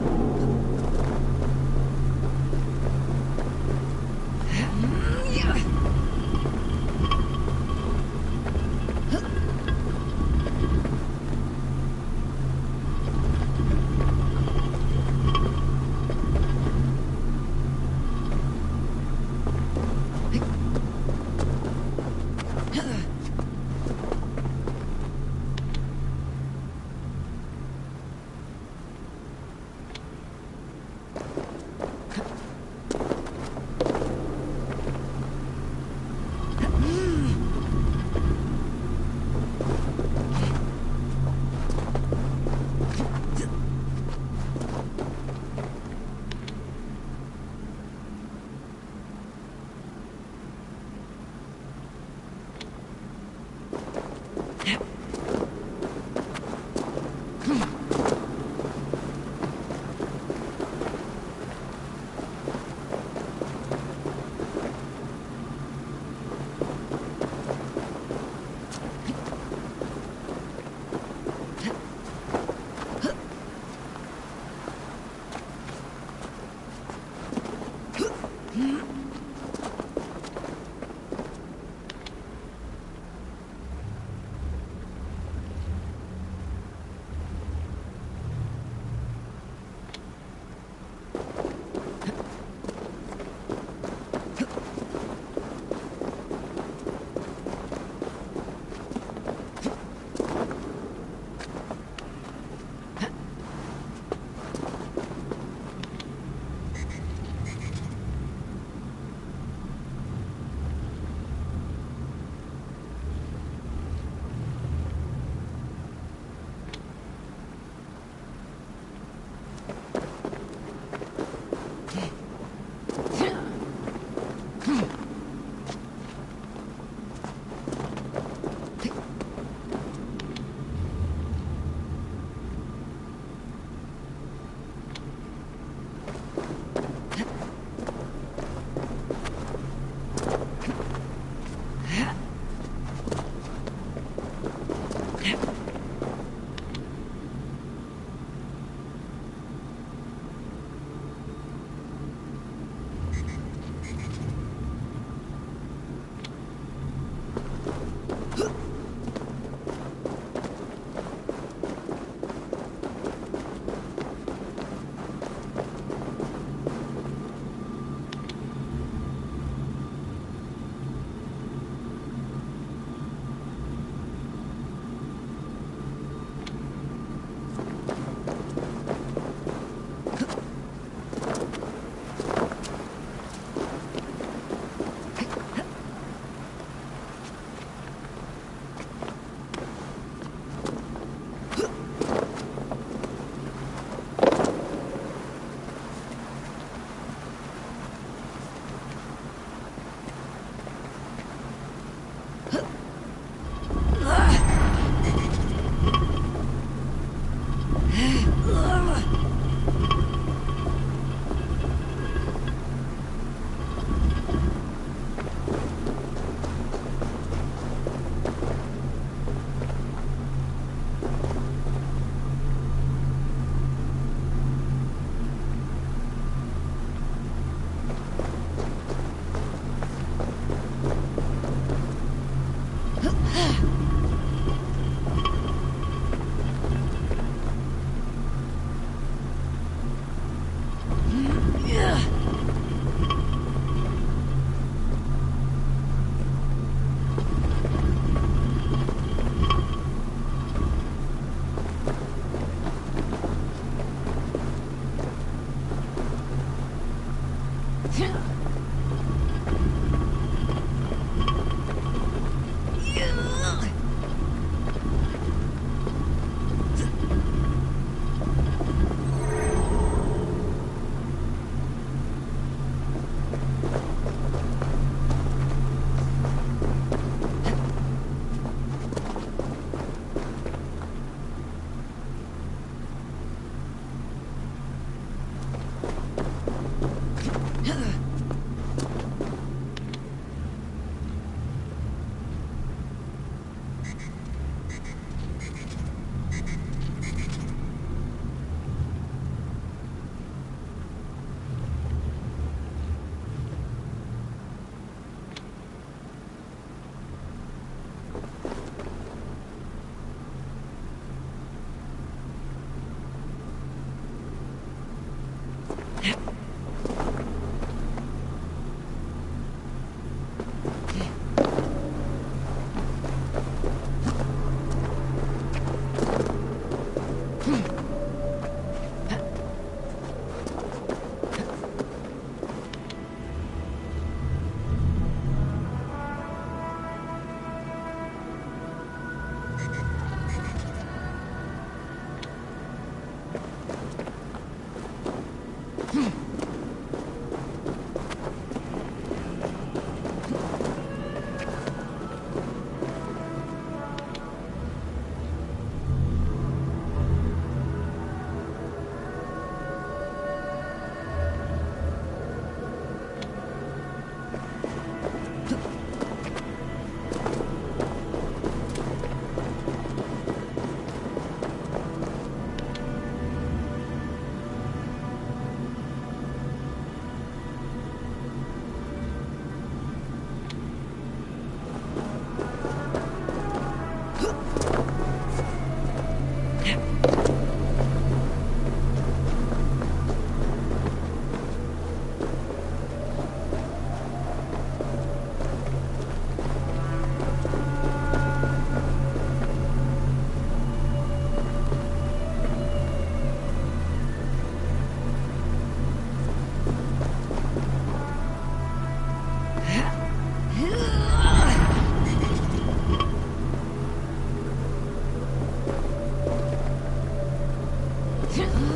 Huh.